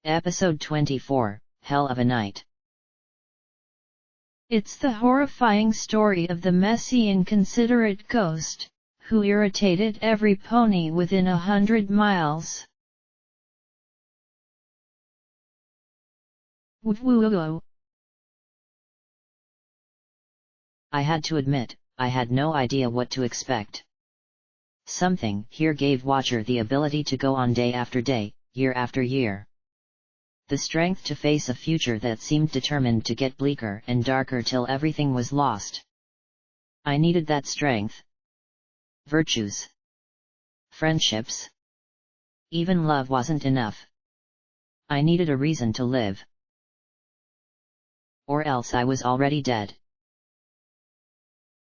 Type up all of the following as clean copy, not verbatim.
Episode 24, Hell of a Night. It's the horrifying story of the messy, inconsiderate ghost, who irritated every pony within 100 miles. Woo-woo-woo. I had to admit, I had no idea what to expect. Something here gave Watcher the ability to go on day after day, year after year. The strength to face a future that seemed determined to get bleaker and darker till everything was lost. I needed that strength. Virtues. Friendships. Even love wasn't enough. I needed a reason to live. Or else I was already dead.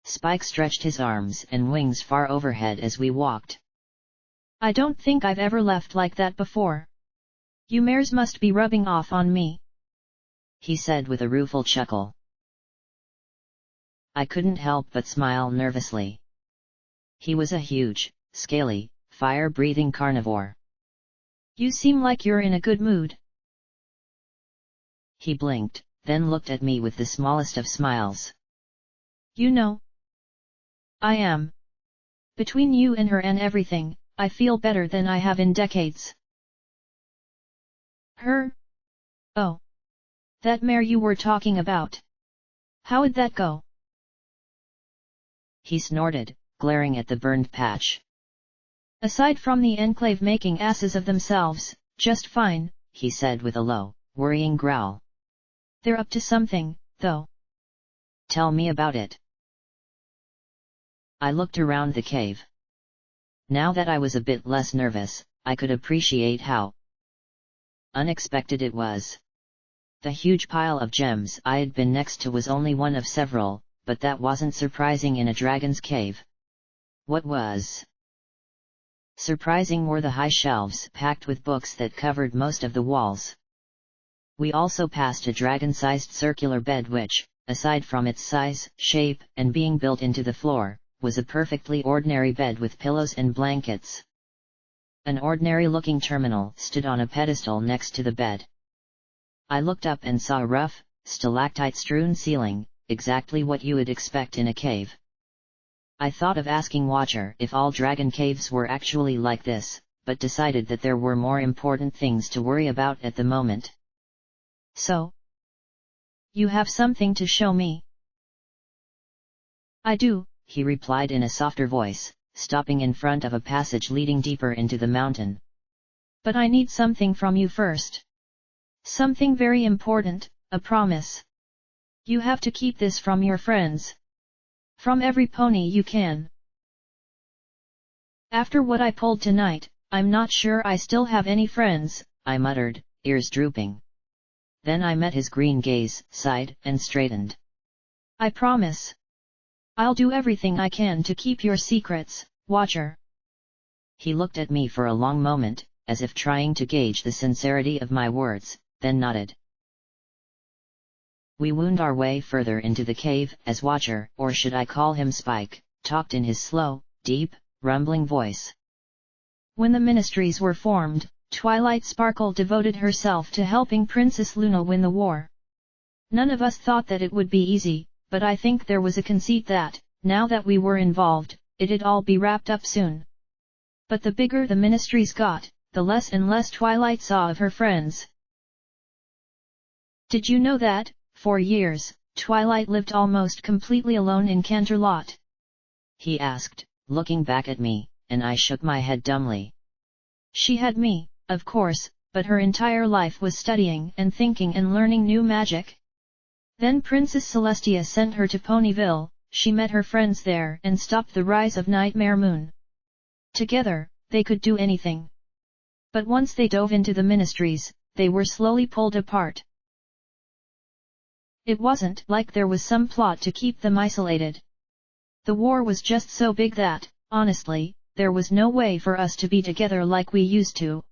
Spike stretched his arms and wings far overhead as we walked. I don't think I've ever left like that before. You mares must be rubbing off on me, he said with a rueful chuckle. I couldn't help but smile nervously. He was a huge, scaly, fire-breathing carnivore. You seem like you're in a good mood. He blinked, then looked at me with the smallest of smiles. You know, I am. Between you and her and everything, I feel better than I have in decades. Her? Oh. That mare you were talking about. How'd that go? He snorted, glaring at the burned patch. Aside from the Enclave making asses of themselves, just fine, he said with a low, worrying growl. They're up to something, though. Tell me about it. I looked around the cave. Now that I was a bit less nervous, I could appreciate how unexpected it was. The huge pile of gems I had been next to was only one of several, but that wasn't surprising in a dragon's cave. What was surprising were the high shelves packed with books that covered most of the walls. We also passed a dragon-sized circular bed which, aside from its size, shape, and being built into the floor, was a perfectly ordinary bed with pillows and blankets. An ordinary-looking terminal stood on a pedestal next to the bed. I looked up and saw a rough, stalactite-strewn ceiling, exactly what you would expect in a cave. I thought of asking Watcher if all dragon caves were actually like this, but decided that there were more important things to worry about at the moment. So? You have something to show me? I do, he replied in a softer voice, stopping in front of a passage leading deeper into the mountain. But I need something from you first. Something very important, a promise. You have to keep this from your friends. From every pony you can. After what I pulled tonight, I'm not sure I still have any friends, I muttered, ears drooping. Then I met his green gaze, sighed, and straightened. I promise. I'll do everything I can to keep your secrets, Watcher. He looked at me for a long moment, as if trying to gauge the sincerity of my words, then nodded. We wound our way further into the cave as Watcher, or should I call him Spike, talked in his slow, deep, rumbling voice. When the ministries were formed, Twilight Sparkle devoted herself to helping Princess Luna win the war. None of us thought that it would be easy, but I think there was a conceit that, now that we were involved, it'd all be wrapped up soon. But the bigger the ministries got, the less and less Twilight saw of her friends. Did you know that, for years, Twilight lived almost completely alone in Canterlot? He asked, looking back at me, and I shook my head dumbly. She had me, of course, but her entire life was studying and thinking and learning new magic. Then Princess Celestia sent her to Ponyville, she met her friends there and stopped the rise of Nightmare Moon. Together, they could do anything. But once they dove into the ministries, they were slowly pulled apart. It wasn't like there was some plot to keep them isolated. The war was just so big that, honestly, there was no way for us to be together like we used to.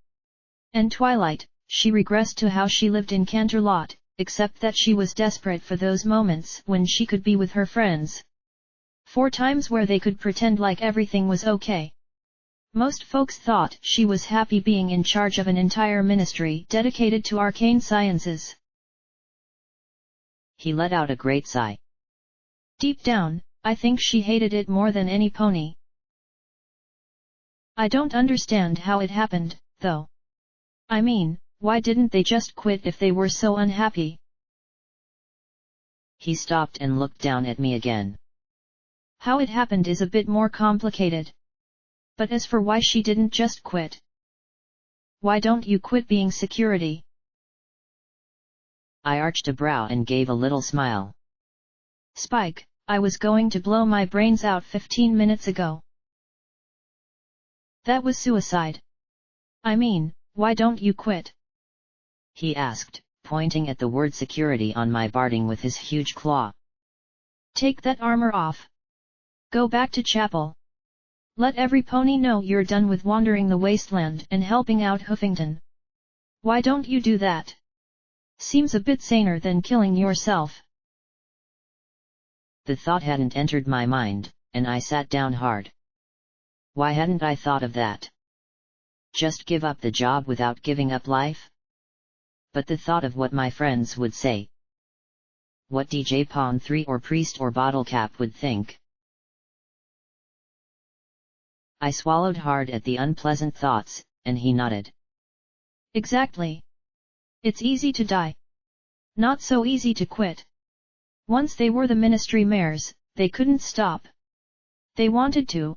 And Twilight, she regressed to how she lived in Canterlot, except that she was desperate for those moments when she could be with her friends. 4 times where they could pretend like everything was okay. Most folks thought she was happy being in charge of an entire ministry dedicated to arcane sciences. He let out a great sigh. Deep down, I think she hated it more than any pony. I don't understand how it happened, though. I mean, why didn't they just quit if they were so unhappy? He stopped and looked down at me again. How it happened is a bit more complicated. But as for why she didn't just quit. Why don't you quit being security? I arched a brow and gave a little smile. Spike, I was going to blow my brains out 15 minutes ago. That was suicide. I mean, why don't you quit? He asked, pointing at the word security on my barding with his huge claw. Take that armor off. Go back to chapel. Let every pony know you're done with wandering the wasteland and helping out Hoofington. Why don't you do that? Seems a bit saner than killing yourself. The thought hadn't entered my mind, and I sat down hard. Why hadn't I thought of that? Just give up the job without giving up life? But the thought of what my friends would say. What DJ Pawn 3 or Priest or Bottle Cap would think. I swallowed hard at the unpleasant thoughts, and he nodded. Exactly. It's easy to die. Not so easy to quit. Once they were the ministry mares, they couldn't stop. They wanted to.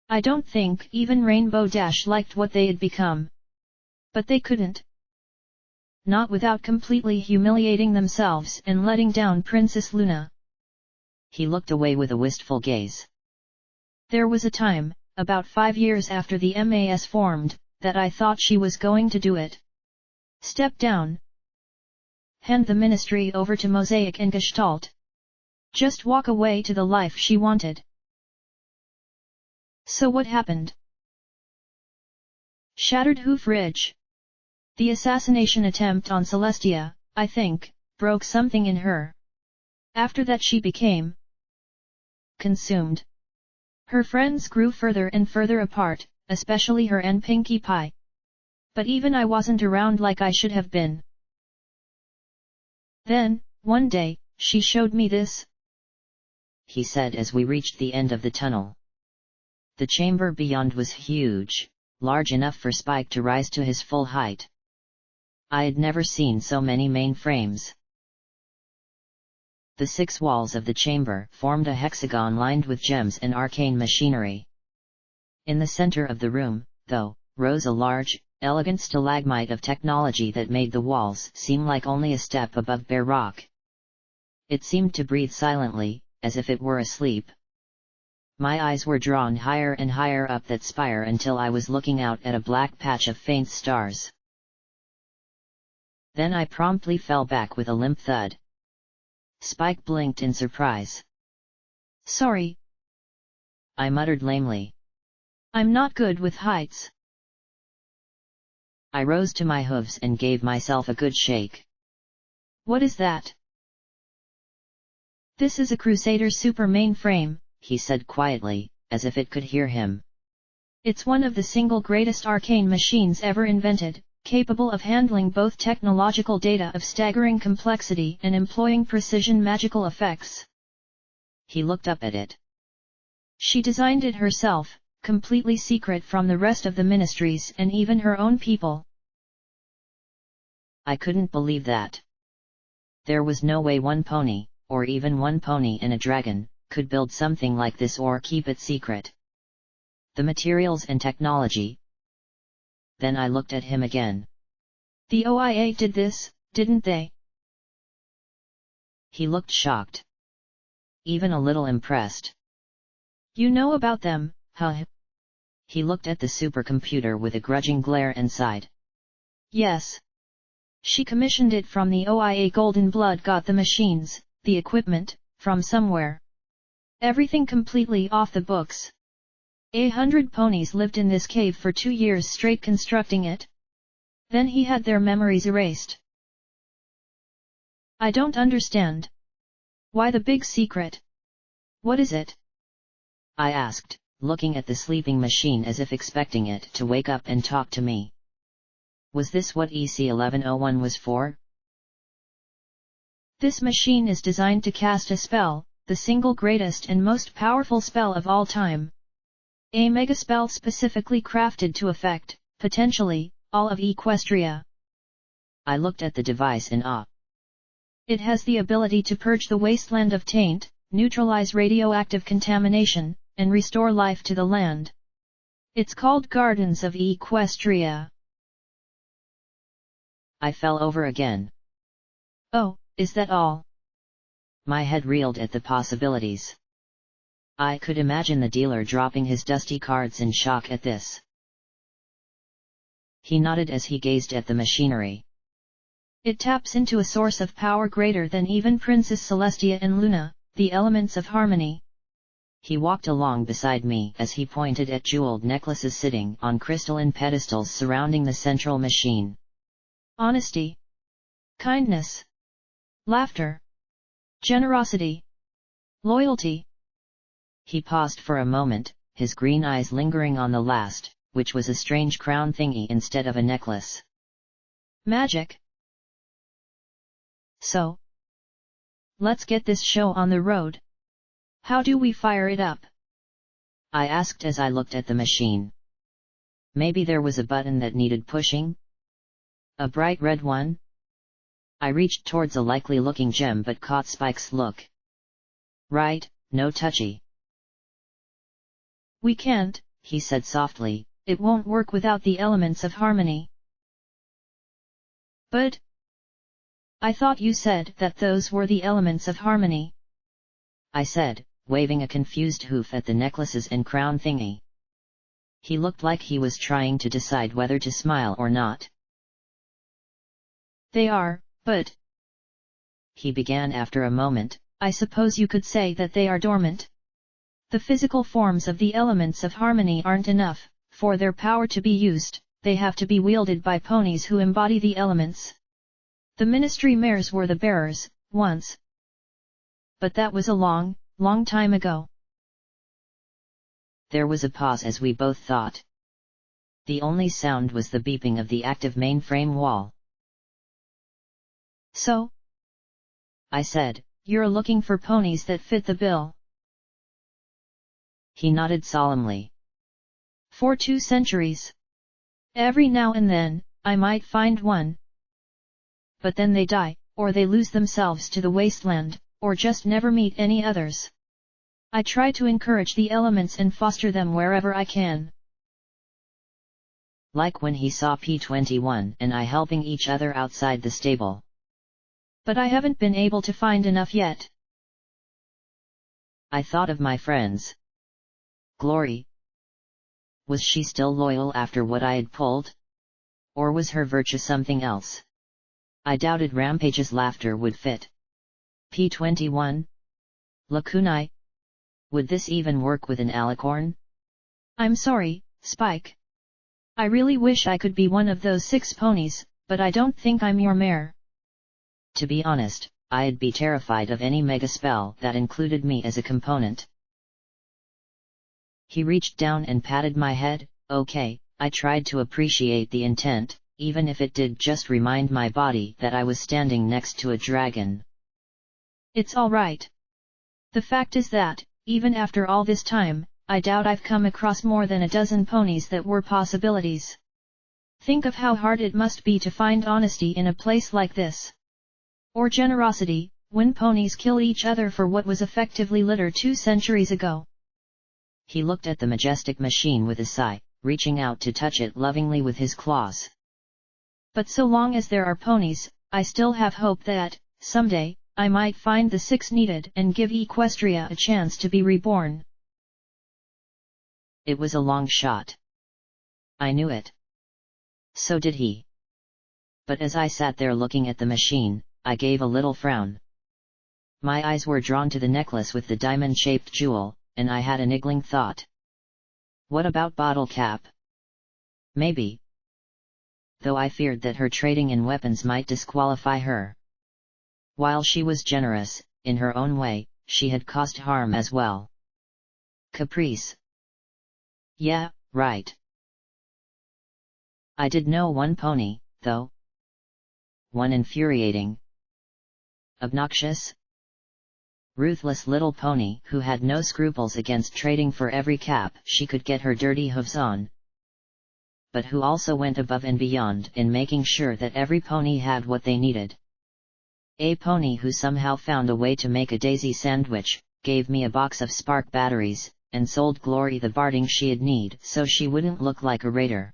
I don't think even Rainbow Dash liked what they had become. But they couldn't. Not without completely humiliating themselves and letting down Princess Luna. He looked away with a wistful gaze. There was a time, about 5 years after the MAS formed, that I thought she was going to do it. Step down. Hand the ministry over to Mosaic and Gestalt. Just walk away to the life she wanted. So what happened? Shattered Hoof Ridge. The assassination attempt on Celestia, I think, broke something in her. After that she became consumed. Her friends grew further and further apart, especially her and Pinkie Pie. But even I wasn't around like I should have been. Then, one day, she showed me this, he said as we reached the end of the tunnel. The chamber beyond was huge, large enough for Spike to rise to his full height. I had never seen so many mainframes. The 6 walls of the chamber formed a hexagon lined with gems and arcane machinery. In the center of the room, though, rose a large, elegant stalagmite of technology that made the walls seem like only a step above bare rock. It seemed to breathe silently, as if it were asleep. My eyes were drawn higher and higher up that spire until I was looking out at a black patch of faint stars. Then I promptly fell back with a limp thud. Spike blinked in surprise. Sorry, I muttered lamely. I'm not good with heights. I rose to my hooves and gave myself a good shake. What is that? This is a Crusader super mainframe, he said quietly, as if it could hear him. It's one of the single greatest arcane machines ever invented, capable of handling both technological data of staggering complexity and employing precision magical effects. He looked up at it. She designed it herself, completely secret from the rest of the ministries and even her own people. I couldn't believe that. There was no way one pony, or even one pony and a dragon, could build something like this or keep it secret. The materials and technology. Then I looked at him again. The OIA did this, didn't they? He looked shocked. Even a little impressed. You know about them, huh? He looked at the supercomputer with a grudging glare and sighed. Yes. She commissioned it from the OIA. Golden Blood got the machines, the equipment, from somewhere. Everything completely off the books. 100 ponies lived in this cave for 2 years straight constructing it. Then he had their memories erased. I don't understand. Why the big secret? What is it? I asked, looking at the sleeping machine as if expecting it to wake up and talk to me. Was this what EC1101 was for? This machine is designed to cast a spell, the single greatest and most powerful spell of all time. A mega spell specifically crafted to affect, potentially, all of Equestria. I looked at the device in awe. It has the ability to purge the wasteland of taint, neutralize radioactive contamination, and restore life to the land. It's called Gardens of Equestria. I fell over again. Oh, is that all? My head reeled at the possibilities. I could imagine the dealer dropping his dusty cards in shock at this. He nodded as he gazed at the machinery. It taps into a source of power greater than even Princess Celestia and Luna, the elements of harmony. He walked along beside me as he pointed at jeweled necklaces sitting on crystalline pedestals surrounding the central machine. Honesty, kindness, laughter, generosity, loyalty. He paused for a moment, his green eyes lingering on the last, which was a strange crown thingy instead of a necklace. Magic. So, let's get this show on the road. How do we fire it up? I asked as I looked at the machine. Maybe there was a button that needed pushing? A bright red one? I reached towards a likely-looking gem but caught Spike's look. Right, no touchy. We can't, he said softly. It won't work without the elements of harmony. But I thought you said that those were the elements of harmony. I said, waving a confused hoof at the necklaces and crown thingy. He looked like he was trying to decide whether to smile or not. They are, but he began after a moment. I suppose you could say that they are dormant. The physical forms of the elements of harmony aren't enough. For their power to be used, they have to be wielded by ponies who embody the elements. The ministry mares were the bearers, once. But that was a long, long time ago. There was a pause as we both thought. The only sound was the beeping of the active mainframe wall. So? I said, you're looking for ponies that fit the bill. He nodded solemnly. For 2 centuries. Every now and then, I might find one. But then they die, or they lose themselves to the wasteland, or just never meet any others. I try to encourage the elements and foster them wherever I can. Like when he saw P21 and I helping each other outside the stable. But I haven't been able to find enough yet. I thought of my friends. Glory. Was she still loyal after what I had pulled? Or was her virtue something else? I doubted Rampage's laughter would fit. P21? Lakunai? Would this even work with an alicorn? I'm sorry, Spike. I really wish I could be one of those 6 ponies, but I don't think I'm your mare. To be honest, I'd be terrified of any mega spell that included me as a component. He reached down and patted my head. Okay, I tried to appreciate the intent, even if it did just remind my body that I was standing next to a dragon. It's all right. The fact is that, even after all this time, I doubt I've come across more than a dozen ponies that were possibilities. Think of how hard it must be to find honesty in a place like this. Or generosity, when ponies kill each other for what was effectively litter 2 centuries ago. He looked at the majestic machine with a sigh, reaching out to touch it lovingly with his claws. But so long as there are ponies, I still have hope that, someday, I might find the 6 needed and give Equestria a chance to be reborn. It was a long shot. I knew it. So did he. But as I sat there looking at the machine, I gave a little frown. My eyes were drawn to the necklace with the diamond-shaped jewel, and I had a niggling thought. What about Bottle Cap? Maybe. Though I feared that her trading in weapons might disqualify her. While she was generous, in her own way, she had caused harm as well. Caprice. Yeah, right. I did know one pony, though. One infuriating, obnoxious, ruthless little pony who had no scruples against trading for every cap she could get her dirty hooves on, but who also went above and beyond in making sure that every pony had what they needed. A pony who somehow found a way to make a daisy sandwich, gave me a box of spark batteries, and sold Glory the barding she'd need so she wouldn't look like a raider.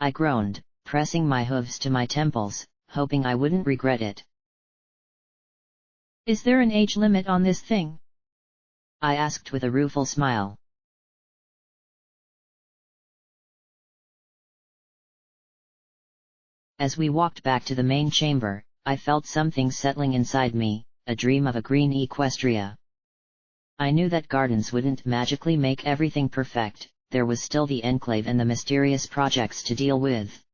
I groaned, pressing my hooves to my temples, hoping I wouldn't regret it. Is there an age limit on this thing? I asked with a rueful smile. As we walked back to the main chamber, I felt something settling inside me, a dream of a green Equestria. I knew that gardens wouldn't magically make everything perfect, there was still the Enclave and the mysterious projects to deal with.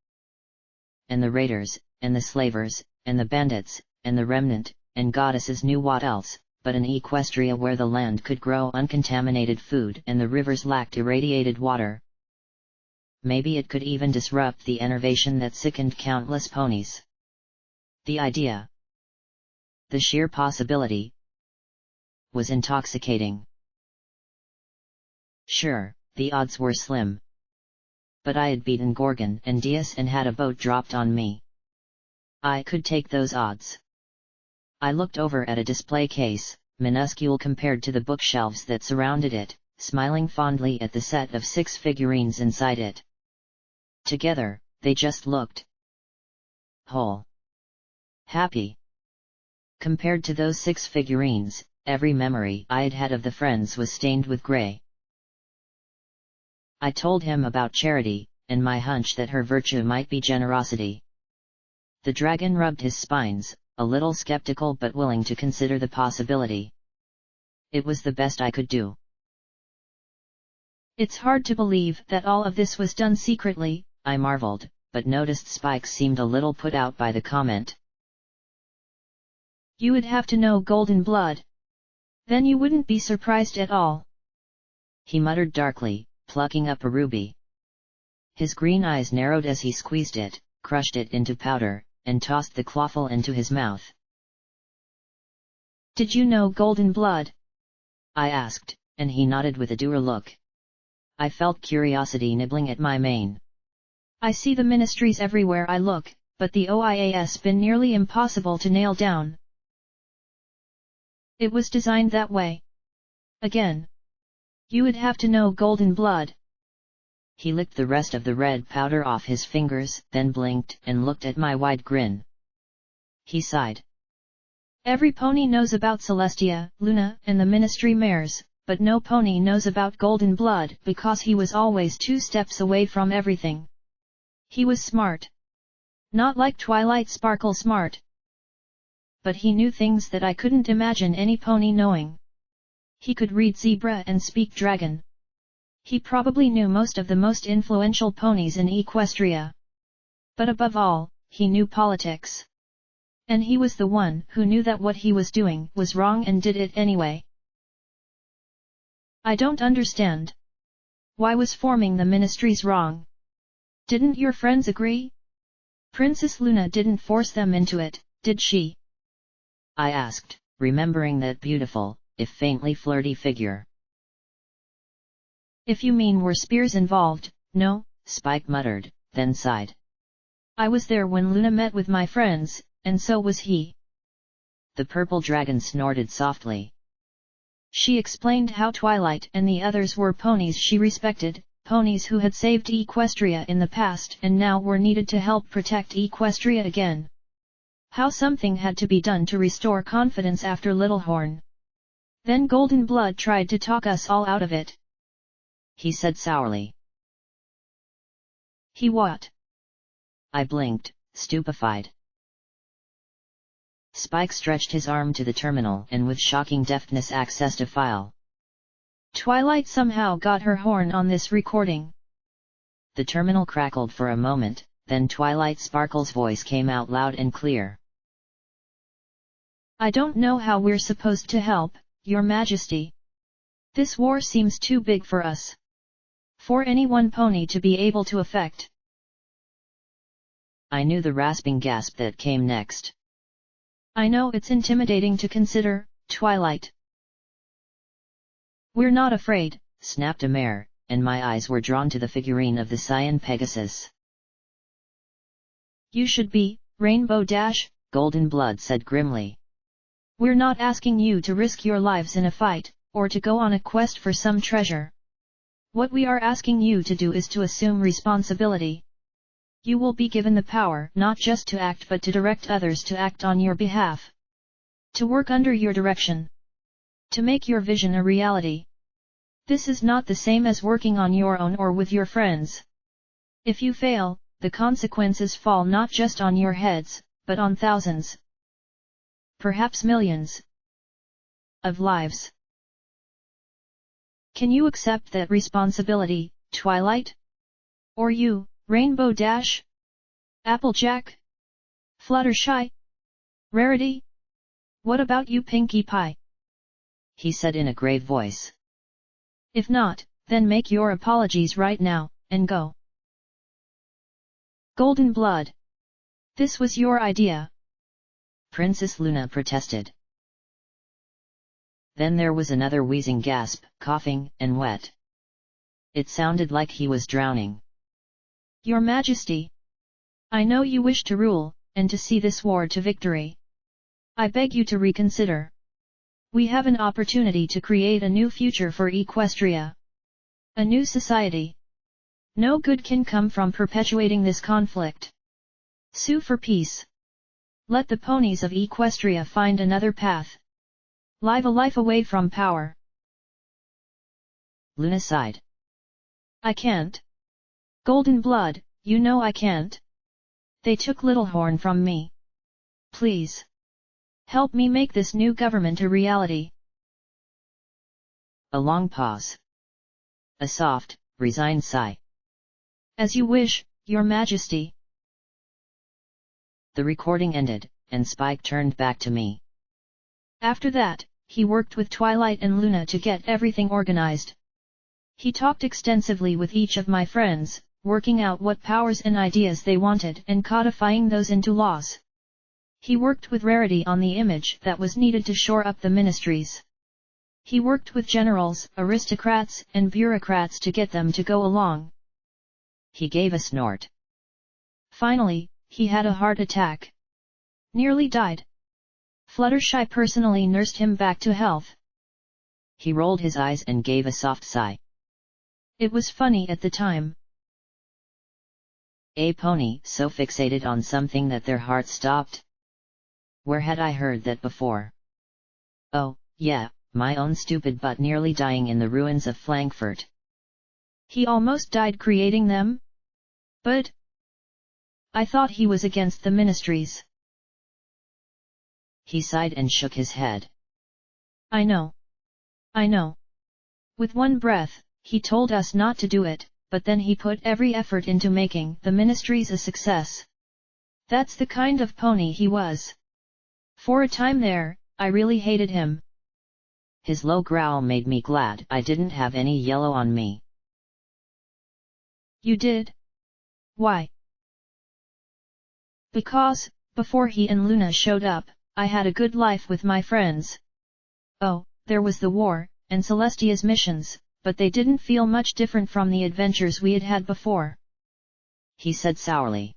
And the raiders, and the slavers, and the bandits, and the remnant, and goddesses knew what else, but an Equestria where the land could grow uncontaminated food and the rivers lacked irradiated water. Maybe it could even disrupt the enervation that sickened countless ponies. The idea, the sheer possibility, was intoxicating. Sure, the odds were slim. But I had beaten Gorgon and Diaz and had a boat dropped on me. I could take those odds. I looked over at a display case, minuscule compared to the bookshelves that surrounded it, smiling fondly at the set of 6 figurines inside it. Together, they just looked whole. Happy. Compared to those 6 figurines, every memory I'd had of the friends was stained with gray. I told him about Charity, and my hunch that her virtue might be generosity. The dragon rubbed his spines, a little skeptical but willing to consider the possibility. It was the best I could do. It's hard to believe that all of this was done secretly, I marveled, but noticed Spike seemed a little put out by the comment. You would have to know Golden Blood. Then you wouldn't be surprised at all. He muttered darkly, plucking up a ruby. His green eyes narrowed as he squeezed it, crushed it into powder, and tossed the clawful into his mouth. Did you know Golden Blood? I asked, and he nodded with a dour look. I felt curiosity nibbling at my mane. I see the ministries everywhere I look, but the OIA's been nearly impossible to nail down. It was designed that way. Again. You would have to know Golden Blood. He licked the rest of the red powder off his fingers, then blinked and looked at my wide grin. He sighed. Every pony knows about Celestia, Luna, and the ministry mares, but no pony knows about Golden Blood because he was always 2 steps away from everything. He was smart. Not like Twilight Sparkle smart. But he knew things that I couldn't imagine any pony knowing. He could read zebra and speak dragon. He probably knew most of the most influential ponies in Equestria. But above all, he knew politics. And he was the one who knew that what he was doing was wrong and did it anyway. I don't understand. Why was forming the ministries wrong? Didn't your friends agree? Princess Luna didn't force them into it, did she? I asked, remembering that beautiful, if faintly flirty figure. If you mean were spears involved, no, Spike muttered, then sighed. I was there when Luna met with my friends, and so was he. The purple dragon snorted softly. She explained how Twilight and the others were ponies she respected, ponies who had saved Equestria in the past and now were needed to help protect Equestria again. How something had to be done to restore confidence after Littlehorn. Then Golden Blood tried to talk us all out of it. He said sourly. He what? I blinked, stupefied. Spike stretched his arm to the terminal and with shocking deftness accessed a file. Twilight somehow got her horn on this recording. The terminal crackled for a moment, then Twilight Sparkle's voice came out loud and clear. I don't know how we're supposed to help, Your Majesty. This war seems too big for us. for any one pony to be able to affect. I knew the rasping gasp that came next. I know it's intimidating to consider, Twilight. We're not afraid, snapped a mare, and my eyes were drawn to the figurine of the Cyan Pegasus. You should be, Rainbow Dash, Golden Blood said grimly. We're not asking you to risk your lives in a fight, or to go on a quest for some treasure. What we are asking you to do is to assume responsibility. You will be given the power not just to act but to direct others to act on your behalf. To work under your direction. To make your vision a reality. This is not the same as working on your own or with your friends. If you fail, the consequences fall not just on your heads, but on thousands. Perhaps millions. Of lives. Can you accept that responsibility, Twilight? Or you, Rainbow Dash? Applejack? Fluttershy? Rarity? What about you, Pinkie Pie? He said in a grave voice. If not, then make your apologies right now, and go. Golden Blood. This was your idea. Princess Luna protested. Then there was another wheezing gasp, coughing, and wet. It sounded like he was drowning. Your Majesty. I know you wish to rule, and to see this war to victory. I beg you to reconsider. We have an opportunity to create a new future for Equestria. A new society. No good can come from perpetuating this conflict. Sue for peace. Let the ponies of Equestria find another path. Live a life away from power. Luna sighed. I can't. Golden Blood, you know I can't. They took Littlehorn from me. Please. Help me make this new government a reality. A long pause. A soft, resigned sigh. As you wish, Your Majesty. The recording ended, and Spike turned back to me. After that, he worked with Twilight and Luna to get everything organized. He talked extensively with each of my friends, working out what powers and ideas they wanted and codifying those into laws. He worked with Rarity on the image that was needed to shore up the ministries. He worked with generals, aristocrats, and bureaucrats to get them to go along. He gave a snort. Finally, he had a heart attack. Nearly died. Fluttershy personally nursed him back to health. He rolled his eyes and gave a soft sigh. It was funny at the time. A pony so fixated on something that their heart stopped? Where had I heard that before? Oh, yeah, my own stupid butt nearly dying in the ruins of Frankfurt. He almost died creating them? But I thought he was against the ministries. He sighed and shook his head. I know. I know. With one breath, he told us not to do it, but then he put every effort into making the ministries a success. That's the kind of pony he was. For a time there, I really hated him. His low growl made me glad I didn't have any yellow on me. You did? Why? Because, before he and Luna showed up, I had a good life with my friends. Oh, there was the war, and Celestia's missions, but they didn't feel much different from the adventures we had had before. He said sourly.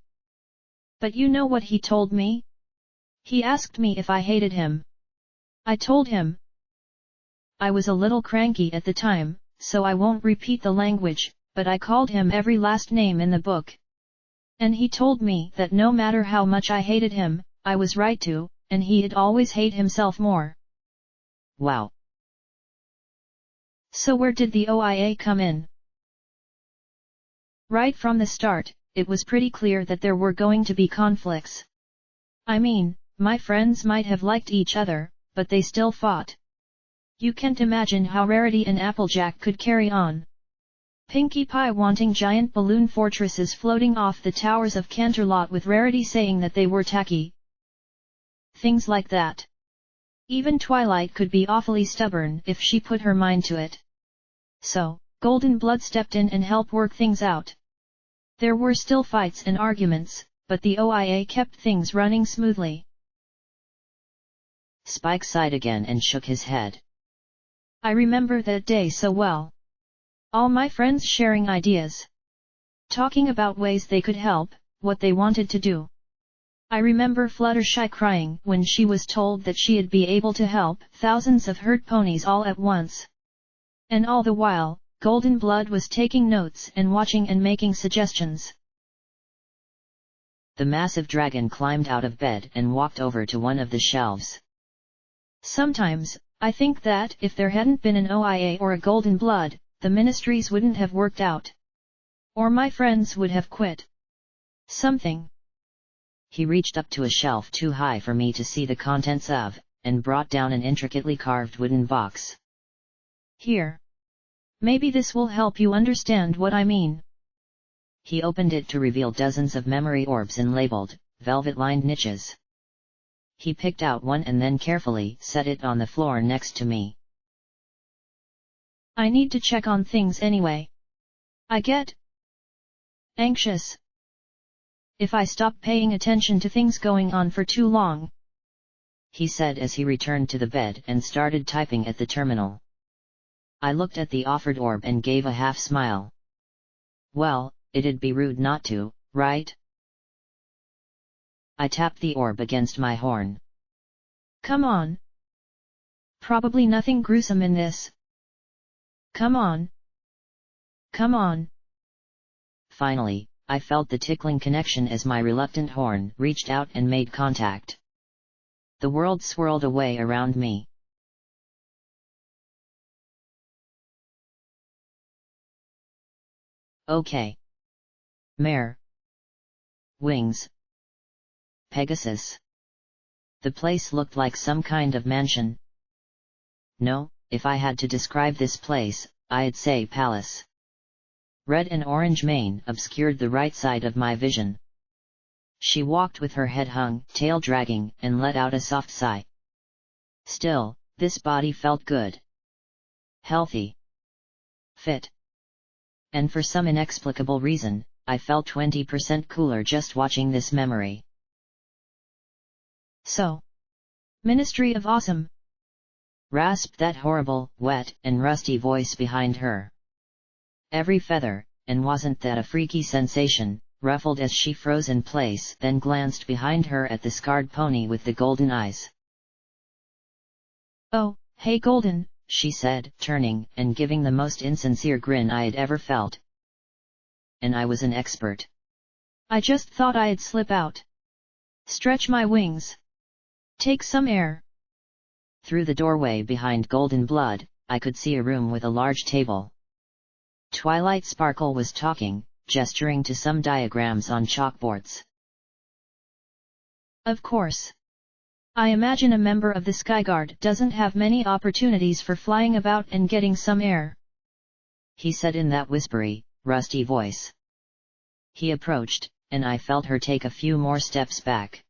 But you know what he told me? He asked me if I hated him. I told him. I was a little cranky at the time, so I won't repeat the language, but I called him every last name in the book. And he told me that no matter how much I hated him, I was right to, and he'd always hate himself more. Wow. So where did the OIA come in? Right from the start, it was pretty clear that there were going to be conflicts. I mean, my friends might have liked each other, but they still fought. You can't imagine how Rarity and Applejack could carry on. Pinkie Pie wanting giant balloon fortresses floating off the towers of Canterlot with Rarity saying that they were tacky. Things like that. Even Twilight could be awfully stubborn if she put her mind to it. So, Golden Blood stepped in and helped work things out. There were still fights and arguments, but the OIA kept things running smoothly. Spike sighed again and shook his head. I remember that day so well. All my friends sharing ideas. Talking about ways they could help, what they wanted to do. I remember Fluttershy crying when she was told that she'd be able to help thousands of hurt ponies all at once. And all the while, Golden Blood was taking notes and watching and making suggestions. The massive dragon climbed out of bed and walked over to one of the shelves. Sometimes, I think that if there hadn't been an OIA or a Golden Blood, the ministries wouldn't have worked out. Or my friends would have quit. Something. He reached up to a shelf too high for me to see the contents of, and brought down an intricately carved wooden box. Here. Maybe this will help you understand what I mean. He opened it to reveal dozens of memory orbs in labeled, velvet-lined niches. He picked out one and then carefully set it on the floor next to me. I need to check on things anyway. I get anxious if I stop paying attention to things going on for too long, he said as he returned to the bed and started typing at the terminal. I looked at the offered orb and gave a half smile. Well, it'd be rude not to, right? I tapped the orb against my horn. Come on. Probably nothing gruesome in this. Come on. Come on. Finally, I felt the tickling connection as my reluctant horn reached out and made contact. The world swirled away around me. Okay. Mare. Wings. Pegasus. The place looked like some kind of mansion. No, if I had to describe this place, I'd say palace. Red and orange mane obscured the right side of my vision. She walked with her head hung, tail dragging, and let out a soft sigh. Still, this body felt good. Healthy. Fit. And for some inexplicable reason, I felt 20% cooler just watching this memory. So. Ministry of Awesome. Rasped that horrible, wet, and rusty voice behind her. Every feather, and wasn't that a freaky sensation, ruffled as she froze in place, then glanced behind her at the scarred pony with the golden eyes. Oh, hey Golden, she said, turning and giving the most insincere grin I had ever felt. And I was an expert. I just thought I'd slip out. Stretch my wings. Take some air. Through the doorway behind Golden Blood, I could see a room with a large table. Twilight Sparkle was talking, gesturing to some diagrams on chalkboards. Of course. I imagine a member of the Skyguard doesn't have many opportunities for flying about and getting some air, he said in that whispery, rusty voice. He approached, and I felt her take a few more steps back.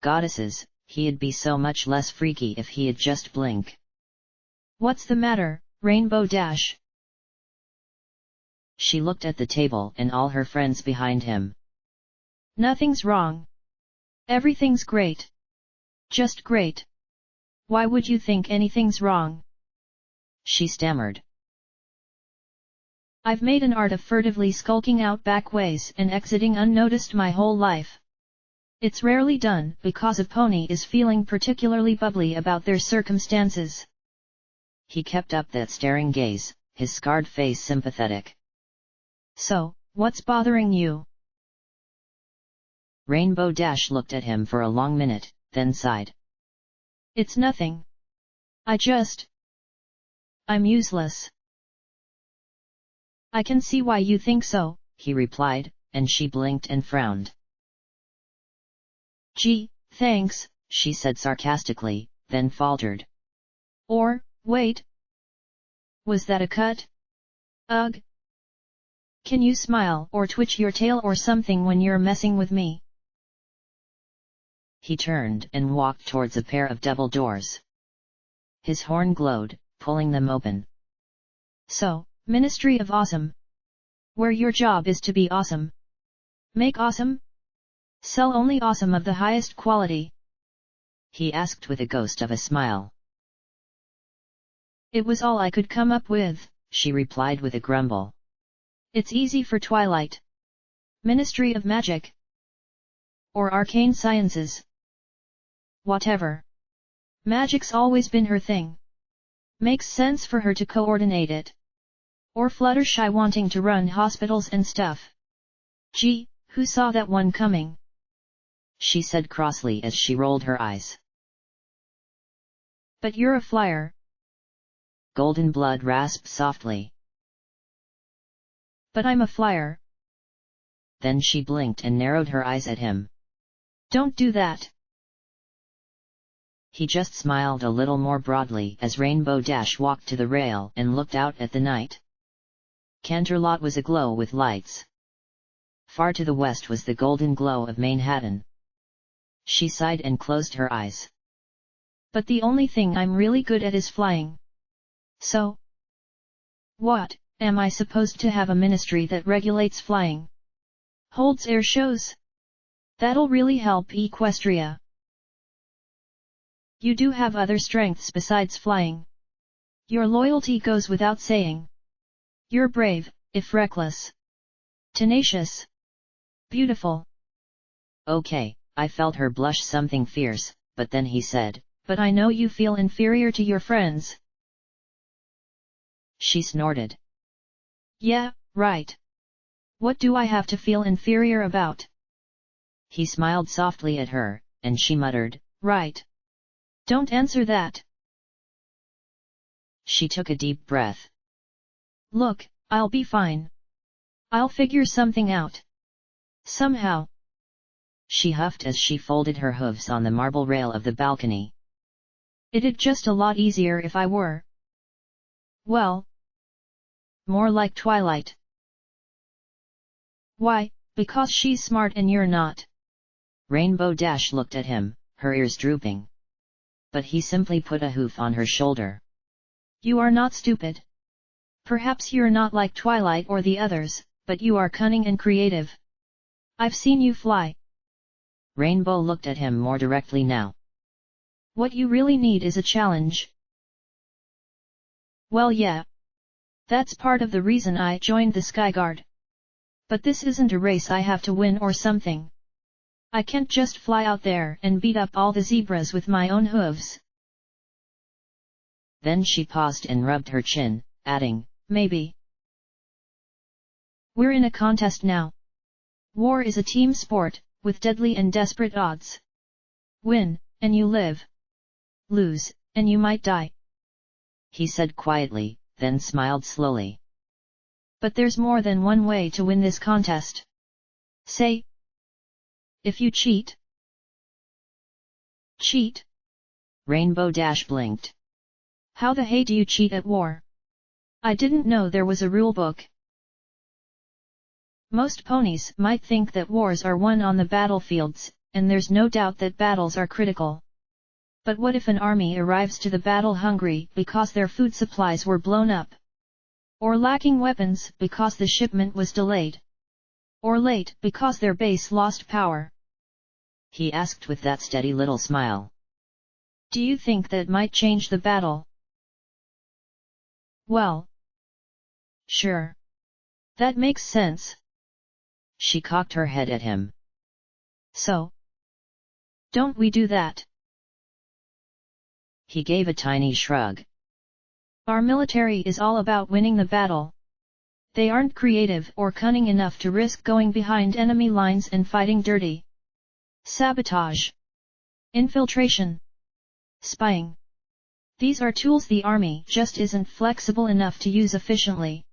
Goddesses, he'd be so much less freaky if he'd just blink. What's the matter, Rainbow Dash? She looked at the table and all her friends behind him. Nothing's wrong. Everything's great. Just great. Why would you think anything's wrong? She stammered. I've made an art of furtively skulking out back ways and exiting unnoticed my whole life. It's rarely done because a pony is feeling particularly bubbly about their circumstances. He kept up that staring gaze, his scarred face sympathetic. So, what's bothering you? Rainbow Dash looked at him for a long minute, then sighed. It's nothing. I'm useless. I can see why you think so, he replied, and she blinked and frowned. Gee, thanks, she said sarcastically, then faltered. Or, wait. Was that a cut? Ugh. Can you smile or twitch your tail or something when you're messing with me? He turned and walked towards a pair of double doors. His horn glowed, pulling them open. So, Ministry of Awesome. Where your job is to be awesome. Make awesome? Sell only awesome of the highest quality? He asked with a ghost of a smile. It was all I could come up with, she replied with a grumble. It's easy for Twilight. Ministry of Magic. Or Arcane Sciences. Whatever. Magic's always been her thing. Makes sense for her to coordinate it. Or Fluttershy wanting to run hospitals and stuff. Gee, who saw that one coming? She said crossly as she rolled her eyes. But you're a flyer. Golden Blood rasped softly. But I'm a flyer. Then she blinked and narrowed her eyes at him. Don't do that. He just smiled a little more broadly as Rainbow Dash walked to the rail and looked out at the night. Canterlot was aglow with lights. Far to the west was the golden glow of Manhattan. She sighed and closed her eyes. But the only thing I'm really good at is flying. So? What, am I supposed to have a ministry that regulates flying? Holds air shows? That'll really help Equestria. You do have other strengths besides flying. Your loyalty goes without saying. You're brave, if reckless. Tenacious. Beautiful. Okay, I felt her blush something fierce, but then he said, but I know you feel inferior to your friends. She snorted. Yeah, right. What do I have to feel inferior about? He smiled softly at her, and she muttered, right. Don't answer that. She took a deep breath. Look, I'll be fine. I'll figure something out. Somehow. She huffed as she folded her hooves on the marble rail of the balcony. It'd just a lot easier if I were. Well. More like Twilight. Why, because she's smart and you're not. Rainbow Dash looked at him, her ears drooping. But he simply put a hoof on her shoulder. You are not stupid. Perhaps you're not like Twilight or the others, but you are cunning and creative. I've seen you fly. Rainbow looked at him more directly now. What you really need is a challenge. Well, yeah. That's part of the reason I joined the Skyguard. But this isn't a race I have to win or something. I can't just fly out there and beat up all the zebras with my own hooves. Then she paused and rubbed her chin, adding, maybe. We're in a contest now. War is a team sport, with deadly and desperate odds. Win, and you live. Lose, and you might die. He said quietly, then smiled slowly. But there's more than one way to win this contest. Say, if you cheat. Cheat? Rainbow Dash blinked. How the hey do you cheat at war? I didn't know there was a rulebook. Most ponies might think that wars are won on the battlefields, and there's no doubt that battles are critical. But what if an army arrives to the battle hungry because their food supplies were blown up? Or lacking weapons because the shipment was delayed? Or late because their base lost power? He asked with that steady little smile. Do you think that might change the battle? Well. Sure. That makes sense. She cocked her head at him. So? Don't we do that? He gave a tiny shrug. Our military is all about winning the battle. They aren't creative or cunning enough to risk going behind enemy lines and fighting dirty. Sabotage. Infiltration. Spying. These are tools the army just isn't flexible enough to use efficiently.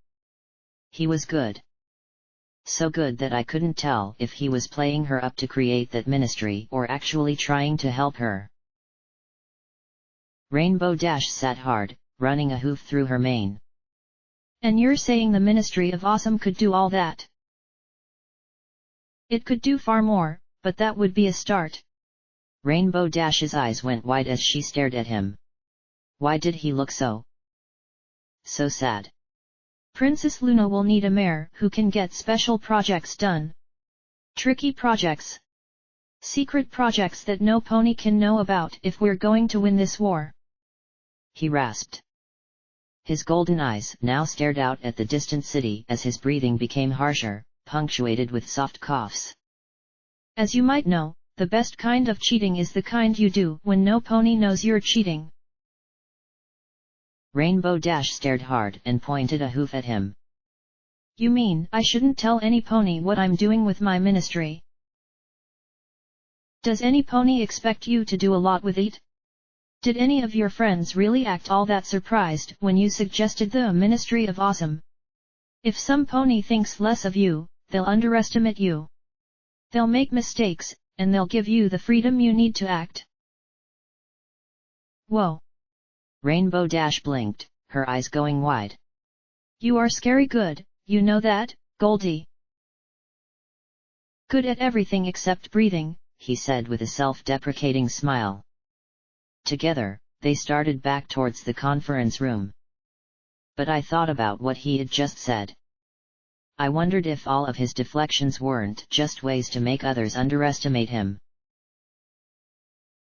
He was good. So good that I couldn't tell if he was playing her up to create that ministry or actually trying to help her. Rainbow Dash sat hard, running a hoof through her mane. And you're saying the Ministry of Awesome could do all that? It could do far more, but that would be a start. Rainbow Dash's eyes went wide as she stared at him. Why did he look so sad? Princess Luna will need a mayor who can get special projects done. Tricky projects. Secret projects that no pony can know about if we're going to win this war. He rasped. His golden eyes now stared out at the distant city as his breathing became harsher, punctuated with soft coughs. As you might know, the best kind of cheating is the kind you do when no pony knows you're cheating. Rainbow Dash stared hard and pointed a hoof at him. You mean I shouldn't tell any pony what I'm doing with my ministry? Does any pony expect you to do a lot with it? Did any of your friends really act all that surprised when you suggested the Ministry of Awesome? If some pony thinks less of you, they'll underestimate you. They'll make mistakes, and they'll give you the freedom you need to act. Whoa! Rainbow Dash blinked, her eyes going wide. You are scary good, you know that, Goldie? Good at everything except breathing, he said with a self-deprecating smile. Together, they started back towards the conference room. But I thought about what he had just said. I wondered if all of his deflections weren't just ways to make others underestimate him.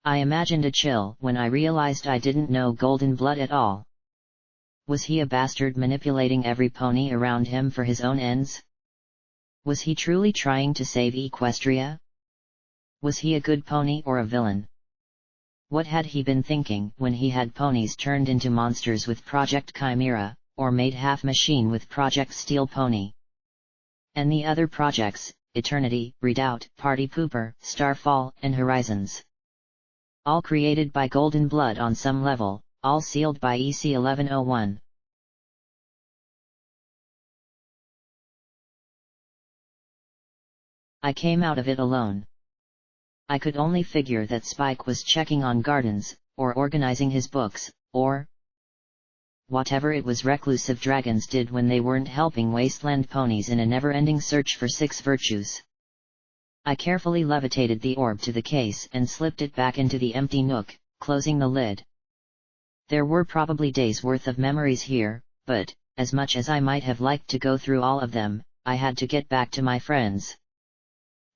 I imagined a chill when I realized I didn't know Golden Blood at all. Was he a bastard manipulating every pony around him for his own ends? Was he truly trying to save Equestria? Was he a good pony or a villain? What had he been thinking when he had ponies turned into monsters with Project Chimera, or made half machine with Project Steel Pony? And the other projects, Eternity, Redoubt, Party Pooper, Starfall, and Horizons. All created by Golden Blood on some level, all sealed by EC 1101. I came out of it alone. I could only figure that Spike was checking on gardens, or organizing his books, or whatever it was reclusive dragons did when they weren't helping wasteland ponies in a never-ending search for 6 virtues. I carefully levitated the orb to the case and slipped it back into the empty nook, closing the lid. There were probably days worth of memories here, but, as much as I might have liked to go through all of them, I had to get back to my friends.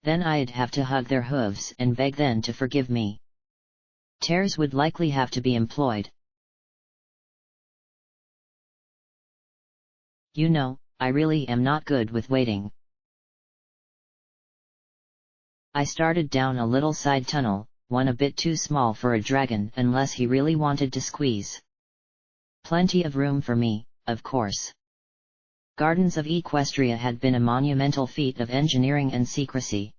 Then I'd have to hug their hooves and beg them to forgive me. Tears would likely have to be employed. You know, I really am not good with waiting. I started down a little side tunnel, one a bit too small for a dragon unless he really wanted to squeeze. Plenty of room for me, of course. Gardens of Equestria had been a monumental feat of engineering and secrecy.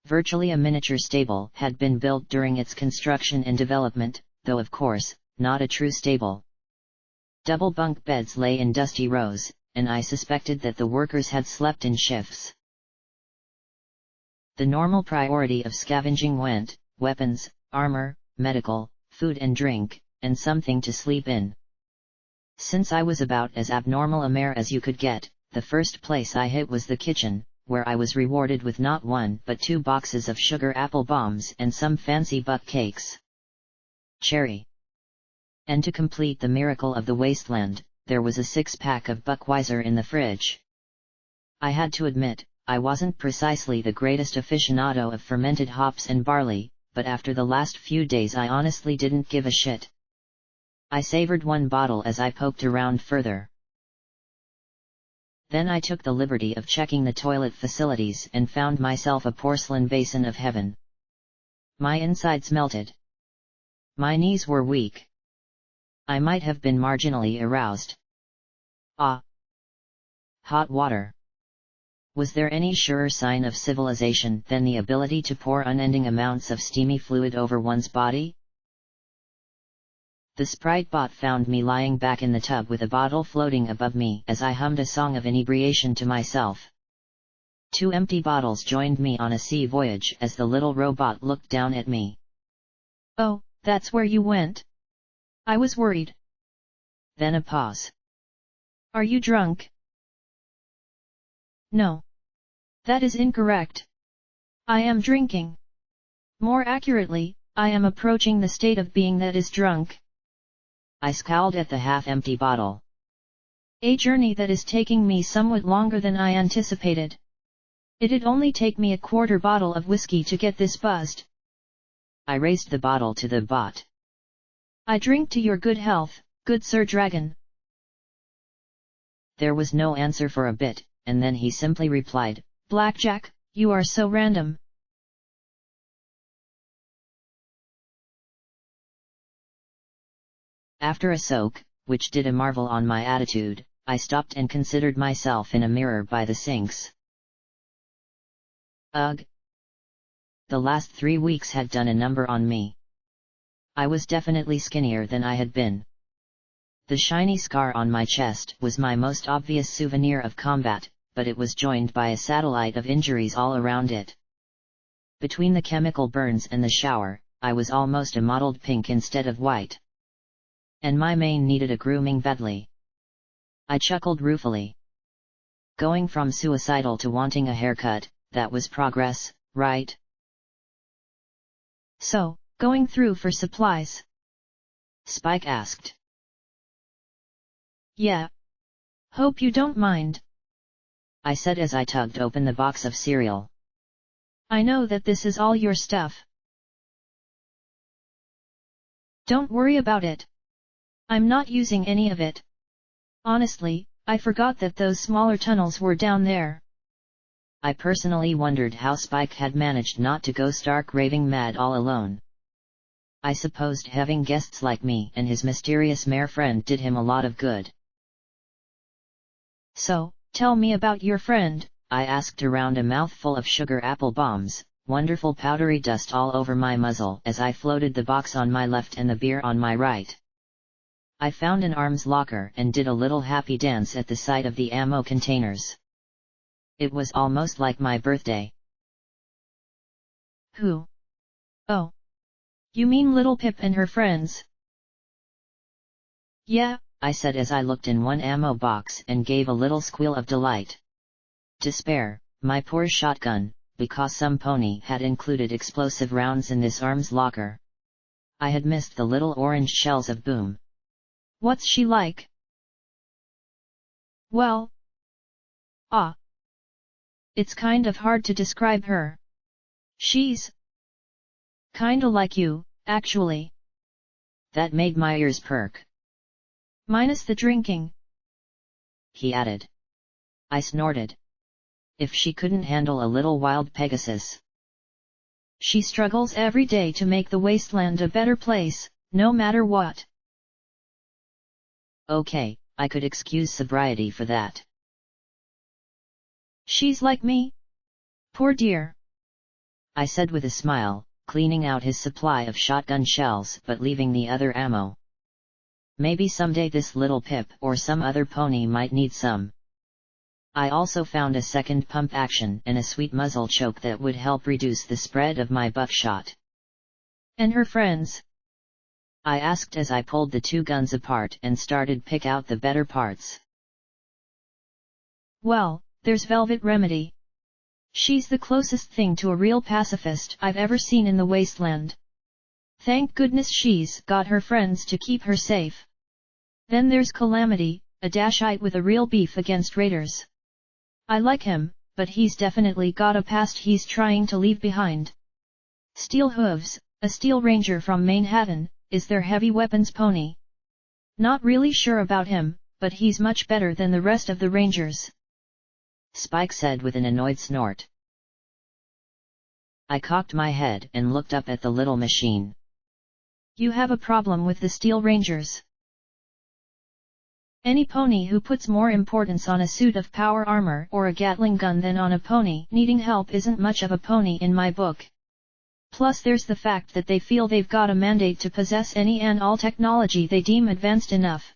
Virtually a miniature stable had been built during its construction and development, though of course, not a true stable. Double bunk beds lay in dusty rows, and I suspected that the workers had slept in shifts. The normal priority of scavenging went, weapons, armor, medical, food and drink, and something to sleep in. Since I was about as abnormal a mare as you could get, the first place I hit was the kitchen, where I was rewarded with not 1 but 2 boxes of sugar apple bombs and some fancy buck cakes. Cherry. And to complete the miracle of the wasteland, there was a 6-pack of Buckweiser in the fridge. I had to admit, I wasn't precisely the greatest aficionado of fermented hops and barley, but after the last few days I honestly didn't give a shit. I savored one bottle as I poked around further. Then I took the liberty of checking the toilet facilities and found myself a porcelain basin of heaven. My insides melted. My knees were weak. I might have been marginally aroused. Ah! Hot water. Was there any surer sign of civilization than the ability to pour unending amounts of steamy fluid over one's body? The Sprite bot found me lying back in the tub with a bottle floating above me as I hummed a song of inebriation to myself. 2 empty bottles joined me on a sea voyage as the little robot looked down at me. Oh, that's where you went? I was worried. Then a pause. Are you drunk? No. That is incorrect. I am drinking. More accurately, I am approaching the state of being that is drunk. I scowled at the half-empty bottle. A journey that is taking me somewhat longer than I anticipated. It'd only take me a quarter bottle of whiskey to get this buzzed. I raised the bottle to the bot. I drink to your good health, good Sir Dragon. There was no answer for a bit, and then he simply replied, Blackjack, you are so random. After a soak, which did a marvel on my attitude, I stopped and considered myself in a mirror by the sinks. Ugh! The last 3 weeks had done a number on me. I was definitely skinnier than I had been. The shiny scar on my chest was my most obvious souvenir of combat, but it was joined by a satellite of injuries all around it. Between the chemical burns and the shower, I was almost a mottled pink instead of white. And my mane needed a grooming badly. I chuckled ruefully. Going from suicidal to wanting a haircut, that was progress, right? So, going through for supplies? Spike asked. Yeah. Hope you don't mind, I said as I tugged open the box of cereal. I know that this is all your stuff. Don't worry about it. I'm not using any of it. Honestly, I forgot that those smaller tunnels were down there. I personally wondered how Spike had managed not to go stark raving mad all alone. I supposed having guests like me and his mysterious mare friend did him a lot of good. So, tell me about your friend, I asked around a mouthful of sugar apple bombs, wonderful powdery dust all over my muzzle as I floated the box on my left and the beer on my right. I found an arms locker and did a little happy dance at the sight of the ammo containers. It was almost like my birthday. Who? Oh. You mean Little Pip and her friends? Yeah, I said as I looked in one ammo box and gave a little squeal of delight. To spare, my poor shotgun, because some pony had included explosive rounds in this arms locker. I had missed the little orange shells of Boom. What's she like? Well... It's kind of hard to describe her. She's... kinda like you, actually. That made my ears perk. Minus the drinking, he added. I snorted. If she couldn't handle a little wild Pegasus. She struggles every day to make the wasteland a better place, no matter what. Okay, I could excuse sobriety for that. She's like me? Poor dear. I said with a smile, cleaning out his supply of shotgun shells but leaving the other ammo. Maybe someday this Little Pip or some other pony might need some. I also found a second pump action and a sweet muzzle choke that would help reduce the spread of my buckshot. And her friends? I asked as I pulled the two guns apart and started pick out the better parts. Well, there's Velvet Remedy. She's the closest thing to a real pacifist I've ever seen in the wasteland. Thank goodness she's got her friends to keep her safe. Then there's Calamity, a Dashite with a real beef against raiders. I like him, but he's definitely got a past he's trying to leave behind. Steel Hooves, a Steel Ranger from Manhattan, is their heavy weapons pony. Not really sure about him, but he's much better than the rest of the Rangers. Spike said with an annoyed snort. I cocked my head and looked up at the little machine. You have a problem with the Steel Rangers. Any pony who puts more importance on a suit of power armor or a Gatling gun than on a pony needing help isn't much of a pony in my book. Plus there's the fact that they feel they've got a mandate to possess any and all technology they deem advanced enough.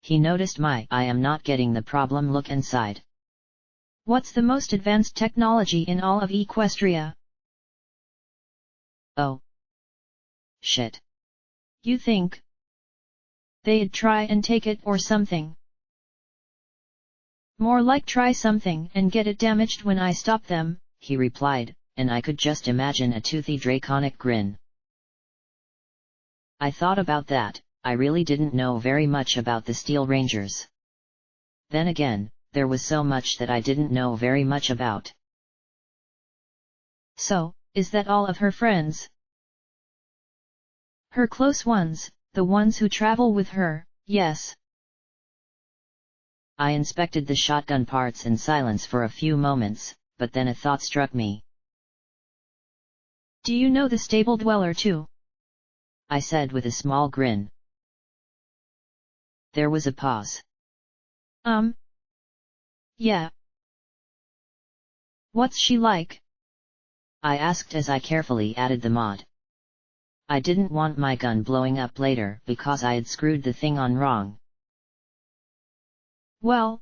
He noticed my I am not getting the problem look and sighed. What's the most advanced technology in all of Equestria? Oh. Shit. You think they'd try and take it or something? More like try something and get it damaged when I stop them, he replied, and I could just imagine a toothy draconic grin. I thought about that. I really didn't know very much about the Steel Rangers. Then again, there was so much that I didn't know very much about. So, is that all of her friends? Her close ones, the ones who travel with her, yes. I inspected the shotgun parts in silence for a few moments, but then a thought struck me. Do you know the stable dweller too? I said with a small grin. There was a pause. Yeah. What's she like? I asked as I carefully added the mod. I didn't want my gun blowing up later because I had screwed the thing on wrong. Well.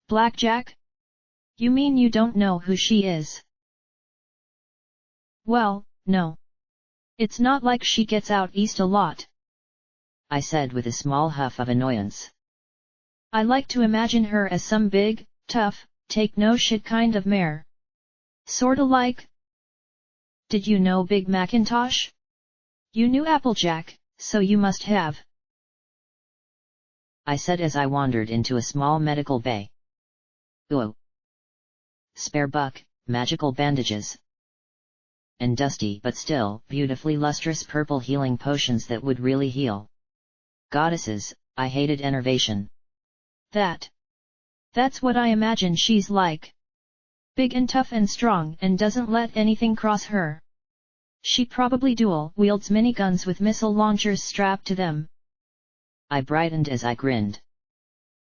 Blackjack? You mean you don't know who she is? Well, no. It's not like she gets out east a lot, I said with a small huff of annoyance. I like to imagine her as some big, tough, take-no-shit kind of mare. Sorta like... Did you know Big Macintosh? You knew Applejack, so you must have. I said as I wandered into a small medical bay. Ooh. Spare buck, magical bandages. And dusty but still beautifully lustrous purple healing potions that would really heal. Goddesses, I hated enervation. That's what I imagine she's like. Big and tough and strong and doesn't let anything cross her. She probably dual-wields miniguns with missile launchers strapped to them. I brightened as I grinned.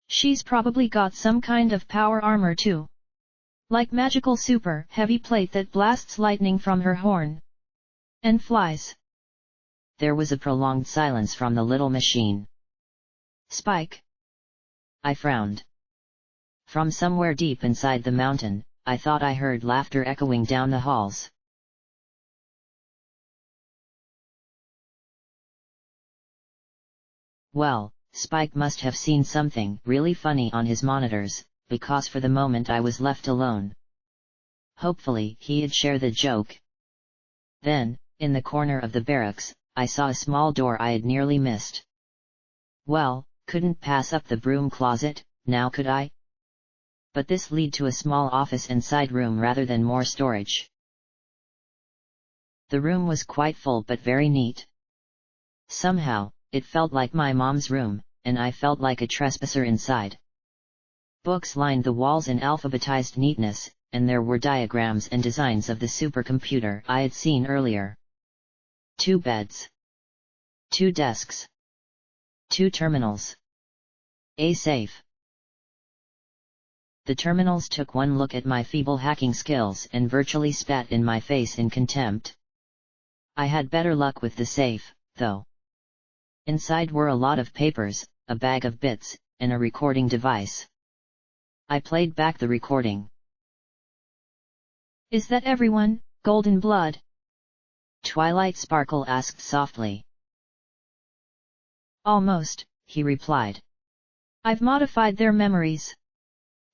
She's probably got some kind of power armor too. Like magical super heavy plate that blasts lightning from her horn. And flies. There was a prolonged silence from the little machine. Spike. I frowned. From somewhere deep inside the mountain, I thought I heard laughter echoing down the halls. Well, Spike must have seen something really funny on his monitors, because for the moment I was left alone. Hopefully he'd share the joke. Then, in the corner of the barracks, I saw a small door I had nearly missed. Well, couldn't pass up the broom closet, now could I? But this led to a small office and side room rather than more storage. The room was quite full but very neat. Somehow, it felt like my mom's room, and I felt like a trespasser inside. Books lined the walls in alphabetized neatness, and there were diagrams and designs of the supercomputer I had seen earlier. 2 beds. 2 desks. 2 terminals. A safe. The terminals took one look at my feeble hacking skills and virtually spat in my face in contempt. I had better luck with the safe, though. Inside were a lot of papers, a bag of bits, and a recording device. I played back the recording. Is that everyone, Golden Blood? Twilight Sparkle asked softly. Almost, he replied. I've modified their memories.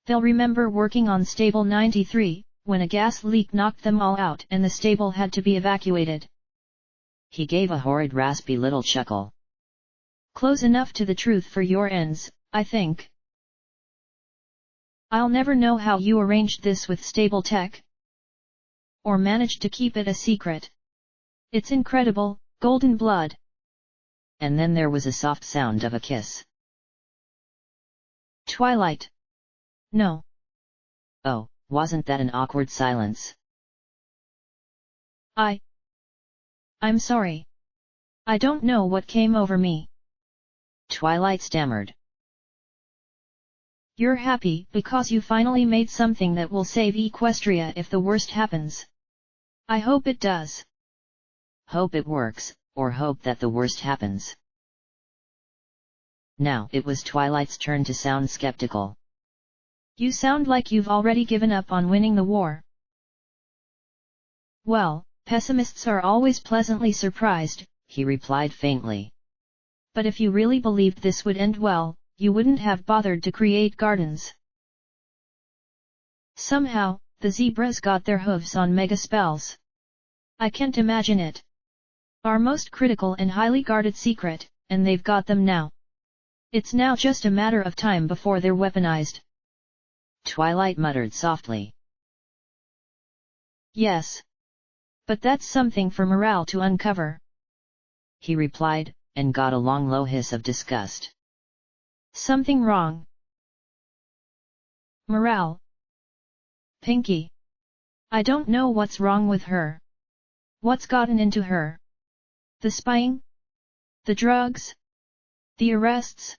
They'll remember working on Stable 93, when a gas leak knocked them all out and the stable had to be evacuated. He gave a horrid raspy little chuckle. Close enough to the truth for your ends, I think. I'll never know how you arranged this with Stable Tech. Or managed to keep it a secret. It's incredible, Golden Blood. And then there was a soft sound of a kiss. Twilight. No. Oh, wasn't that an awkward silence? I'm sorry. I don't know what came over me. Twilight stammered. You're happy because you finally made something that will save Equestria if the worst happens. I hope it does. Hope it works, or hope that the worst happens. Now it was Twilight's turn to sound skeptical. You sound like you've already given up on winning the war. Well, pessimists are always pleasantly surprised, he replied faintly. But if you really believed this would end well, you wouldn't have bothered to create gardens. Somehow, the zebras got their hooves on mega spells. I can't imagine it. Our most critical and highly guarded secret, and they've got them now. It's now just a matter of time before they're weaponized. Twilight muttered softly. Yes. But that's something for morale to uncover, he replied, and got a long low hiss of disgust. Something wrong. Morale. Pinky. I don't know what's wrong with her. What's gotten into her? The spying? The drugs? The arrests?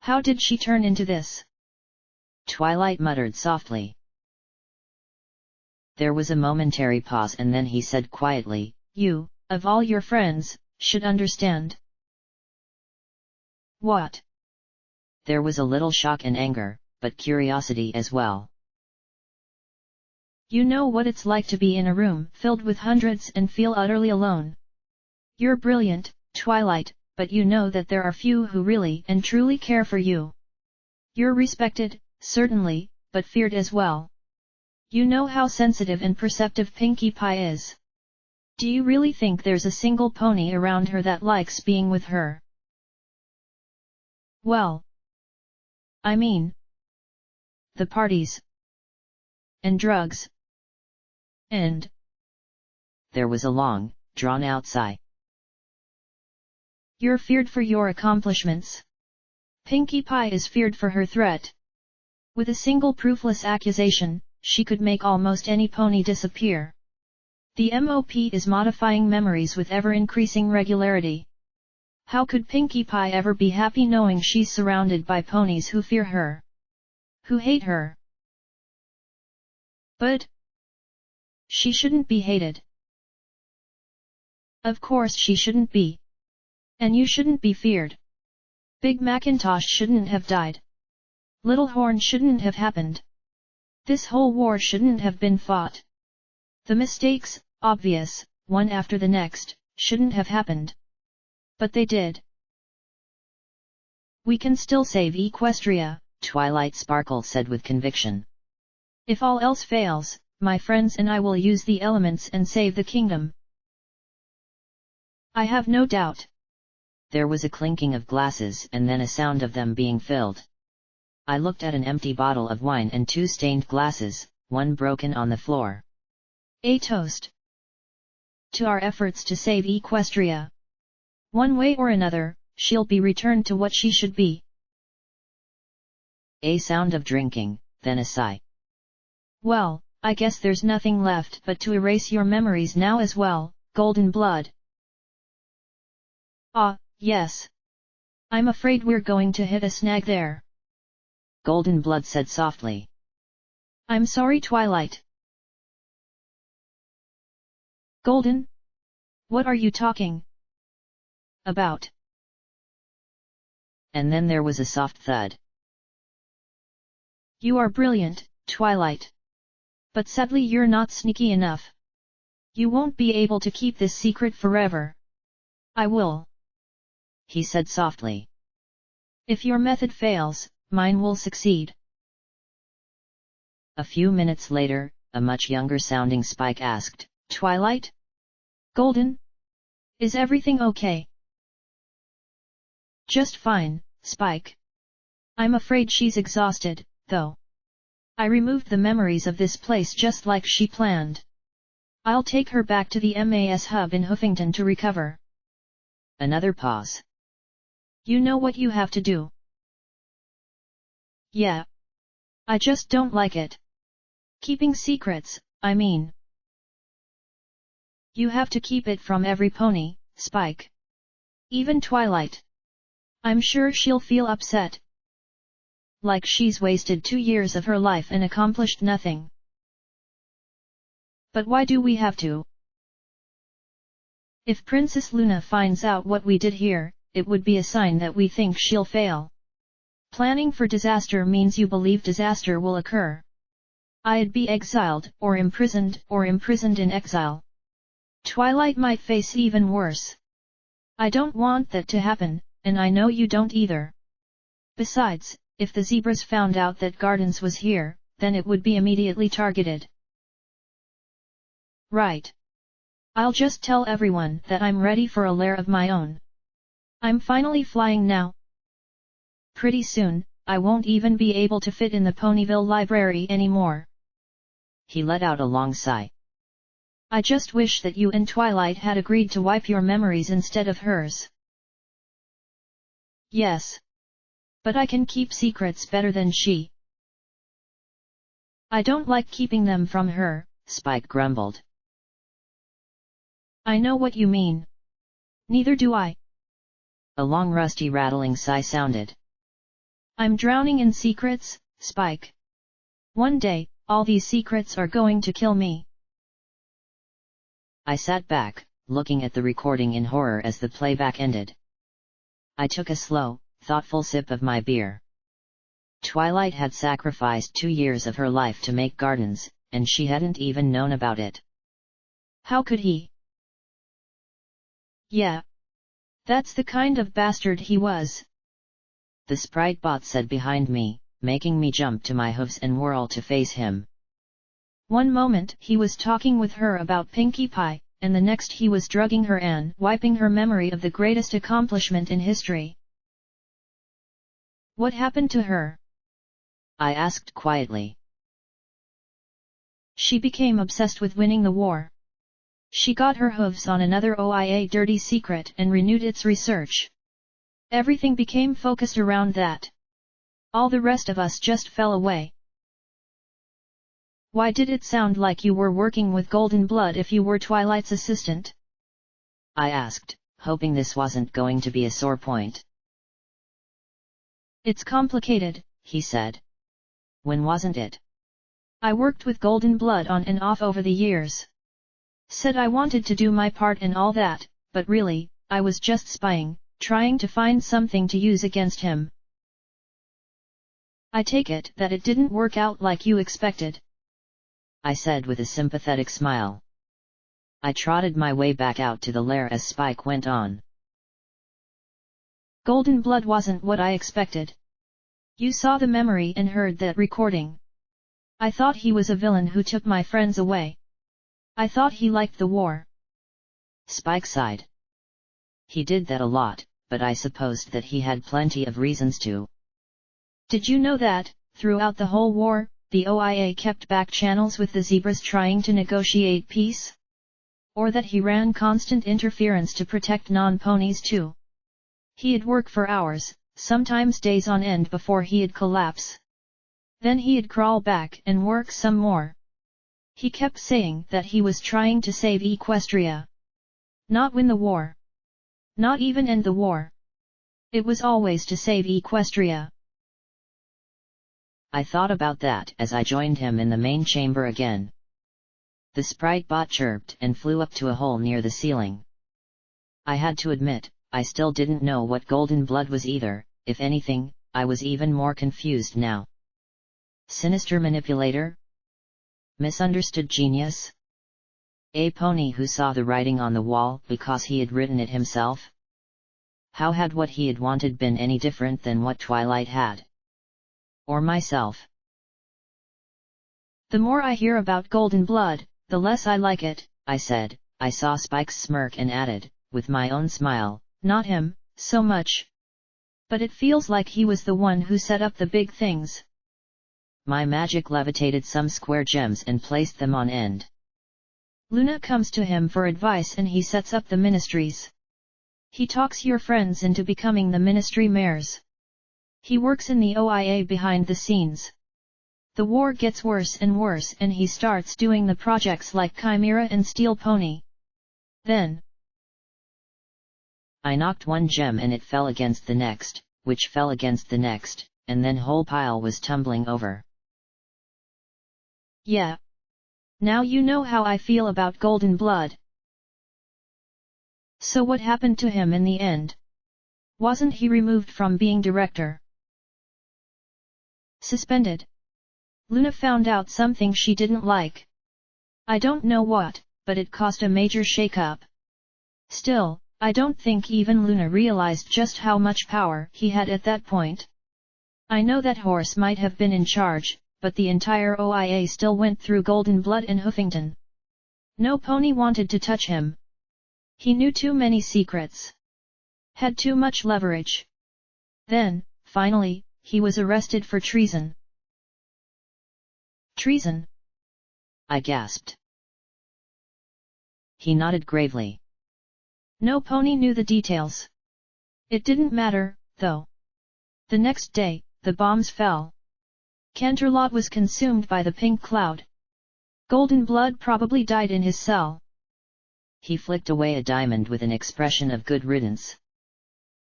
How did she turn into this? Twilight muttered softly. There was a momentary pause and then he said quietly, You, of all your friends, should understand. What? There was a little shock and anger, but curiosity as well. You know what it's like to be in a room filled with hundreds and feel utterly alone. You're brilliant, Twilight, but you know that there are few who really and truly care for you. You're respected, certainly, but feared as well. You know how sensitive and perceptive Pinkie Pie is. Do you really think there's a single pony around her that likes being with her? Well, I mean, the parties and drugs and... There was a long, drawn-out sigh. You're feared for your accomplishments. Pinkie Pie is feared for her threat. With a single proofless accusation, she could make almost any pony disappear. The MOP is modifying memories with ever-increasing regularity. How could Pinkie Pie ever be happy knowing she's surrounded by ponies who fear her? Who hate her? But she shouldn't be hated. Of course she shouldn't be. And you shouldn't be feared. Big Macintosh shouldn't have died. Little Horn shouldn't have happened. This whole war shouldn't have been fought. The mistakes, obvious, one after the next, shouldn't have happened. But they did. We can still save Equestria, Twilight Sparkle said with conviction. If all else fails, my friends and I will use the elements and save the kingdom. I have no doubt. There was a clinking of glasses and then a sound of them being filled. I looked at an empty bottle of wine and two stained glasses, one broken on the floor. A toast to our efforts to save Equestria. One way or another, she'll be returned to what she should be. A sound of drinking, then a sigh. Well, I guess there's nothing left but to erase your memories now as well, Golden Blood. Ah, yes. I'm afraid we're going to hit a snag there. Golden Blood said softly. I'm sorry, Twilight. Golden? What are you talking about? And then there was a soft thud. You are brilliant, Twilight. But sadly you're not sneaky enough. You won't be able to keep this secret forever. I will, he said softly. If your method fails, mine will succeed. A few minutes later, a much younger sounding Spike asked, Twilight? Golden? Is everything okay? Just fine, Spike. I'm afraid she's exhausted, though. I removed the memories of this place just like she planned. I'll take her back to the MAS hub in Hoofington to recover. Another pause. You know what you have to do. Yeah. I just don't like it. Keeping secrets, I mean. You have to keep it from every pony, Spike. Even Twilight. I'm sure she'll feel upset. Like she's wasted 2 years of her life and accomplished nothing. But why do we have to? If Princess Luna finds out what we did here, it would be a sign that we think she'll fail. Planning for disaster means you believe disaster will occur. I'd be exiled or imprisoned in exile. Twilight might face even worse. I don't want that to happen, and I know you don't either. Besides, if the zebras found out that Gardens was here, then it would be immediately targeted. Right. I'll just tell everyone that I'm ready for a lair of my own. I'm finally flying now. Pretty soon, I won't even be able to fit in the Ponyville library anymore. He let out a long sigh. I just wish that you and Twilight had agreed to wipe your memories instead of hers. Yes. But I can keep secrets better than she. I don't like keeping them from her, Spike grumbled. I know what you mean. Neither do I. A long rusty rattling sigh sounded. I'm drowning in secrets, Spike. One day, all these secrets are going to kill me. I sat back, looking at the recording in horror as the playback ended. I took a slow, thoughtful sip of my beer. Twilight had sacrificed 2 years of her life to make gardens, and she hadn't even known about it. How could he? Yeah. That's the kind of bastard he was. The sprite bot said behind me, making me jump to my hooves and whirl to face him. One moment he was talking with her about Pinkie Pie, and the next he was drugging her and wiping her memory of the greatest accomplishment in history. What happened to her? I asked quietly. She became obsessed with winning the war. She got her hooves on another OIA dirty secret and renewed its research. Everything became focused around that. All the rest of us just fell away. Why did it sound like you were working with Golden Blood if you were Twilight's assistant? I asked, hoping this wasn't going to be a sore point. It's complicated, he said. When wasn't it? I worked with Golden Blood on and off over the years. Said I wanted to do my part and all that, but really, I was just spying, trying to find something to use against him. I take it that it didn't work out like you expected, I said with a sympathetic smile. I trotted my way back out to the lair as Spike went on. Golden Blood wasn't what I expected. You saw the memory and heard that recording. I thought he was a villain who took my friends away. I thought he liked the war. Spike sighed. He did that a lot, but I supposed that he had plenty of reasons to. Did you know that, throughout the whole war, the OIA kept back channels with the zebras trying to negotiate peace? Or that he ran constant interference to protect non-ponies too? He'd work for hours, sometimes days on end before he'd collapse. Then he'd crawl back and work some more. He kept saying that he was trying to save Equestria. Not win the war. Not even end the war. It was always to save Equestria. I thought about that as I joined him in the main chamber again. The sprite bot chirped and flew up to a hole near the ceiling. I had to admit, I still didn't know what Golden Blood was either. If anything, I was even more confused now. Sinister manipulator? Misunderstood genius? A pony who saw the writing on the wall because he had written it himself? How had what he had wanted been any different than what Twilight had? Or myself? The more I hear about Golden Blood, the less I like it, I said. I saw Spike's smirk and added, with my own smile, not him, so much. But it feels like he was the one who set up the big things. My magic levitated some square gems and placed them on end. Luna comes to him for advice and he sets up the ministries. He talks your friends into becoming the ministry mayors. He works in the OIA behind the scenes. The war gets worse and worse and he starts doing the projects like Chimera and Steel Pony. Then I knocked one gem and it fell against the next, which fell against the next, and then whole pile was tumbling over. Yeah. Now you know how I feel about Golden Blood. So what happened to him in the end? Wasn't he removed from being director? Suspended. Luna found out something she didn't like. I don't know what, but it caused a major shake-up. Still, I don't think even Luna realized just how much power he had at that point. I know that horse might have been in charge, but the entire OIA still went through Golden Blood and Hoofington. No pony wanted to touch him. He knew too many secrets. Had too much leverage. Then, Finally, he was arrested for treason. Treason? I gasped. He nodded gravely. No pony knew the details. It didn't matter, though. The next day, the bombs fell. Canterlot was consumed by the pink cloud. Golden Blood probably died in his cell. He flicked away a diamond with an expression of good riddance.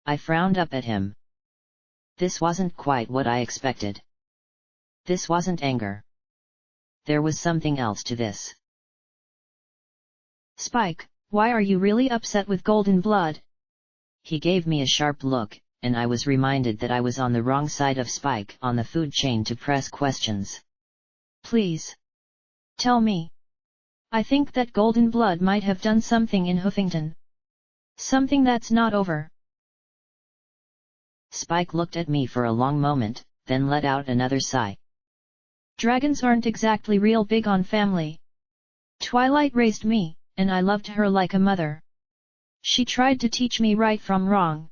I frowned up at him. This wasn't quite what I expected. This wasn't anger. There was something else to this. Spike, why are you really upset with Golden Blood? He gave me a sharp look, and I was reminded that I was on the wrong side of Spike on the food chain to press questions. Please. Tell me. I think that Golden Blood might have done something in Hoofington. Something that's not over. Spike looked at me for a long moment, then let out another sigh. Dragons aren't exactly real big on family. Twilight raised me, and I loved her like a mother. She tried to teach me right from wrong.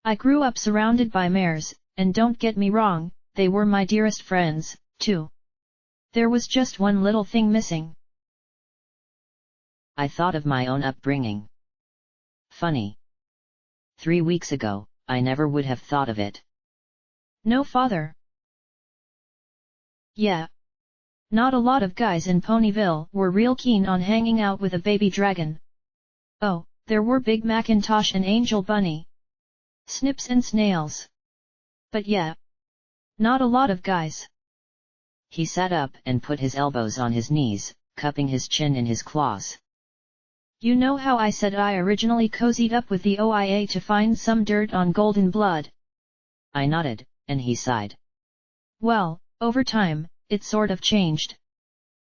I grew up surrounded by mares, and don't get me wrong, they were my dearest friends, too. There was just one little thing missing. I thought of my own upbringing. Funny. 3 weeks ago, I never would have thought of it. No father. Yeah. Not a lot of guys in Ponyville were real keen on hanging out with a baby dragon. Oh, there were Big Macintosh and Angel Bunny. Snips and Snails. But yeah. Not a lot of guys. He sat up and put his elbows on his knees, cupping his chin in his claws. You know how I said I originally cozied up with the OIA to find some dirt on Golden Blood? I nodded, and he sighed. Well, over time, it sort of changed.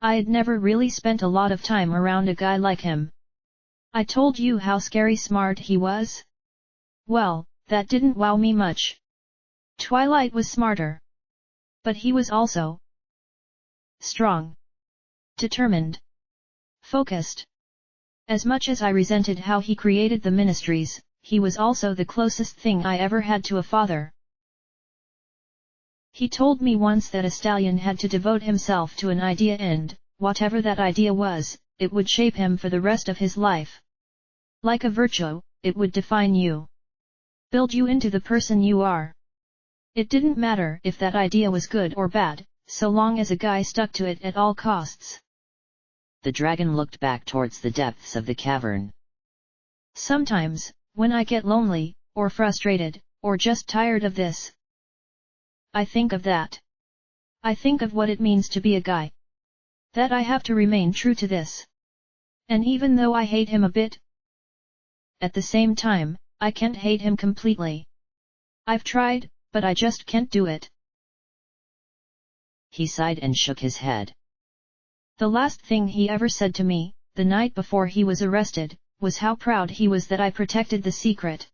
I had never really spent a lot of time around a guy like him. I told you how scary smart he was? Well, that didn't wow me much. Twilight was smarter. But he was also strong. Determined. Focused. As much as I resented how he created the ministries, he was also the closest thing I ever had to a father. He told me once that a stallion had to devote himself to an idea and, whatever that idea was, it would shape him for the rest of his life. Like a virtue, it would define you. Build you into the person you are. It didn't matter if that idea was good or bad, so long as a guy stuck to it at all costs. The dragon looked back towards the depths of the cavern. Sometimes, when I get lonely, or frustrated, or just tired of this, I think of that. I think of what it means to be a guy. That I have to remain true to this. And even though I hate him a bit, at the same time, I can't hate him completely. I've tried, but I just can't do it. He sighed and shook his head. The last thing he ever said to me, the night before he was arrested, was how proud he was that I protected the secret.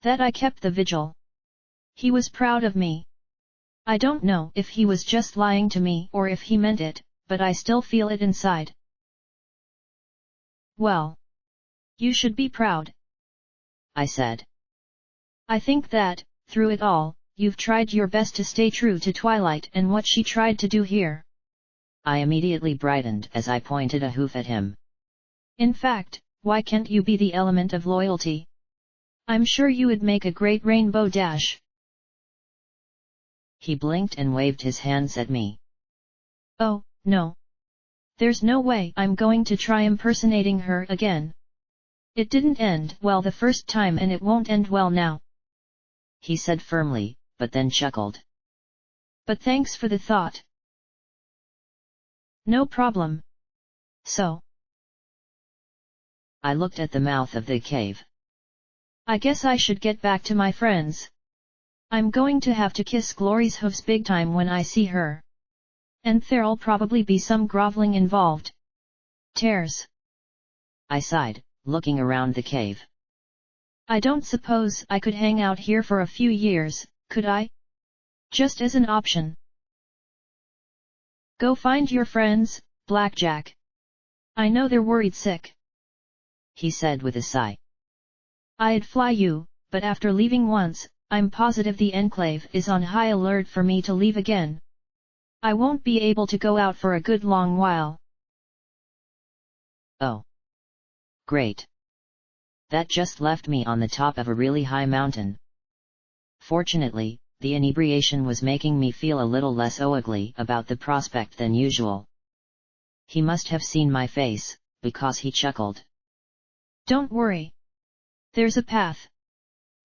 That I kept the vigil. He was proud of me. I don't know if he was just lying to me or if he meant it, but I still feel it inside. Well. You should be proud. I said. I think that, through it all, you've tried your best to stay true to Twilight and what she tried to do here. I immediately brightened as I pointed a hoof at him. In fact, why can't you be the element of loyalty? I'm sure you would make a great Rainbow Dash. He blinked and waved his hands at me. Oh, no. There's no way I'm going to try impersonating her again. It didn't end well the first time and it won't end well now. He said firmly, but then chuckled. But thanks for the thought. No problem. So. I looked at the mouth of the cave. I guess I should get back to my friends. I'm going to have to kiss Glory's hooves big time when I see her. And there'll probably be some groveling involved. Tears. I sighed, looking around the cave. I don't suppose I could hang out here for a few years, could I? Just as an option. Go find your friends, Blackjack. I know they're worried sick. He said with a sigh. I'd fly you, but after leaving once, I'm positive the Enclave is on high alert for me to leave again. I won't be able to go out for a good long while. Oh. Great. That just left me on the top of a really high mountain. Fortunately, the inebriation was making me feel a little less ugly about the prospect than usual. He must have seen my face, because he chuckled. Don't worry. There's a path.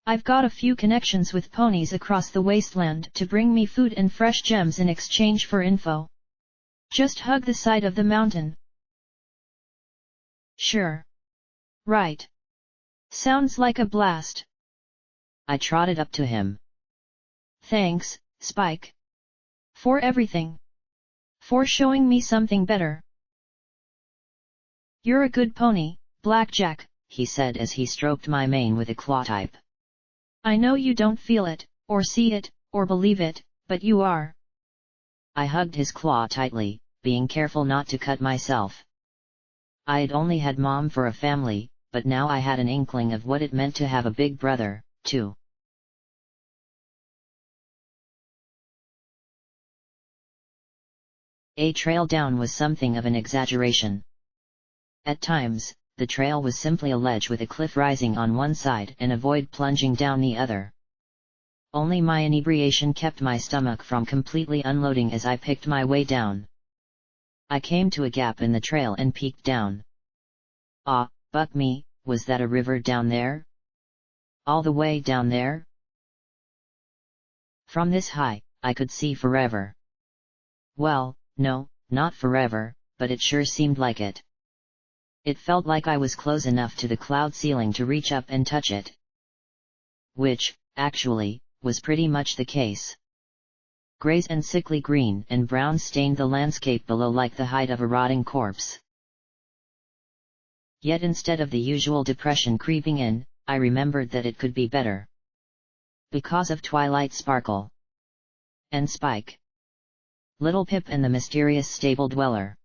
I've got a few connections with ponies across the wasteland to bring me food and fresh gems in exchange for info. Just hug the side of the mountain. Sure. Right. Sounds like a blast. I trotted up to him. Thanks, Spike. For everything. For showing me something better. You're a good pony, Blackjack, he said as he stroked my mane with a claw type. I know you don't feel it, or see it, or believe it, but you are. I hugged his claw tightly, being careful not to cut myself. I'd only had Mom for a family, but now I had an inkling of what it meant to have a big brother, too. A trail down was something of an exaggeration. At times, the trail was simply a ledge with a cliff rising on one side and a void plunging down the other. Only my inebriation kept my stomach from completely unloading as I picked my way down. I came to a gap in the trail and peeked down. Ah, buck me, was that a river down there? All the way down there? From this height, I could see forever. Well, no, not forever, but it sure seemed like it. It felt like I was close enough to the cloud ceiling to reach up and touch it. Which, actually, was pretty much the case. Grays and sickly green and brown stained the landscape below like the hide of a rotting corpse. Yet instead of the usual depression creeping in, I remembered that it could be better. Because of Twilight Sparkle. And Spike. Little Pip and the mysterious stable dweller.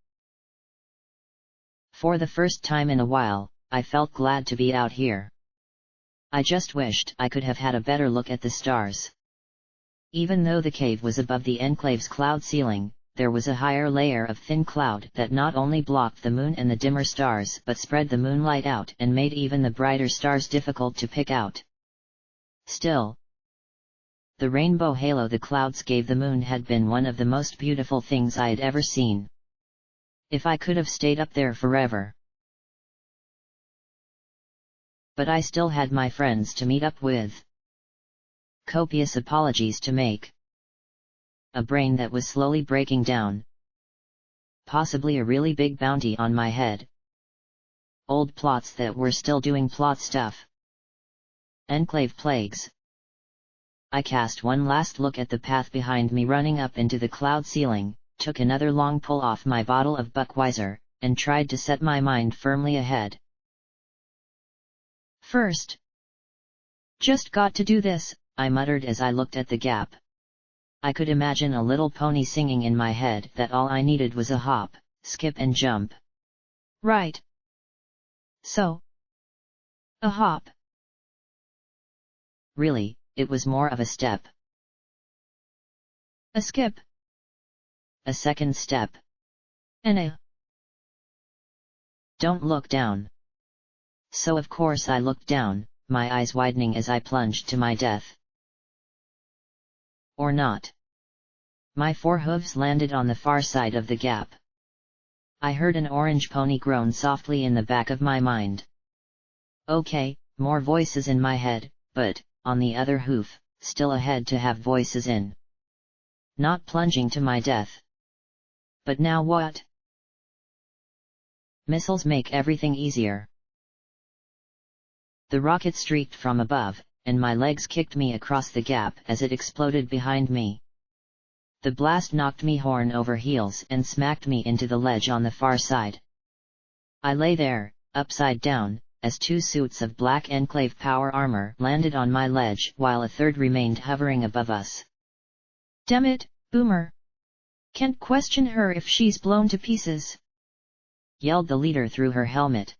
For the first time in a while, I felt glad to be out here. I just wished I could have had a better look at the stars. Even though the cave was above the Enclave's cloud ceiling, there was a higher layer of thin cloud that not only blocked the moon and the dimmer stars but spread the moonlight out and made even the brighter stars difficult to pick out. Still, the rainbow halo the clouds gave the moon had been one of the most beautiful things I had ever seen. If I could have stayed up there forever. But I still had my friends to meet up with. Copious apologies to make. A brain that was slowly breaking down. Possibly a really big bounty on my head. Old plots that were still doing plot stuff. Enclave plagues. I cast one last look at the path behind me running up into the cloud ceiling, took another long pull off my bottle of Buckweiser, and tried to set my mind firmly ahead. First. Just got to do this, I muttered as I looked at the gap. I could imagine a little pony singing in my head that all I needed was a hop, skip and jump. Right. So. A hop. Really, it was more of a step. A skip. A second step. And a. Don't look down. So of course I looked down, my eyes widening as I plunged to my death. Or not. My forehooves landed on the far side of the gap. I heard an orange pony groan softly in the back of my mind. Okay, more voices in my head, but, on the other hoof, still ahead to have voices in. Not plunging to my death. But now what? Missiles make everything easier. The rocket streaked from above, and my legs kicked me across the gap as it exploded behind me. The blast knocked me horn over heels and smacked me into the ledge on the far side. I lay there, upside down, as two suits of black Enclave power armor landed on my ledge while a third remained hovering above us. Damn it, Boomer! Can't question her if she's blown to pieces! Yelled the leader through her helmet.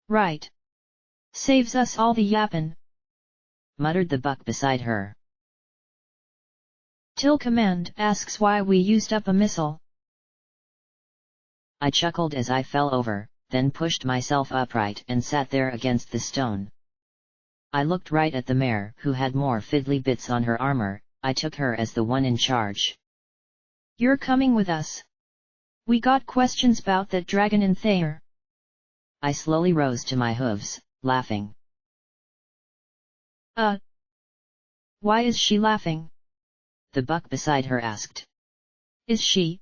Right. Saves us all the yappin'. muttered the buck beside her. Till command asks why we used up a missile. I chuckled as I fell over, then pushed myself upright and sat there against the stone. I looked right at the mare who had more fiddly bits on her armor. I took her as the one in charge. You're coming with us. We got questions about that dragon in Thayer. I slowly rose to my hooves, laughing. Why is she laughing? The buck beside her asked. Is she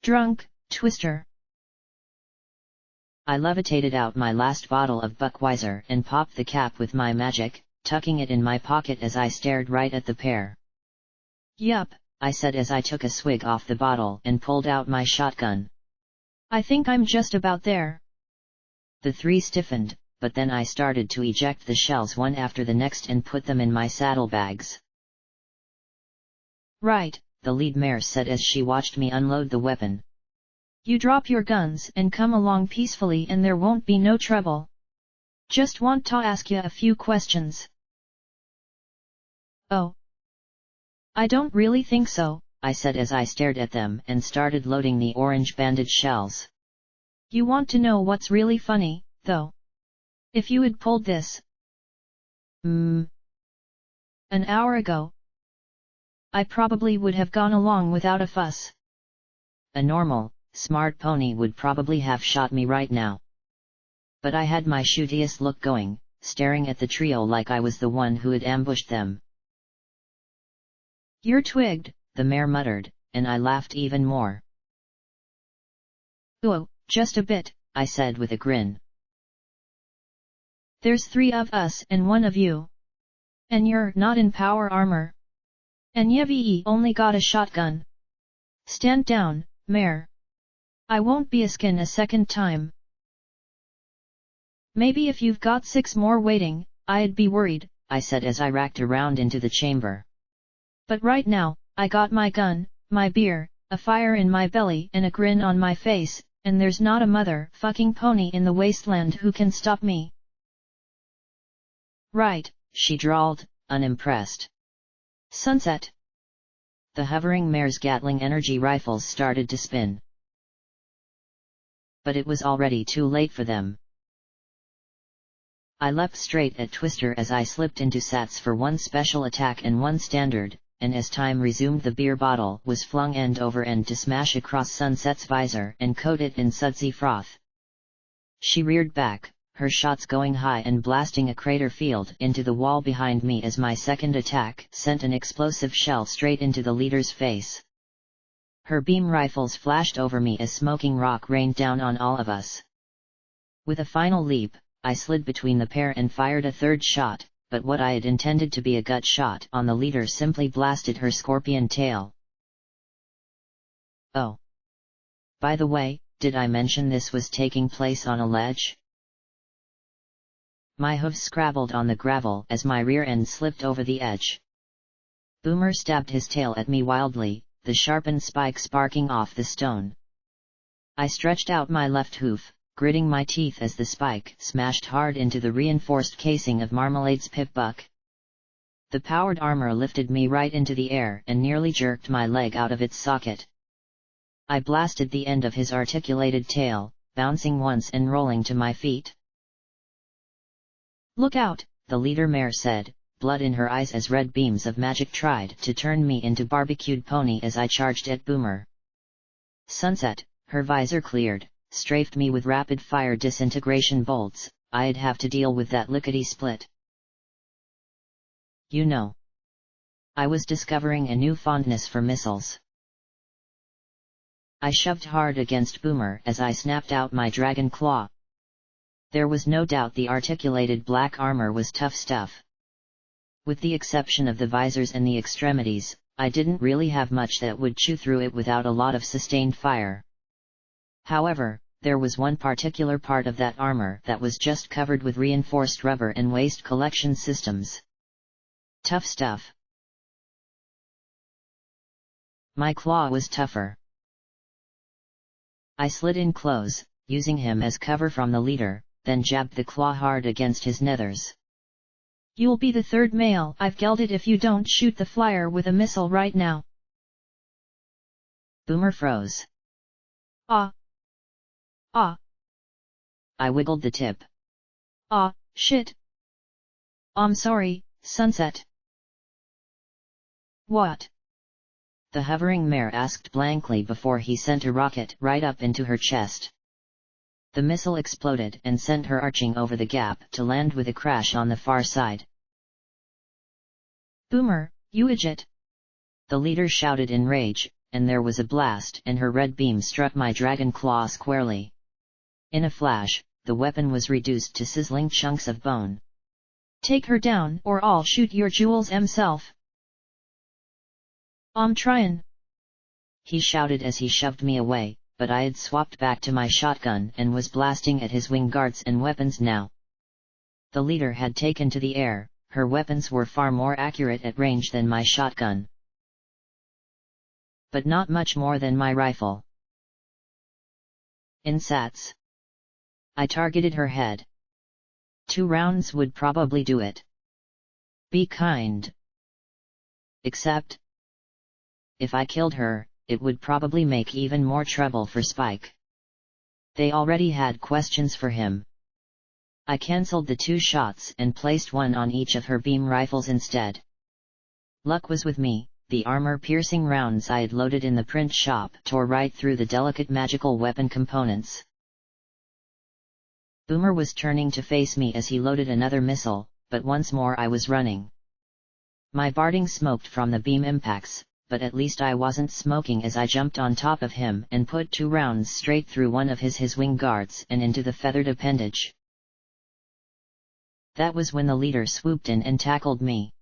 drunk, Twister? I levitated out my last bottle of Buckweiser and popped the cap with my magic, tucking it in my pocket as I stared right at the pair. Yup, I said as I took a swig off the bottle and pulled out my shotgun. I think I'm just about there. The three stiffened, but then I started to eject the shells one after the next and put them in my saddlebags. Right, the lead mare said as she watched me unload the weapon. You drop your guns and come along peacefully and there won't be no trouble. Just want to ask you a few questions. Oh. I don't really think so, I said as I stared at them and started loading the orange banded shells. You want to know what's really funny, though? If you had pulled this an hour ago, I probably would have gone along without a fuss. A normal, smart pony would probably have shot me right now. But I had my shootiest look going, staring at the trio like I was the one who had ambushed them. You're twigged, the mare muttered, and I laughed even more. Oh, just a bit, I said with a grin. There's 3 of us and 1 of you. And you're not in power armor. And you've only got a shotgun. Stand down, mare. I won't be a skin a second time. Maybe if you've got 6 more waiting, I'd be worried, I said as I racked around into the chamber. But right now, I got my gun, my beer, a fire in my belly and a grin on my face, and there's not a mother-fucking pony in the wasteland who can stop me. Right, she drawled, unimpressed. Sunset. The hovering mare's Gatling energy rifles started to spin. But it was already too late for them. I leapt straight at Twister as I slipped into sats for 1 special attack and 1 standard, and as time resumed the beer bottle was flung end over end to smash across Sunset's visor and coat it in sudsy froth. She reared back, her shots going high and blasting a crater field into the wall behind me as my second attack sent an explosive shell straight into the leader's face. Her beam rifles flashed over me as smoking rock rained down on all of us. With a final leap, I slid between the pair and fired a 3rd shot, but what I had intended to be a gut shot on the leader simply blasted her scorpion tail. Oh. By the way, did I mention this was taking place on a ledge? My hooves scrabbled on the gravel as my rear end slipped over the edge. Boomer stabbed his tail at me wildly, the sharpened spike sparking off the stone. I stretched out my left hoof, gritting my teeth as the spike smashed hard into the reinforced casing of Marmalade's pip-buck. The powered armor lifted me right into the air and nearly jerked my leg out of its socket. I blasted the end of his articulated tail, bouncing once and rolling to my feet. Look out, the leader mare said, blood in her eyes as red beams of magic tried to turn me into barbecued pony as I charged at Boomer. Sunset, her visor cleared, strafed me with rapid-fire disintegration bolts. I'd have to deal with that lickety-split. You know. I was discovering a new fondness for missiles. I shoved hard against Boomer as I snapped out my dragon claw. There was no doubt the articulated black armor was tough stuff. With the exception of the visors and the extremities, I didn't really have much that would chew through it without a lot of sustained fire. However, there was one particular part of that armor that was just covered with reinforced rubber and waste collection systems. Tough stuff. My claw was tougher. I slid in close, using him as cover from the leader, then jabbed the claw hard against his nethers. You'll be the third male I've gelded if you don't shoot the flyer with a missile right now. Boomer froze. Ah. Ah. I wiggled the tip. Ah, shit. I'm sorry, Sunset. What? The hovering mare asked blankly before he sent a rocket right up into her chest. The missile exploded and sent her arching over the gap to land with a crash on the far side. Boomer, you idiot! The leader shouted in rage, and there was a blast and her red beam struck my dragon claw squarely. In a flash, the weapon was reduced to sizzling chunks of bone. Take her down or I'll shoot your jewels self. I'm tryin'. He shouted as he shoved me away, but I had swapped back to my shotgun and was blasting at his wing guards and weapons now. The leader had taken to the air, her weapons were far more accurate at range than my shotgun. But not much more than my rifle. Insats. I targeted her head. 2 rounds would probably do it. Be kind. Except, if I killed her, it would probably make even more trouble for Spike. They already had questions for him. I cancelled the 2 shots and placed one on each of her beam rifles instead. Luck was with me, the armor-piercing rounds I had loaded in the print shop tore right through the delicate magical weapon components. Boomer was turning to face me as he loaded another missile, but once more I was running. My barding smoked from the beam impacts, but at least I wasn't smoking as I jumped on top of him and put 2 rounds straight through one of his wing guards and into the feathered appendage. That was when the leader swooped in and tackled me.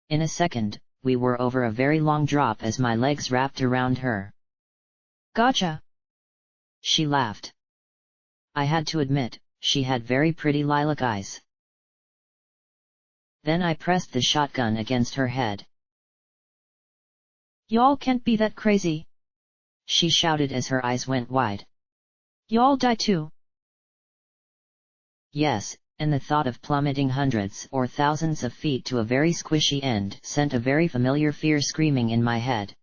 In a second, we were over a very long drop as my legs wrapped around her. Gotcha! She laughed. I had to admit, she had very pretty lilac eyes. Then I pressed the shotgun against her head. Y'all can't be that crazy! She shouted as her eyes went wide. Y'all die too! Yes, and the thought of plummeting hundreds or thousands of feet to a very squishy end sent a very familiar fear screaming in my head.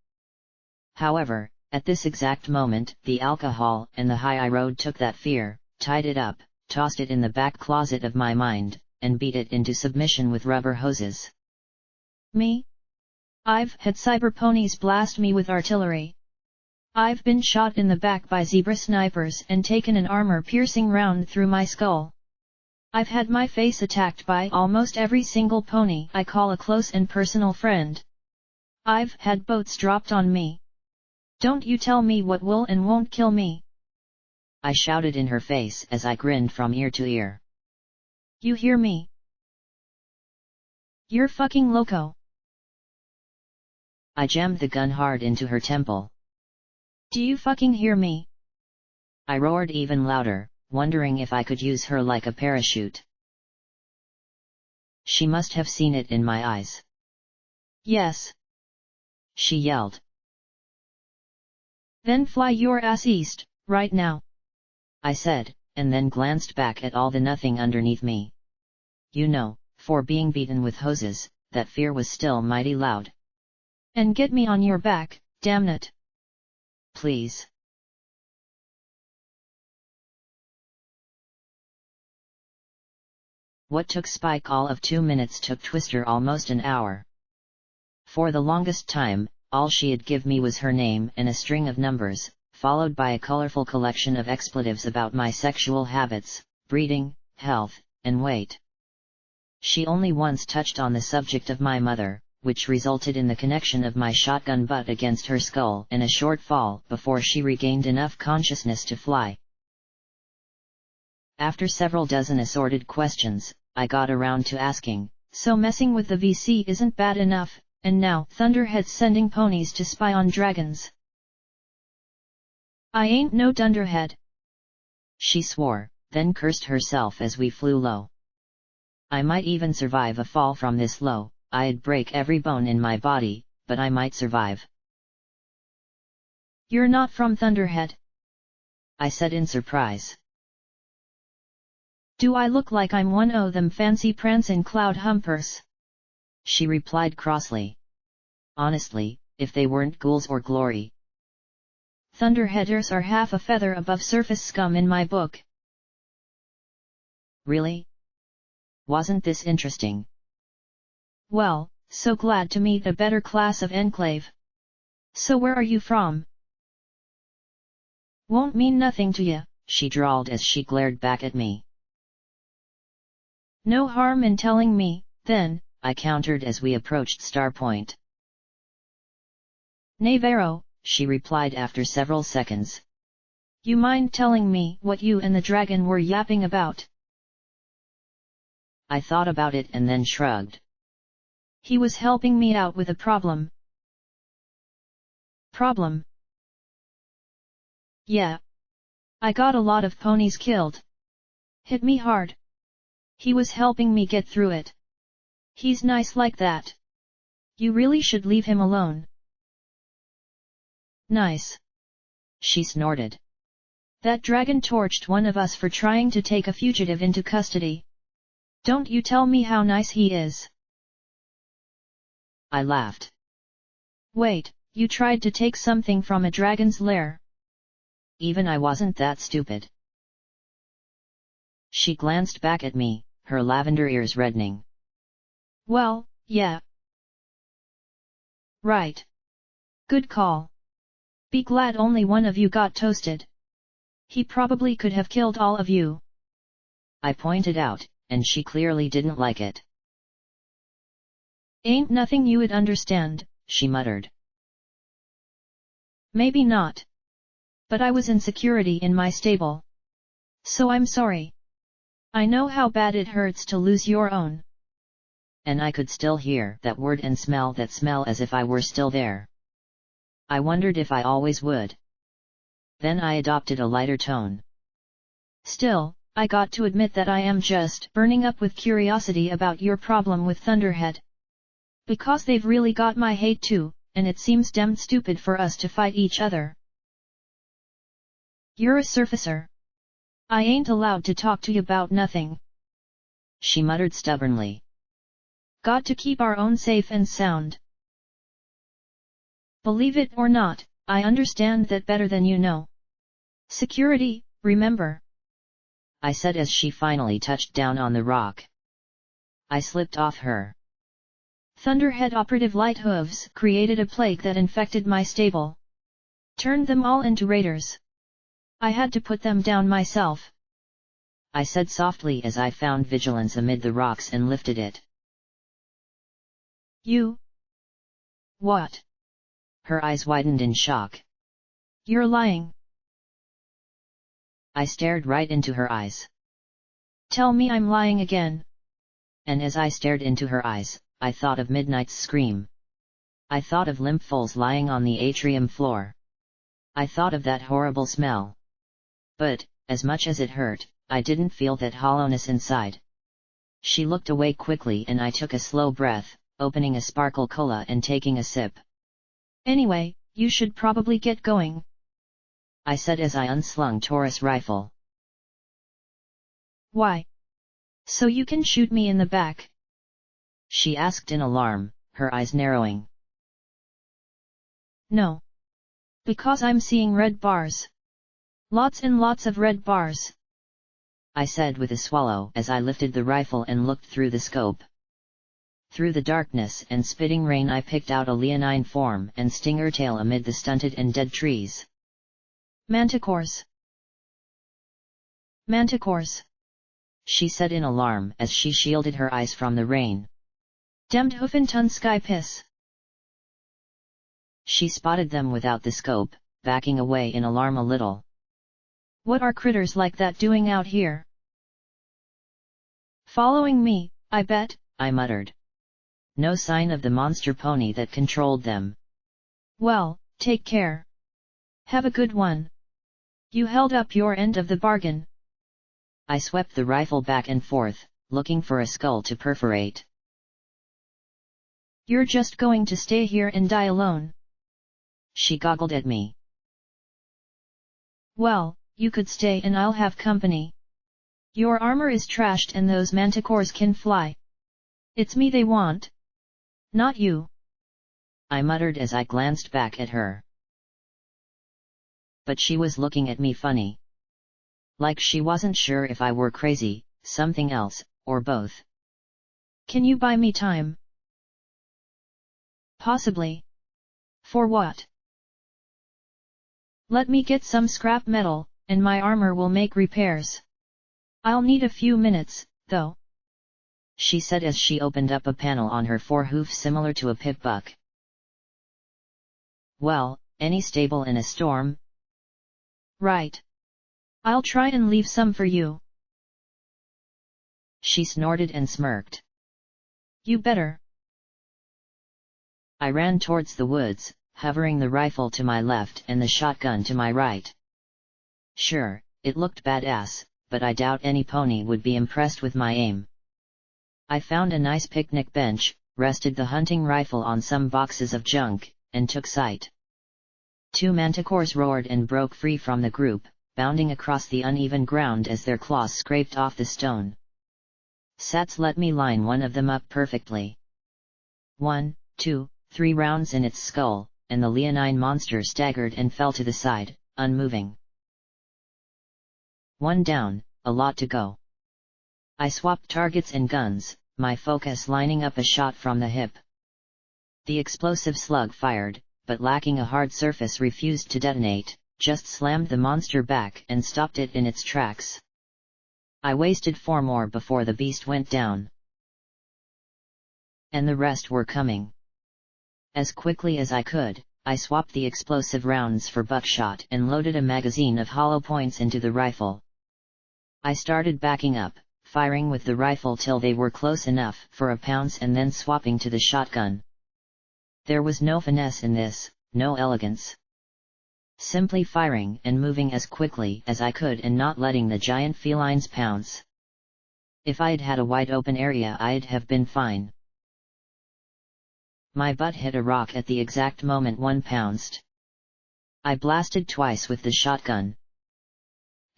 However, at this exact moment, the alcohol and the high I rode took that fear, tied it up, tossed it in the back closet of my mind, and beat it into submission with rubber hoses. Me? I've had cyber ponies blast me with artillery. I've been shot in the back by zebra snipers and taken an armor-piercing round through my skull. I've had my face attacked by almost every single pony I call a close and personal friend. I've had boats dropped on me. Don't you tell me what will and won't kill me. I shouted in her face as I grinned from ear to ear. You hear me? You're fucking loco. I jammed the gun hard into her temple. Do you fucking hear me? I roared even louder, wondering if I could use her like a parachute. She must have seen it in my eyes. Yes. She yelled. Then fly your ass east, right now. I said, and then glanced back at all the nothing underneath me. You know, for being beaten with hoses, that fear was still mighty loud. And get me on your back, damn it. Please. What took Spike all of 2 minutes took Twister almost an hour. For the longest time, all she'd give me was her name and a string of numbers, followed by a colorful collection of expletives about my sexual habits, breeding, health, and weight. She only once touched on the subject of my mother, which resulted in the connection of my shotgun butt against her skull and a short fall before she regained enough consciousness to fly. After several dozen assorted questions, I got around to asking, so messing with the VC isn't bad enough, and now Thunderhead's sending ponies to spy on dragons. I ain't no dunderhead. She swore, then cursed herself as we flew low. I might even survive a fall from this low, I'd break every bone in my body, but I might survive. You're not from Thunderhead? I said in surprise. Do I look like I'm one o' them fancy prancin' cloud humpers? She replied crossly. Honestly, if they weren't ghouls or glory. Thunderheaders are half a feather above surface scum in my book. Really? Wasn't this interesting? Well, so glad to meet a better class of enclave. So where are you from? Won't mean nothing to ya, she drawled as she glared back at me. No harm in telling me, then, I countered as we approached Star Point. Navarro, she replied after several seconds. You mind telling me what you and the dragon were yapping about? I thought about it and then shrugged. He was helping me out with a problem. Problem? Yeah. I got a lot of ponies killed. Hit me hard. He was helping me get through it. He's nice like that. You really should leave him alone. Nice. She snorted. That dragon torched one of us for trying to take a fugitive into custody. Don't you tell me how nice he is. I laughed. Wait, you tried to take something from a dragon's lair? Even I wasn't that stupid. She glanced back at me, her lavender ears reddening. Well, yeah. Right. Good call. Be glad only one of you got toasted. He probably could have killed all of you. I pointed out, and she clearly didn't like it. Ain't nothing you would understand, she muttered. Maybe not. But I was in security in my stable. So I'm sorry. I know how bad it hurts to lose your own. And I could still hear that word and smell that smell as if I were still there. I wondered if I always would. Then I adopted a lighter tone. Still, I got to admit that I am just burning up with curiosity about your problem with Thunderhead. Because they've really got my hate too, and it seems damned stupid for us to fight each other. You're a surfacer. I ain't allowed to talk to you about nothing. She muttered stubbornly. Got to keep our own safe and sound. Believe it or not, I understand that better than you know. Security, remember. I said as she finally touched down on the rock. I slipped off her. Thunderhead operative light hooves created a plague that infected my stable. Turned them all into raiders. I had to put them down myself. I said softly as I found vigilance amid the rocks and lifted it. You? What? Her eyes widened in shock. You're lying. I stared right into her eyes. Tell me I'm lying again. And as I stared into her eyes, I thought of Midnight's scream. I thought of limp foals lying on the atrium floor. I thought of that horrible smell. But, as much as it hurt, I didn't feel that hollowness inside. She looked away quickly and I took a slow breath, opening a sparkle cola and taking a sip. Anyway, you should probably get going. I said as I unslung Taurus rifle. Why? So you can shoot me in the back? She asked in alarm, her eyes narrowing. No. Because I'm seeing red bars. Lots and lots of red bars. I said with a swallow as I lifted the rifle and looked through the scope. Through the darkness and spitting rain I picked out a leonine form and stinger tail amid the stunted and dead trees. Manticores. Manticores. She said in alarm as she shielded her eyes from the rain. Demmed hoofentun sky piss. She spotted them without the scope, backing away in alarm a little. What are critters like that doing out here? Following me, I bet, I muttered. No sign of the monster pony that controlled them. Well, take care. Have a good one. You held up your end of the bargain. I swept the rifle back and forth, looking for a skull to perforate. You're just going to stay here and die alone? She goggled at me. Well, you could stay and I'll have company. Your armor is trashed and those manticores can fly. It's me they want. Not you. I muttered as I glanced back at her. But she was looking at me funny. Like she wasn't sure if I were crazy, something else, or both. Can you buy me time? Possibly. For what? Let me get some scrap metal, and my armor will make repairs. I'll need a few minutes, though, she said as she opened up a panel on her forehoof similar to a pip-buck. Well, any stable in a storm? Right. I'll try and leave some for you. She snorted and smirked. You better. I ran towards the woods, hovering the rifle to my left and the shotgun to my right. Sure, it looked badass, but I doubt any pony would be impressed with my aim. I found a nice picnic bench, rested the hunting rifle on some boxes of junk, and took sight. 2 manticores roared and broke free from the group, bounding across the uneven ground as their claws scraped off the stone. Sats let me line one of them up perfectly. 1, 2, 3 rounds in its skull, and the leonine monster staggered and fell to the side, unmoving. 1 down, a lot to go. I swapped targets and guns, my focus lining up a shot from the hip. The explosive slug fired, but lacking a hard surface refused to detonate, just slammed the monster back and stopped it in its tracks. I wasted 4 more before the beast went down. And the rest were coming. As quickly as I could, I swapped the explosive rounds for buckshot and loaded a magazine of hollow points into the rifle. I started backing up, firing with the rifle till they were close enough for a pounce and then swapping to the shotgun. There was no finesse in this, no elegance. Simply firing and moving as quickly as I could and not letting the giant felines pounce. If I'd had a wide open area I'd have been fine. My butt hit a rock at the exact moment one pounced. I blasted twice with the shotgun.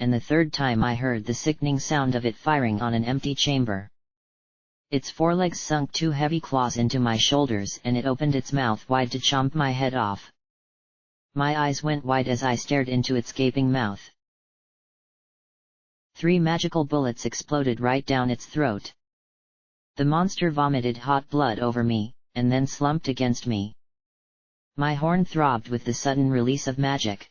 And the third time I heard the sickening sound of it firing on an empty chamber. Its forelegs sunk 2 heavy claws into my shoulders and it opened its mouth wide to chomp my head off. My eyes went wide as I stared into its gaping mouth. 3 magical bullets exploded right down its throat. The monster vomited hot blood over me, and then slumped against me. My horn throbbed with the sudden release of magic.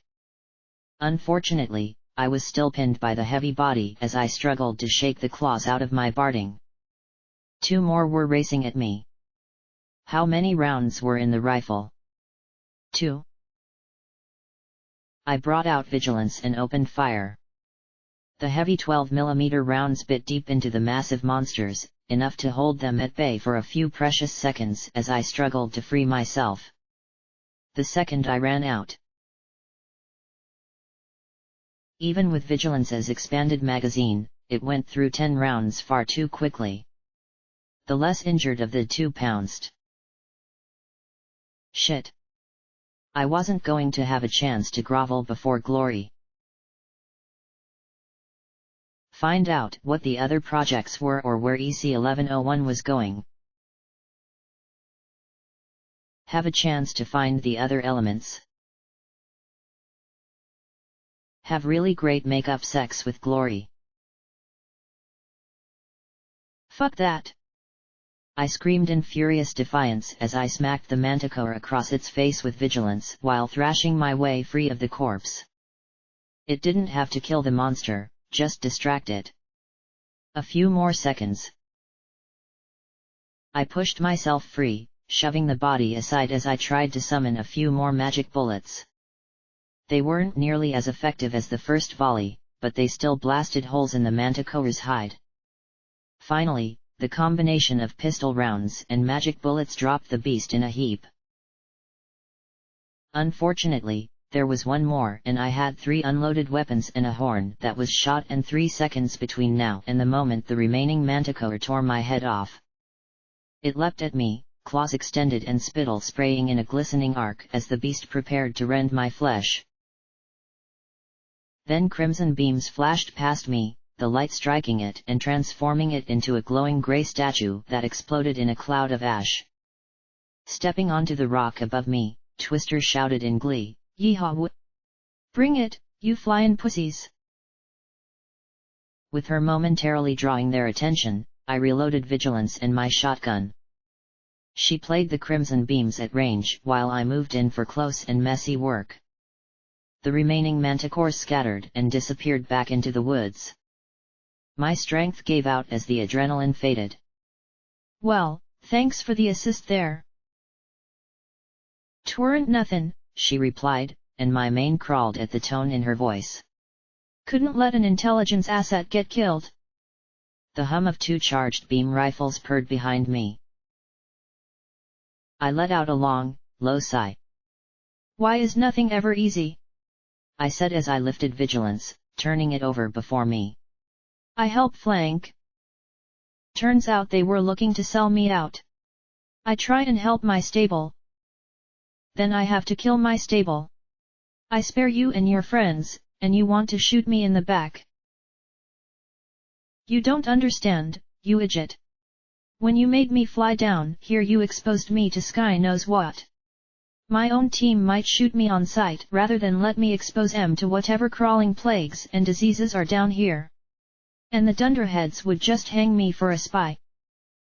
Unfortunately, I was still pinned by the heavy body as I struggled to shake the claws out of my barding. 2 more were racing at me. How many rounds were in the rifle? 2. I brought out vigilance and opened fire. The heavy 12mm rounds bit deep into the massive monsters, enough to hold them at bay for a few precious seconds as I struggled to free myself. The second I ran out. Even with Vigilance's expanded magazine, it went through 10 rounds far too quickly. The less injured of the 2 pounced. Shit. I wasn't going to have a chance to grovel before glory. Find out what the other projects were or where EC1101 was going. Have a chance to find the other elements. Have really great make-up sex with glory. Fuck that! I screamed in furious defiance as I smacked the manticore across its face with vigilance while thrashing my way free of the corpse. It didn't have to kill the monster, just distract it. A few more seconds. I pushed myself free, shoving the body aside as I tried to summon a few more magic bullets. They weren't nearly as effective as the first volley, but they still blasted holes in the manticore's hide. Finally, the combination of pistol rounds and magic bullets dropped the beast in a heap. Unfortunately, there was one more and I had 3 unloaded weapons and a horn that was shot and 3 seconds between now and the moment the remaining manticore tore my head off. It leapt at me, claws extended and spittle spraying in a glistening arc as the beast prepared to rend my flesh. Then crimson beams flashed past me, the light striking it and transforming it into a glowing grey statue that exploded in a cloud of ash. Stepping onto the rock above me, Twister shouted in glee, "Yeehaw! Bring it, you flyin' pussies!" With her momentarily drawing their attention, I reloaded Vigilance and my shotgun. She played the crimson beams at range while I moved in for close and messy work. The remaining manticores scattered and disappeared back into the woods. My strength gave out as the adrenaline faded. "Well, thanks for the assist there." "'Tweren't nothin'," she replied, and my mane crawled at the tone in her voice. "Couldn't let an intelligence asset get killed." The hum of 2 charged beam rifles purred behind me. I let out a long, low sigh. "Why is nothing ever easy?" I said as I lifted Vigilance, turning it over before me. "I help flank." Turns out they were looking to sell me out. I try and help my stable. Then I have to kill my stable. I spare you and your friends, and you want to shoot me in the back. You don't understand, you idiot. When you made me fly down here you exposed me to sky knows what. My own team might shoot me on sight rather than let me expose them to whatever crawling plagues and diseases are down here. And the dunderheads would just hang me for a spy.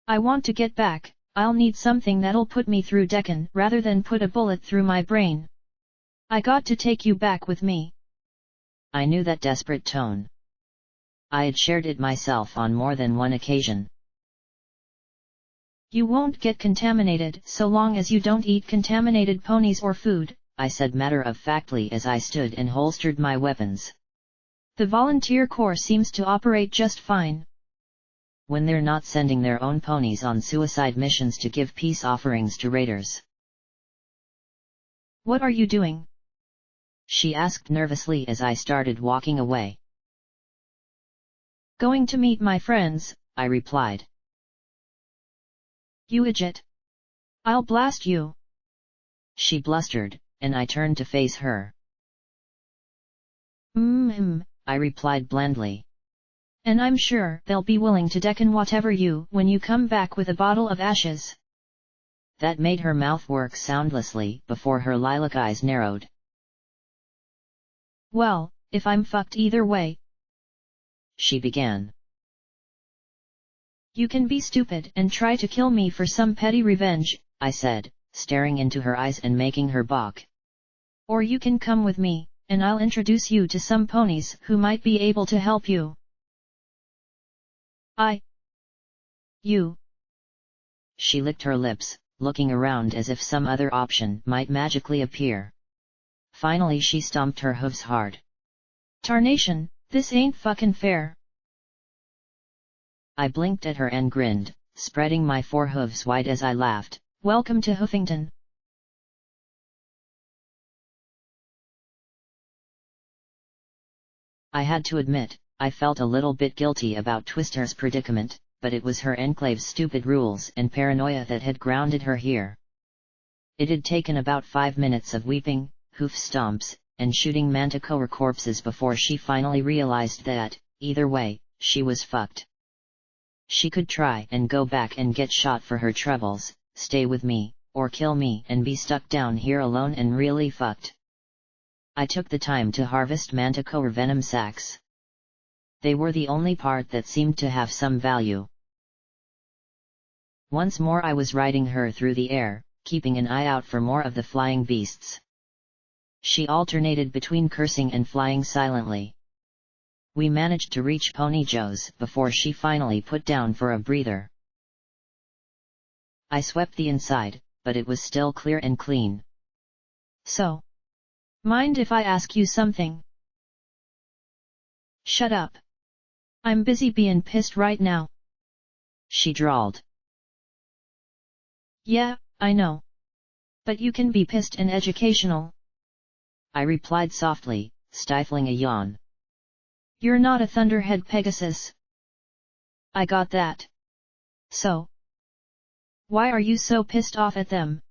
I want to get back, I'll need something that'll put me through Deccan rather than put a bullet through my brain. I got to take you back with me." I knew that desperate tone. I had shared it myself on more than one occasion. "You won't get contaminated so long as you don't eat contaminated ponies or food," I said matter-of-factly as I stood and holstered my weapons. "The volunteer corps seems to operate just fine. When they're not sending their own ponies on suicide missions to give peace offerings to raiders." "What are you doing?" she asked nervously as I started walking away. "Going to meet my friends," I replied. "You idiot! I'll blast you!" she blustered, and I turned to face her. I replied blandly. "And I'm sure they'll be willing to Deccan whatever you when you come back with a bottle of ashes." That made her mouth work soundlessly before her lilac eyes narrowed. "Well, if I'm fucked either way," she began. "You can be stupid and try to kill me for some petty revenge," I said, staring into her eyes and making her balk. "Or you can come with me, and I'll introduce you to some ponies who might be able to help you." You. She licked her lips, looking around as if some other option might magically appear. Finally she stomped her hooves hard. "Tarnation, this ain't fucking fair." I blinked at her and grinned, spreading my 4 hooves wide as I laughed. "Welcome to Hoofington." I had to admit, I felt a little bit guilty about Twister's predicament, but it was her enclave's stupid rules and paranoia that had grounded her here. It had taken about 5 minutes of weeping, hoof stomps, and shooting manticore corpses before she finally realized that, either way, she was fucked. She could try and go back and get shot for her troubles, stay with me, or kill me and be stuck down here alone and really fucked. I took the time to harvest manticore venom sacs. They were the only part that seemed to have some value. Once more I was riding her through the air, keeping an eye out for more of the flying beasts. She alternated between cursing and flying silently. We managed to reach Pony Joe's before she finally put down for a breather. I swept the inside, but it was still clear and clean. "So, mind if I ask you something?" "Shut up. I'm busy being pissed right now," she drawled. "Yeah, I know. But you can be pissed and educational," I replied softly, stifling a yawn. "You're not a thunderhead Pegasus." "I got that." "So? Why are you so pissed off at them?"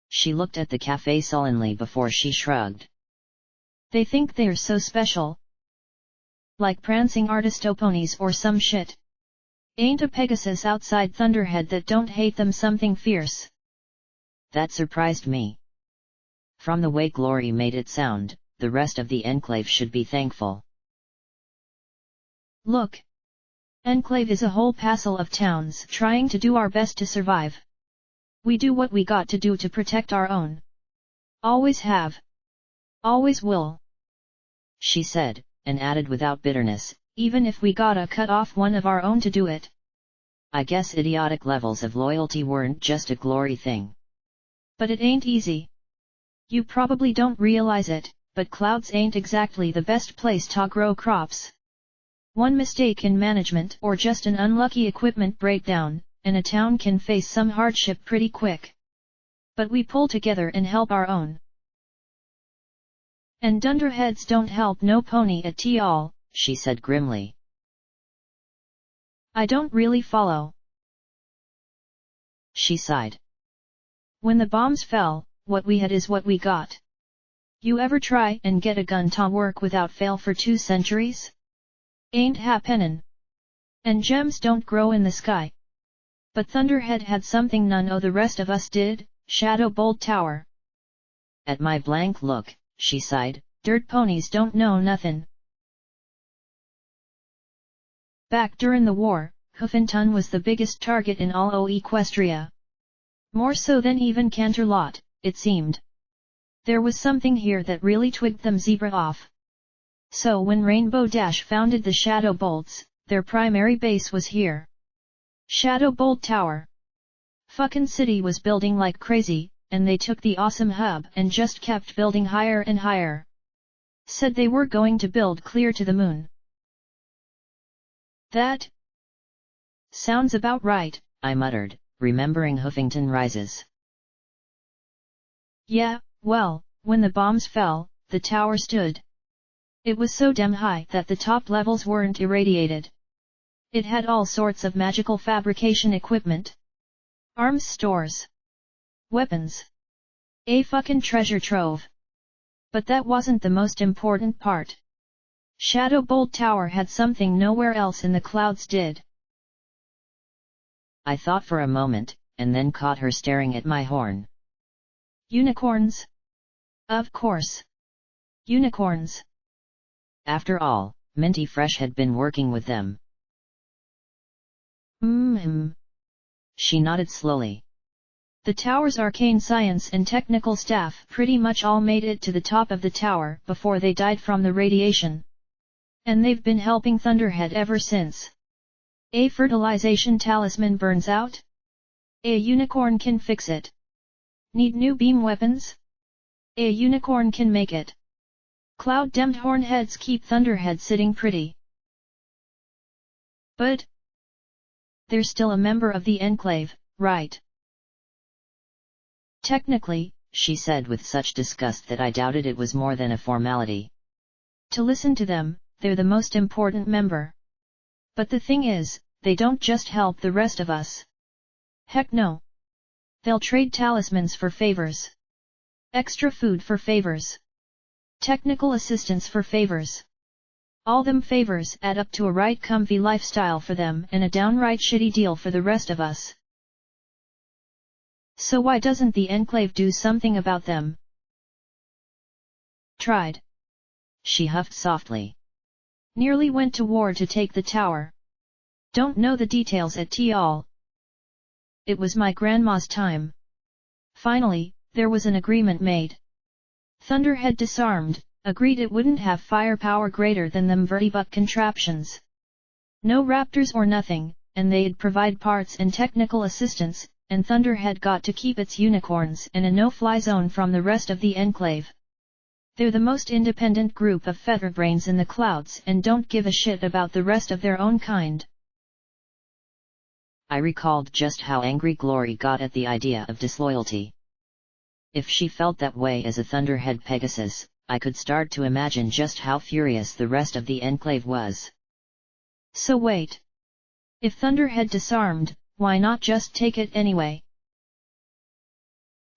She looked at the cafe sullenly before she shrugged. "They think they're so special." like prancing artistoponies or some shit. Ain't a Pegasus outside Thunderhead that don't hate them something fierce. That surprised me. From the way Glory made it sound, the rest of the Enclave should be thankful. Look. Enclave is a whole passel of towns trying to do our best to survive. We do what we got to do to protect our own. Always have. Always will. She said, and added without bitterness, even if we gotta cut off one of our own to do it. I guess idiotic levels of loyalty weren't just a Glory thing. But it ain't easy. You probably don't realize it, but clouds ain't exactly the best place to grow crops. One mistake in management or just an unlucky equipment breakdown, and a town can face some hardship pretty quick. But we pull together and help our own. And dunderheads don't help no pony at all, she said grimly. I don't really follow. She sighed. When the bombs fell, what we had is what we got. You ever try and get a gun to work without fail for 2 centuries? Ain't happenin'. And gems don't grow in the sky. But Thunderhead had something none o' the rest of us did, Shadow Bolt Tower. At my blank look, she sighed, dirt ponies don't know nothin'. Back during the war, Huffington was the biggest target in all o' Equestria. More so than even Canterlot, it seemed. There was something here that really twigged them zebra off. So when Rainbow Dash founded the Shadow Bolts, their primary base was here. Shadow Bolt Tower. Fucking city was building like crazy, and they took the awesome hub and just kept building higher and higher. Said they were going to build clear to the moon. That sounds about right, I muttered, remembering Huffington Rises. Yeah, well, when the bombs fell, the tower stood. It was so damn high that the top levels weren't irradiated. It had all sorts of magical fabrication equipment. Arms stores. Weapons. A fucking treasure trove. But that wasn't the most important part. Shadow Bolt Tower had something nowhere else in the clouds did. I thought for a moment, and then caught her staring at my horn. Unicorns? Of course. Unicorns. After all, Minty Fresh had been working with them. She nodded slowly. The tower's arcane science and technical staff pretty much all made it to the top of the tower before they died from the radiation. And they've been helping Thunderhead ever since. A fertilization talisman burns out? A unicorn can fix it. Need new beam weapons? A unicorn can make it. Cloud-demmed hornheads keep Thunderhead sitting pretty. But they're still a member of the Enclave, right? Technically, she said with such disgust that I doubted it was more than a formality. To listen to them, they're the most important member. But the thing is, they don't just help the rest of us. Heck no. They'll trade talismans for favors. Extra food for favors. Technical assistance for favors. All them favors add up to a right comfy lifestyle for them and a downright shitty deal for the rest of us. So why doesn't the Enclave do something about them? Tried. She huffed softly. Nearly went to war to take the tower. Don't know the details at all. It was my grandma's time. Finally, there was an agreement made. Thunderhead disarmed, agreed it wouldn't have firepower greater than them vertibuck contraptions. No raptors or nothing, and they'd provide parts and technical assistance, and Thunderhead got to keep its unicorns and a no-fly zone from the rest of the Enclave. They're the most independent group of featherbrains in the clouds and don't give a shit about the rest of their own kind. I recalled just how angry Glory got at the idea of disloyalty. If she felt that way as a Thunderhead Pegasus, I could start to imagine just how furious the rest of the Enclave was. So wait. If Thunderhead disarmed, why not just take it anyway?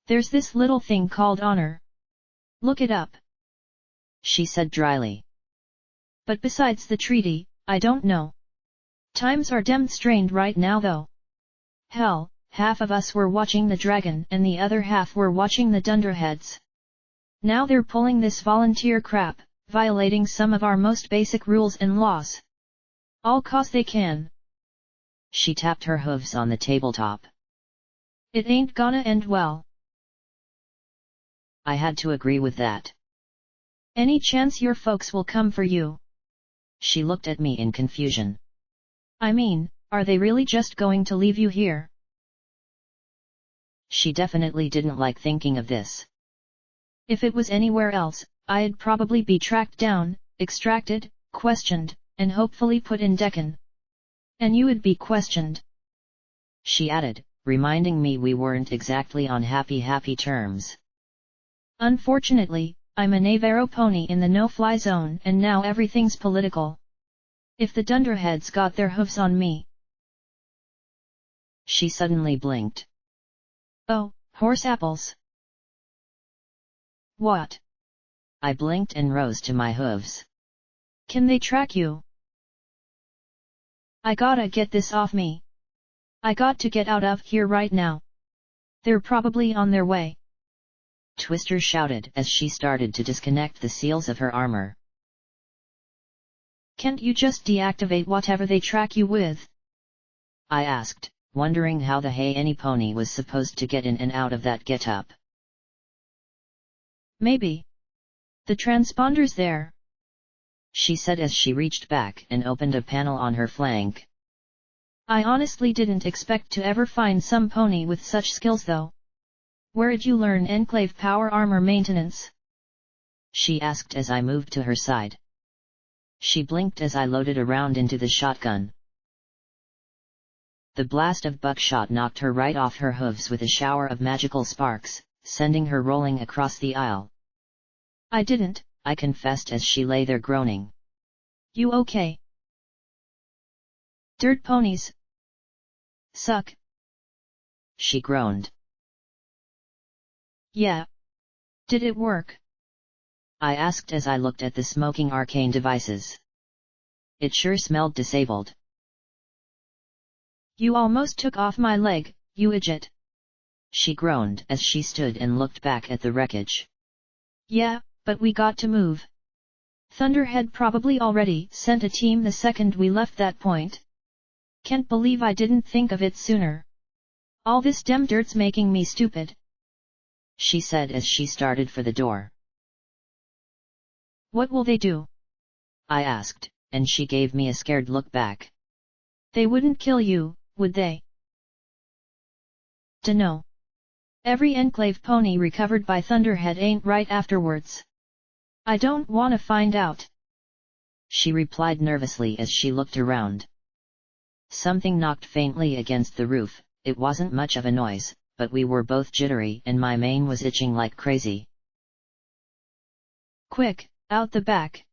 There's this little thing called honor. Look it up. She said dryly. But besides the treaty, I don't know. Times are demmed strained right now though. Hell, half of us were watching the dragon and the other half were watching the dunderheads. Now they're pulling this volunteer crap, violating some of our most basic rules and laws. All 'cause they can. She tapped her hooves on the tabletop. It ain't gonna end well. I had to agree with that. Any chance your folks will come for you? She looked at me in confusion. I mean, are they really just going to leave you here? She definitely didn't like thinking of this. If it was anywhere else, I'd probably be tracked down, extracted, questioned, and hopefully put in Deccan. And you would be questioned. She added, reminding me we weren't exactly on happy terms. Unfortunately, I'm a Navarro pony in the no-fly zone and now everything's political. If the dunderheads got their hooves on me... She suddenly blinked. Oh, horse apples. What? I blinked and rose to my hooves. Can they track you? I gotta get this off me. I got to get out of here right now. They're probably on their way. Twister shouted as she started to disconnect the seals of her armor. Can't you just deactivate whatever they track you with? I asked, wondering how the hey any pony was supposed to get in and out of that get-up. Maybe. The transponder's there, she said as she reached back and opened a panel on her flank. I honestly didn't expect to ever find some pony with such skills though. Where'd you learn Enclave power armor maintenance? She asked as I moved to her side. She blinked as I loaded a round into the shotgun. The blast of buckshot knocked her right off her hooves with a shower of magical sparks, sending her rolling across the aisle. I didn't, I confessed as she lay there groaning. You okay? Dirt ponies suck, she groaned. Yeah. Did it work? I asked as I looked at the smoking arcane devices. It sure smelled disabled. You almost took off my leg, you idiot. She groaned as she stood and looked back at the wreckage. Yeah, but we got to move. Thunderhead probably already sent a team the second we left that point. Can't believe I didn't think of it sooner. All this dem dirt's making me stupid, she said as she started for the door. What will they do? I asked, and she gave me a scared look back. They wouldn't kill you, would they? Dunno. Every Enclave pony recovered by Thunderhead ain't right afterwards. I don't wanna find out, she replied nervously as she looked around. Something knocked faintly against the roof. It wasn't much of a noise, but we were both jittery and my mane was itching like crazy. Quick, out the back,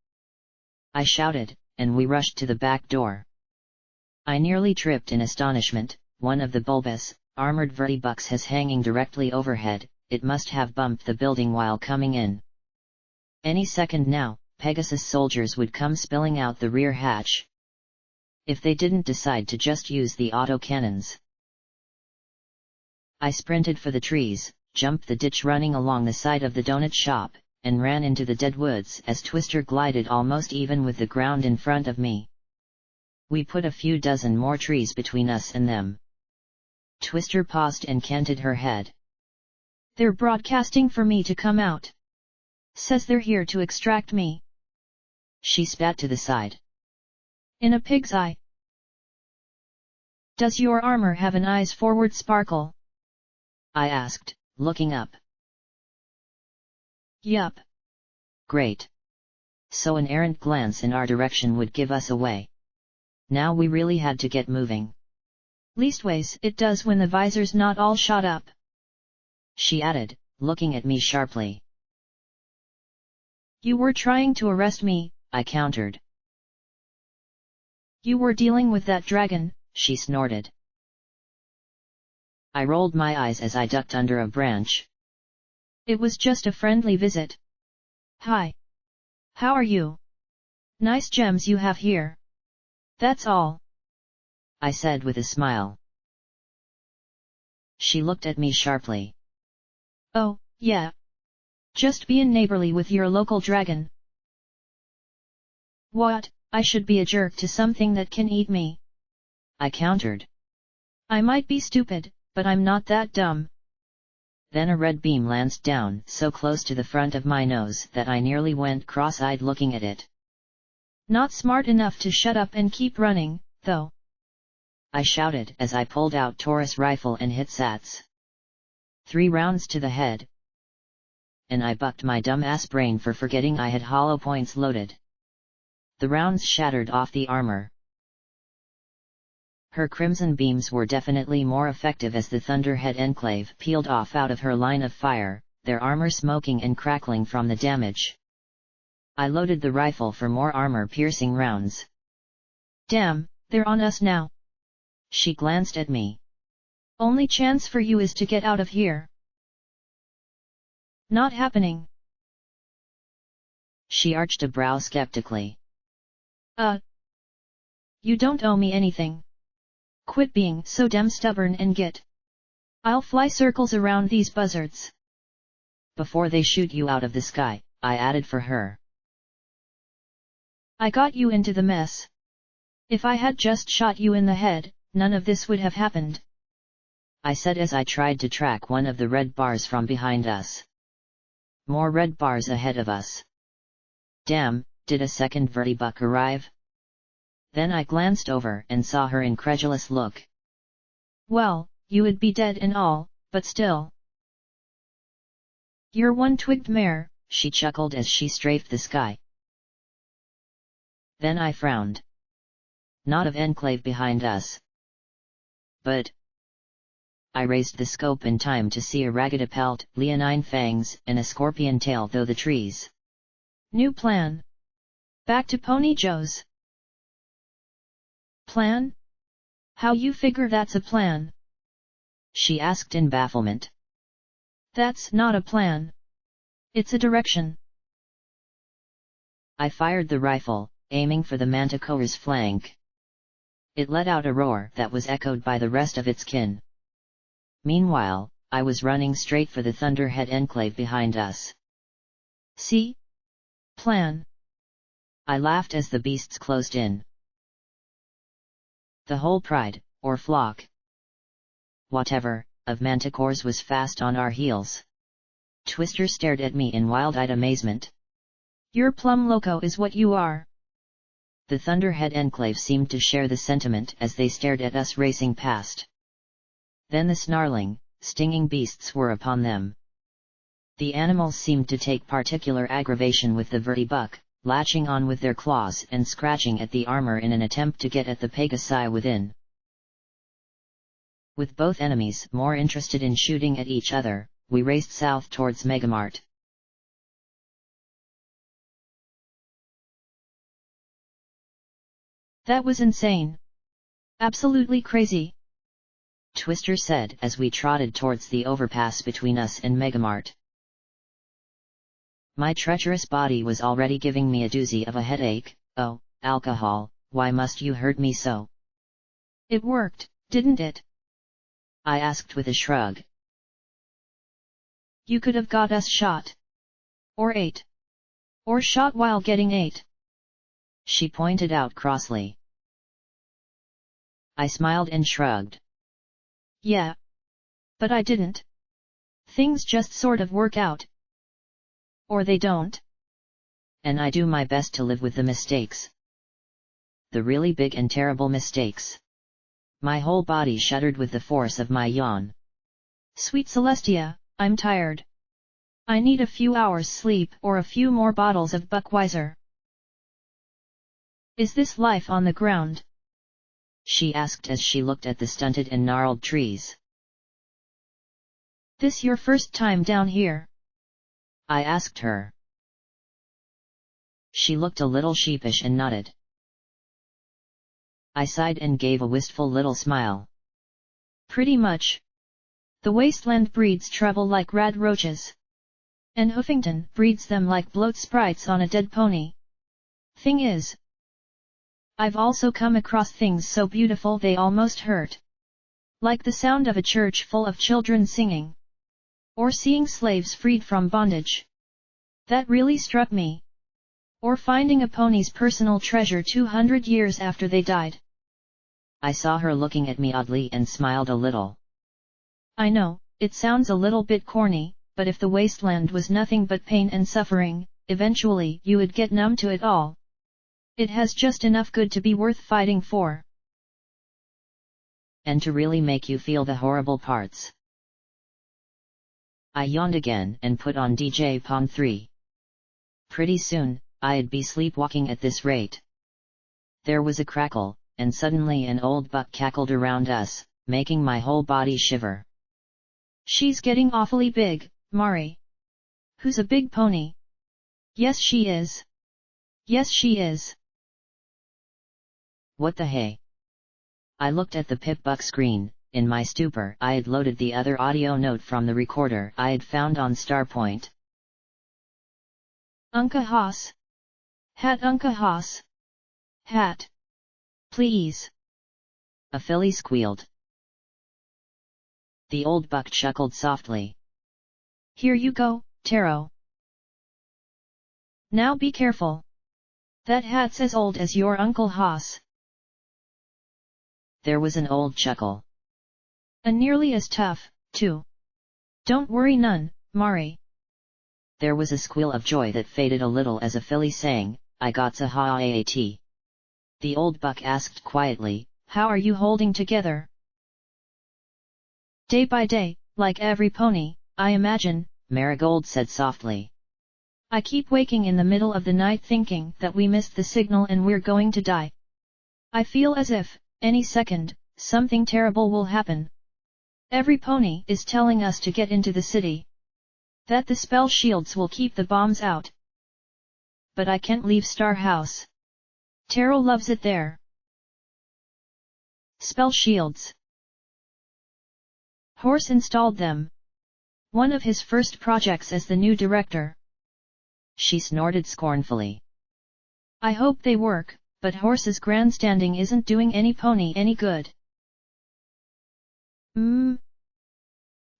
I shouted, and we rushed to the back door. I nearly tripped in astonishment. One of the bulbous, armored vertibucks has hanging directly overhead. It must have bumped the building while coming in. Any second now, Pegasus soldiers would come spilling out the rear hatch. If they didn't decide to just use the autocannons. I sprinted for the trees, jumped the ditch running along the side of the donut shop, and ran into the dead woods as Twister glided almost even with the ground in front of me. We put a few dozen more trees between us and them. Twister paused and canted her head. They're broadcasting for me to come out. Says they're here to extract me. She spat to the side. In a pig's eye. Does your armor have an eyes forward sparkle? I asked, looking up. Yup. Great. So an errant glance in our direction would give us away. Now we really had to get moving. Leastways it does when the visor's not all shot up, she added, looking at me sharply. You were trying to arrest me, I countered. You were dealing with that dragon, she snorted. I rolled my eyes as I ducked under a branch. It was just a friendly visit. Hi. How are you? Nice gems you have here. That's all, I said with a smile. She looked at me sharply. Oh, yeah. Just being neighborly with your local dragon. What, I should be a jerk to something that can eat me? I countered. I might be stupid, but I'm not that dumb. Then a red beam lanced down so close to the front of my nose that I nearly went cross-eyed looking at it. Not smart enough to shut up and keep running, though, I shouted as I pulled out Taurus rifle and hit Sats. 3 rounds to the head. And I bucked my dumb-ass brain for forgetting I had hollow points loaded. The rounds shattered off the armor. Her crimson beams were definitely more effective as the Thunderhead Enclave peeled off out of her line of fire, their armor smoking and crackling from the damage. I loaded the rifle for more armor-piercing rounds. Damn, they're on us now. She glanced at me. Only chance for you is to get out of here. Not happening. She arched a brow skeptically. You don't owe me anything. Quit being so damn stubborn and get. I'll fly circles around these buzzards. Before they shoot you out of the sky, I added for her. I got you into the mess. If I had just shot you in the head, none of this would have happened, I said as I tried to track one of the red bars from behind us. More red bars ahead of us. Damn, did a second vertibuck arrive? Then I glanced over and saw her incredulous look. Well, you would be dead and all, but still. You're one twigged mare, she chuckled as she strafed the sky. Then I frowned. Not of Enclave behind us. But I raised the scope in time to see a ragged pelt, leonine fangs, and a scorpion tail through the trees. New plan. Back to Pony Joe's. Plan? How you figure that's a plan? She asked in bafflement. That's not a plan. It's a direction. I fired the rifle, aiming for the manticore's flank. It let out a roar that was echoed by the rest of its kin. Meanwhile, I was running straight for the Thunderhead Enclave behind us. See? Plan. I laughed as the beasts closed in. The whole pride, or flock, whatever, of manticores was fast on our heels. Twister stared at me in wild-eyed amazement. You're plumb loco is what you are. The Thunderhead Enclave seemed to share the sentiment as they stared at us racing past. Then the snarling, stinging beasts were upon them. The animals seemed to take particular aggravation with the vertibuck, latching on with their claws and scratching at the armor in an attempt to get at the Pegasi within. With both enemies more interested in shooting at each other, we raced south towards Megamart. That was insane. Absolutely crazy, Twister said as we trotted towards the overpass between us and Megamart. My treacherous body was already giving me a doozy of a headache. Oh, alcohol, why must you hurt me so? It worked, didn't it? I asked with a shrug. You could have got us shot. Or ate. Or shot while getting ate. She pointed out crossly. I smiled and shrugged. Yeah. But I didn't. Things just sort of work out. Or they don't. And I do my best to live with the mistakes. The really big and terrible mistakes. My whole body shuddered with the force of my yawn. Sweet Celestia, I'm tired. I need a few hours sleep or a few more bottles of Buckweiser. Is this life on the ground? She asked as she looked at the stunted and gnarled trees. This your first time down here? I asked her. She looked a little sheepish and nodded. I sighed and gave a wistful little smile. Pretty much. The wasteland breeds trouble like rad roaches. And Hoofington breeds them like bloat sprites on a dead pony. Thing is, I've also come across things so beautiful they almost hurt. Like the sound of a church full of children singing. Or seeing slaves freed from bondage. That really struck me. Or finding a pony's personal treasure 200 years after they died. I saw her looking at me oddly and smiled a little. I know, it sounds a little bit corny, but if the wasteland was nothing but pain and suffering, eventually you would get numb to it all. It has just enough good to be worth fighting for. And to really make you feel the horrible parts. I yawned again and put on DJ Pong 3. Pretty soon, I'd be sleepwalking at this rate. There was a crackle, and suddenly an old buck cackled around us, making my whole body shiver. She's getting awfully big, Mari. Who's a big pony? Yes she is. Yes she is. What the hey? I looked at the Pip-Buck screen. In my stupor, I had loaded the other audio note from the recorder I had found on Starpoint. Unka Haas. Hat Unka Haas. Hat. Please. A filly squealed. The old buck chuckled softly. Here you go, Taro. Now be careful. That hat's as old as your Uncle Haas. There was an old chuckle. And nearly as tough, too. Don't worry none, Mari. There was a squeal of joy that faded a little as a filly sang, I gotcha ha-a-t. The old buck asked quietly, how are you holding together? Day by day, like every pony, I imagine, Marigold said softly. I keep waking in the middle of the night thinking that we missed the signal and we're going to die. I feel as if, any second, something terrible will happen. Every pony is telling us to get into the city. That the spell shields will keep the bombs out. But I can't leave Star House. Taro loves it there. Spell shields. Horse installed them. One of his first projects as the new director. She snorted scornfully. I hope they work, but Horse's grandstanding isn't doing any pony any good.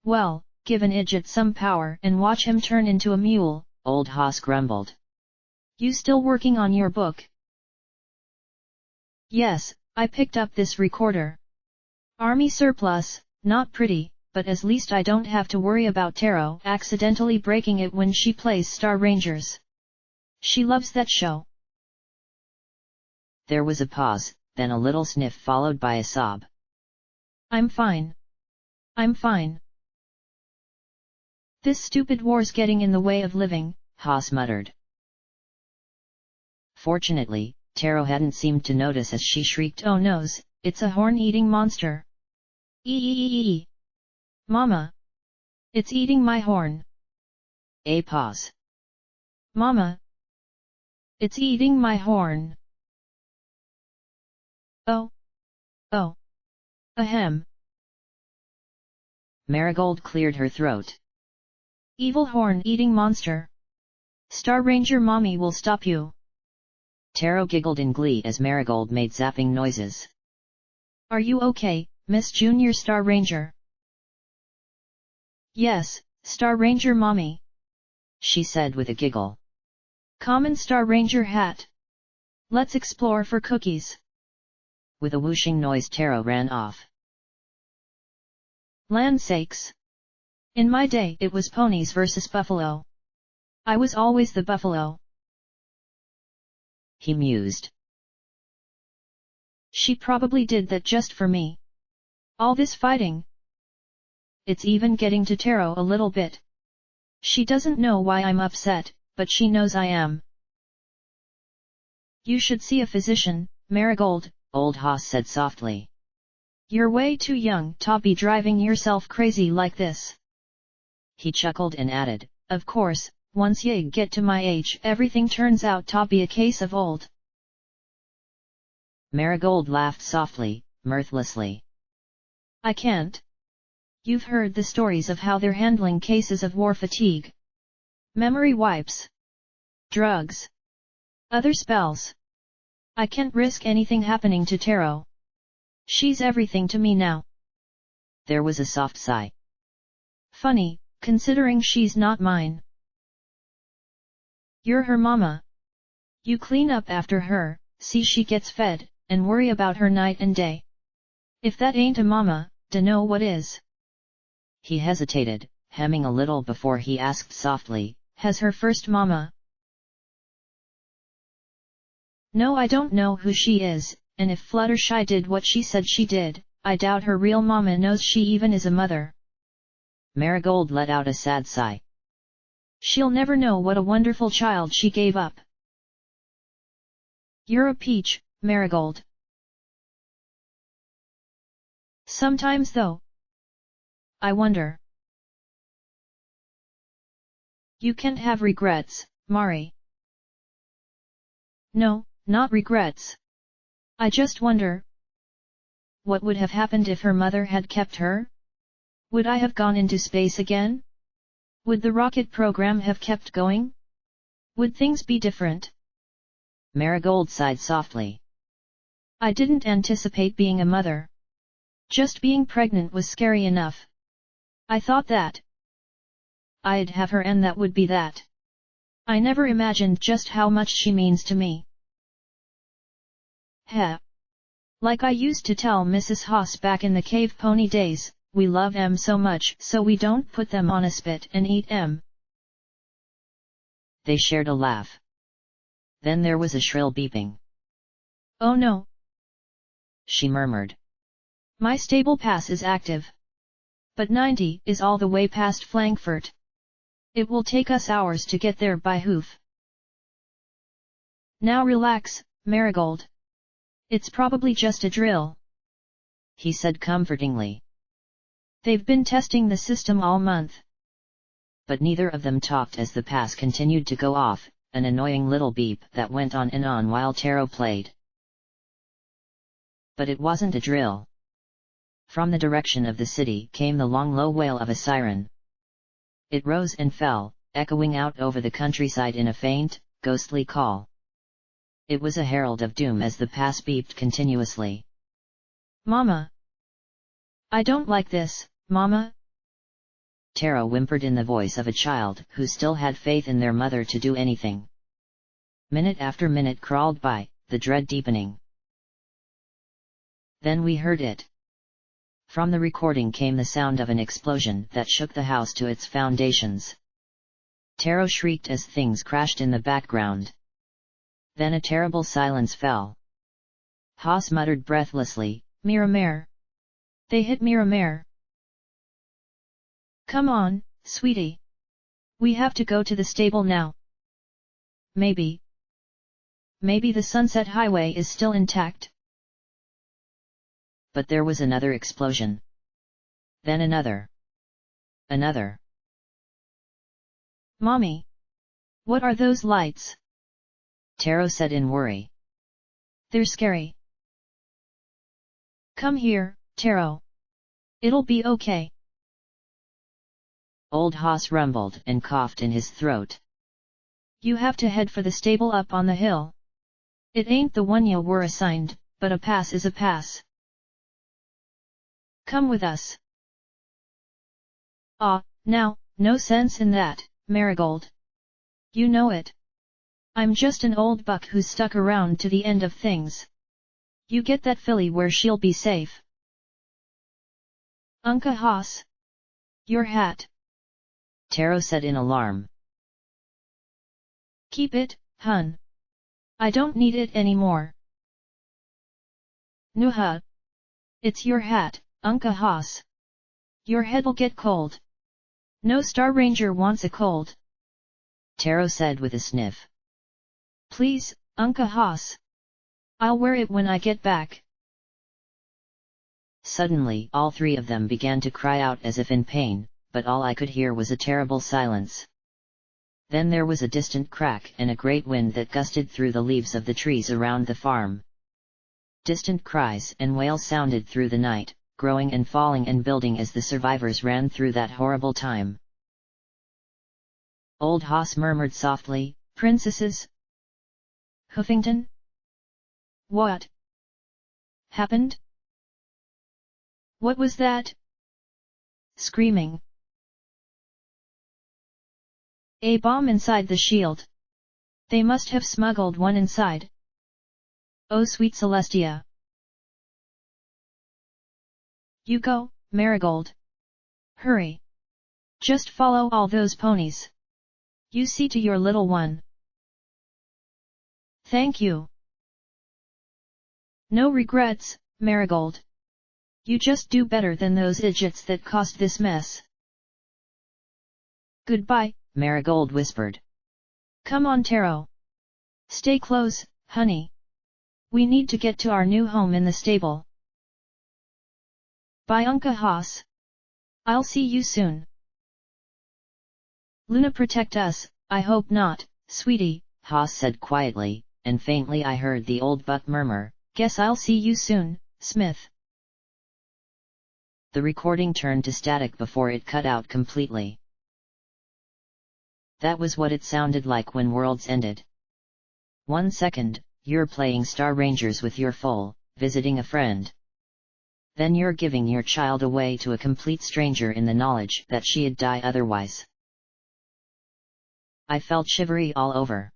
Well, give an idiot some power and watch him turn into a mule, old Haas grumbled. You still working on your book? Yes, I picked up this recorder. Army surplus, not pretty, but at least I don't have to worry about Taro accidentally breaking it when she plays Star Rangers. She loves that show. There was a pause, then a little sniff followed by a sob. I'm fine. I'm fine. This stupid war's getting in the way of living, Haas muttered. Fortunately, Taro hadn't seemed to notice as she shrieked, oh noes, it's a horn-eating monster. Eee! Mama! It's eating my horn. A pause. Mama! It's eating my horn. Oh! Oh! Ahem! Marigold cleared her throat. Evil horn-eating monster! Star Ranger Mommy will stop you. Taro giggled in glee as Marigold made zapping noises. Are you okay, Miss Junior Star Ranger? Yes, Star Ranger Mommy. She said with a giggle. Common Star Ranger hat. Let's explore for cookies. With a whooshing noise Taro ran off. Land sakes! In my day it was ponies versus buffalo. I was always the buffalo. He mused. She probably did that just for me. All this fighting. It's even getting to Taro a little bit. She doesn't know why I'm upset, but she knows I am. You should see a physician, Marigold, old Haas said softly. You're way too young to be driving yourself crazy like this. He chuckled and added, of course, once you get to my age everything turns out to be a case of old. Marigold laughed softly, mirthlessly. I can't. You've heard the stories of how they're handling cases of war fatigue. Memory wipes. Drugs. Other spells. I can't risk anything happening to Taro. She's everything to me now. There was a soft sigh. Funny, considering she's not mine. You're her mama. You clean up after her, see she gets fed, and worry about her night and day. If that ain't a mama, dunno what is. He hesitated, hemming a little before he asked softly, Has her first mama? No, I don't know who she is, and if Fluttershy did what she said she did, I doubt her real mama knows she even is a mother. Marigold let out a sad sigh. She'll never know what a wonderful child she gave up. You're a peach, Marigold. Sometimes though, I wonder. You can't have regrets, Mari. No, not regrets. I just wonder, what would have happened if her mother had kept her? Would I have gone into space again? Would the rocket program have kept going? Would things be different? Marigold sighed softly. I didn't anticipate being a mother. Just being pregnant was scary enough. I thought that I'd have her and that would be that. I never imagined just how much she means to me. Heh. Like I used to tell Mrs. Haas back in the cave pony days, we love em so much so we don't put them on a spit and eat em. They shared a laugh. Then there was a shrill beeping. Oh no, she murmured. My stable pass is active. But 90 is all the way past Frankfurt. It will take us hours to get there by hoof. Now relax, Marigold. It's probably just a drill, he said comfortingly. They've been testing the system all month. But neither of them talked as the pass continued to go off, an annoying little beep that went on and on while Taro played. But it wasn't a drill. From the direction of the city came the long low wail of a siren. It rose and fell, echoing out over the countryside in a faint, ghostly call. It was a herald of doom as the pass beeped continuously. Mama! I don't like this, Mama! Taro whimpered in the voice of a child who still had faith in their mother to do anything. Minute after minute crawled by, the dread deepening. Then we heard it. From the recording came the sound of an explosion that shook the house to its foundations. Taro shrieked as things crashed in the background. Then a terrible silence fell. Haas muttered breathlessly, Miramare! They hit Miramare! Come on, sweetie! We have to go to the stable now. Maybe the Sunset Highway is still intact. But there was another explosion. Then another. Another. Mommy! What are those lights? Taro said in worry. They're scary. Come here, Taro. It'll be okay. Old Haas rumbled and coughed in his throat. You have to head for the stable up on the hill. It ain't the one you were assigned, but a pass is a pass. Come with us. Now, no sense in that, Marigold. You know it. I'm just an old buck who's stuck around to the end of things. You get that filly where she'll be safe. Unca Haas! Your hat! Taro said in alarm. Keep it, hun. I don't need it anymore. Nuha! It's your hat, Unca Haas. Your head'll get cold. No Star Ranger wants a cold. Taro said with a sniff. Please, Unca Haas. I'll wear it when I get back. Suddenly all three of them began to cry out as if in pain, but all I could hear was a terrible silence. Then there was a distant crack and a great wind that gusted through the leaves of the trees around the farm. Distant cries and wails sounded through the night, growing and falling and building as the survivors ran through that horrible time. Old Haas murmured softly, Princesses? Huffington? What happened? What was that? Screaming. A bomb inside the shield. They must have smuggled one inside. Oh sweet Celestia. You go, Marigold. Hurry. Just follow all those ponies. You see to your little one. Thank you. No regrets, Marigold. You just do better than those idiots that caused this mess. Goodbye, Marigold whispered. Come on Taro. Stay close, honey. We need to get to our new home in the stable. Bye Unca Haas. I'll see you soon. Luna protect us, I hope not, sweetie, Haas said quietly, and faintly I heard the old buck murmur, guess I'll see you soon, Smith. The recording turned to static before it cut out completely. That was what it sounded like when worlds ended. 1 second, you're playing Star Rangers with your foal, visiting a friend. Then you're giving your child away to a complete stranger in the knowledge that she'd die otherwise. I felt shivery all over.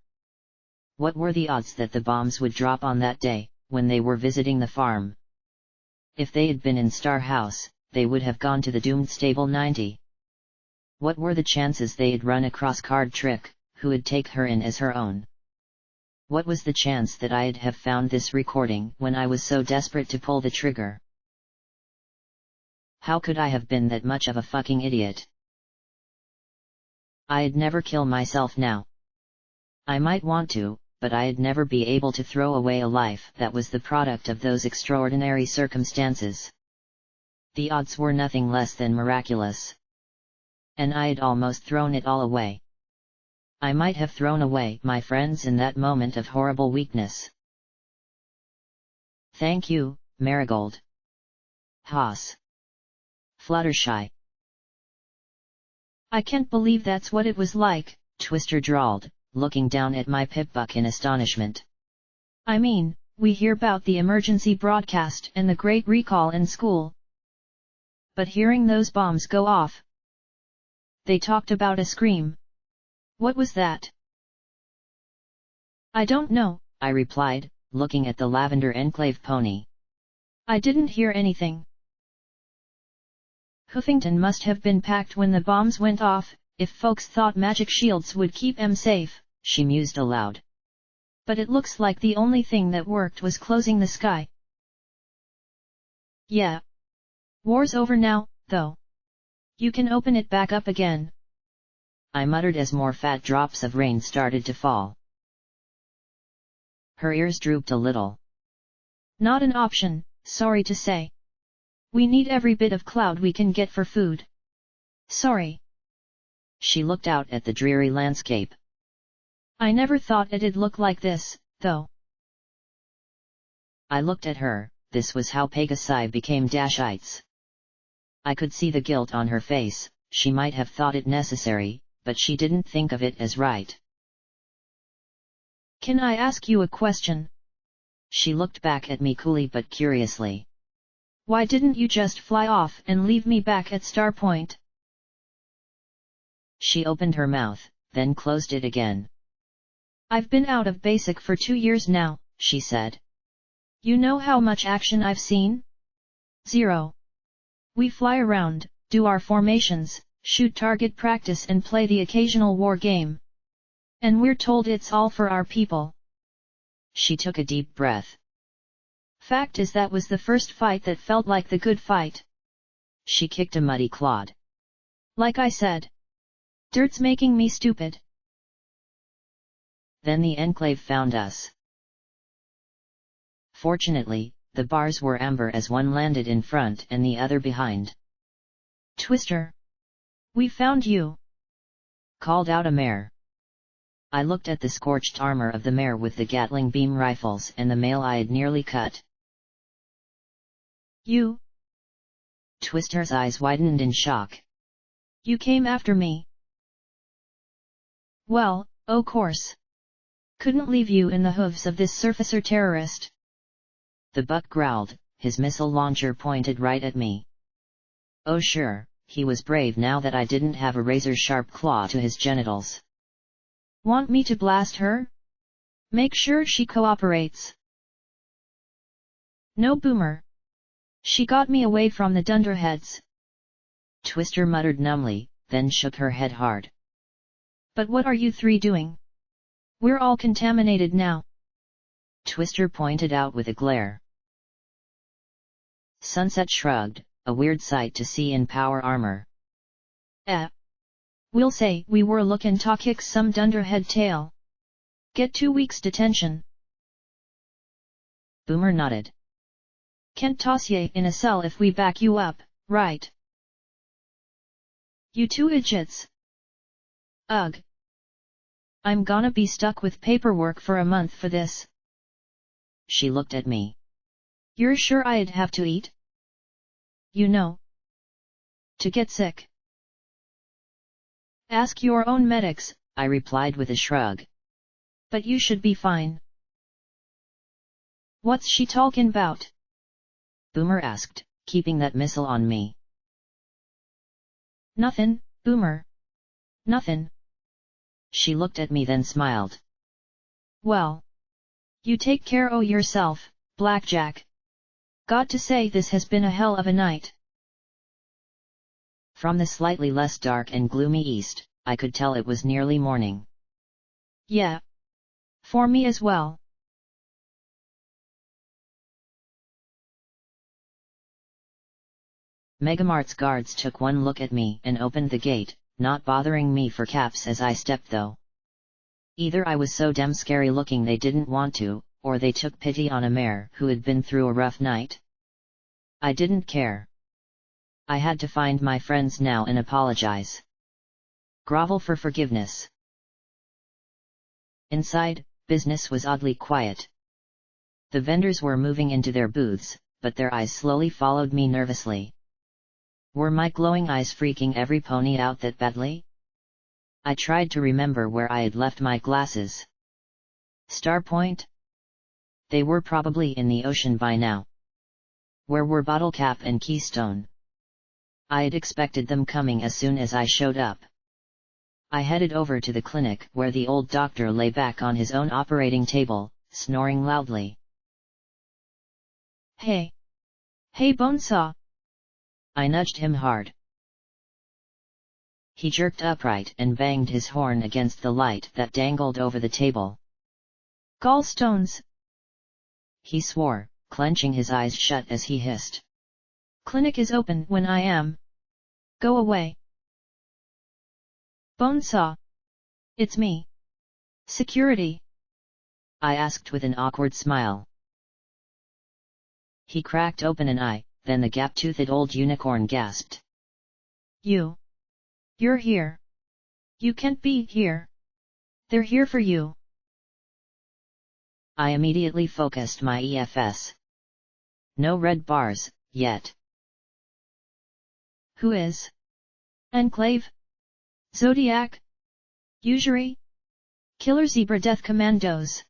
What were the odds that the bombs would drop on that day, when they were visiting the farm? If they had been in Star House, they would have gone to the doomed stable 90. What were the chances they'd run across Card Trick, who would take her in as her own? What was the chance that I'd have found this recording when I was so desperate to pull the trigger? How could I have been that much of a fucking idiot? I'd never kill myself now. I might want to, but I'd never be able to throw away a life that was the product of those extraordinary circumstances. The odds were nothing less than miraculous. And I'd almost thrown it all away. I might have thrown away my friends in that moment of horrible weakness. Thank you, Marigold. Haas. Fluttershy. I can't believe that's what it was like, Twister drawled, looking down at my Pip-Buck in astonishment. I mean, we hear about the emergency broadcast and the great recall in school. But hearing those bombs go off. They talked about a scream. What was that? I don't know, I replied, looking at the Lavender Enclave pony. I didn't hear anything. Huffington must have been packed when the bombs went off, if folks thought magic shields would keep them safe, she mused aloud. But it looks like the only thing that worked was closing the sky. Yeah. War's over now, though. You can open it back up again. I muttered as more fat drops of rain started to fall. Her ears drooped a little. Not an option, sorry to say. We need every bit of cloud we can get for food. Sorry. She looked out at the dreary landscape. I never thought it'd look like this, though. I looked at her, this was how Pegasi became Dashites. I could see the guilt on her face, she might have thought it necessary, but she didn't think of it as right. Can I ask you a question? She looked back at me coolly but curiously. Why didn't you just fly off and leave me back at Starpoint? She opened her mouth, then closed it again. I've been out of basic for 2 years now, she said. You know how much action I've seen? 0. We fly around, do our formations, shoot target practice and play the occasional war game. And we're told it's all for our people. She took a deep breath. Fact is that was the first fight that felt like the good fight. She kicked a muddy clod. Like I said. Dirt's making me stupid. Then the Enclave found us. Fortunately, the bars were amber as one landed in front and the other behind. Twister. We found you. Called out a mare. I looked at the scorched armor of the mare with the Gatling beam rifles and the male I had nearly cut. You? Twister's eyes widened in shock. You came after me. Well, of course. Couldn't leave you in the hooves of this surfacer terrorist. The buck growled, his missile launcher pointed right at me. Oh sure, he was brave now that I didn't have a razor-sharp claw to his genitals. Want me to blast her? Make sure she cooperates. No, Boomer. She got me away from the dunderheads. Twister muttered numbly, then shook her head hard. But what are you three doing? We're all contaminated now. Twister pointed out with a glare. Sunset shrugged, a weird sight to see in power armor. We'll say we were looking to kick some dunderhead tail. Get 2 weeks detention. Boomer nodded. Can't toss ye in a cell if we back you up, right? You two idiots. Ugh. I'm gonna be stuck with paperwork for a month for this. She looked at me. You're sure I'd have to eat? You know. To get sick. Ask your own medics, I replied with a shrug. But you should be fine. What's she talking about? Boomer asked, keeping that missile on me. Nothin', Boomer. Nothin'. She looked at me then smiled. Well. You take care o' yourself, Blackjack. Got to say this has been a hell of a night. From the slightly less dark and gloomy east, I could tell it was nearly morning. Yeah. For me as well. Megamart's guards took one look at me and opened the gate, not bothering me for caps as I stepped though. Either I was so damn scary looking they didn't want to, or they took pity on a mare who had been through a rough night. I didn't care. I had to find my friends now and apologize. Grovel for forgiveness. Inside, business was oddly quiet. The vendors were moving into their booths, but their eyes slowly followed me nervously. Were my glowing eyes freaking every pony out that badly? I tried to remember where I had left my glasses. Starpoint? They were probably in the ocean by now. Where were Bottlecap and Keystone? I had expected them coming as soon as I showed up. I headed over to the clinic where the old doctor lay back on his own operating table, snoring loudly. Hey! Hey Bonesaw! I nudged him hard. He jerked upright and banged his horn against the light that dangled over the table. Gallstones! He swore, clenching his eyes shut as he hissed. Clinic is open when I am. Go away. Bonesaw! It's me. Security. I asked with an awkward smile. He cracked open an eye, then the gap-toothed old unicorn gasped. You're here. You can't be here. They're here for you. I immediately focused my EFS. No red bars, yet. Who is? Enclave? Zodiac? Usury? Killer Zebra Death Commandos?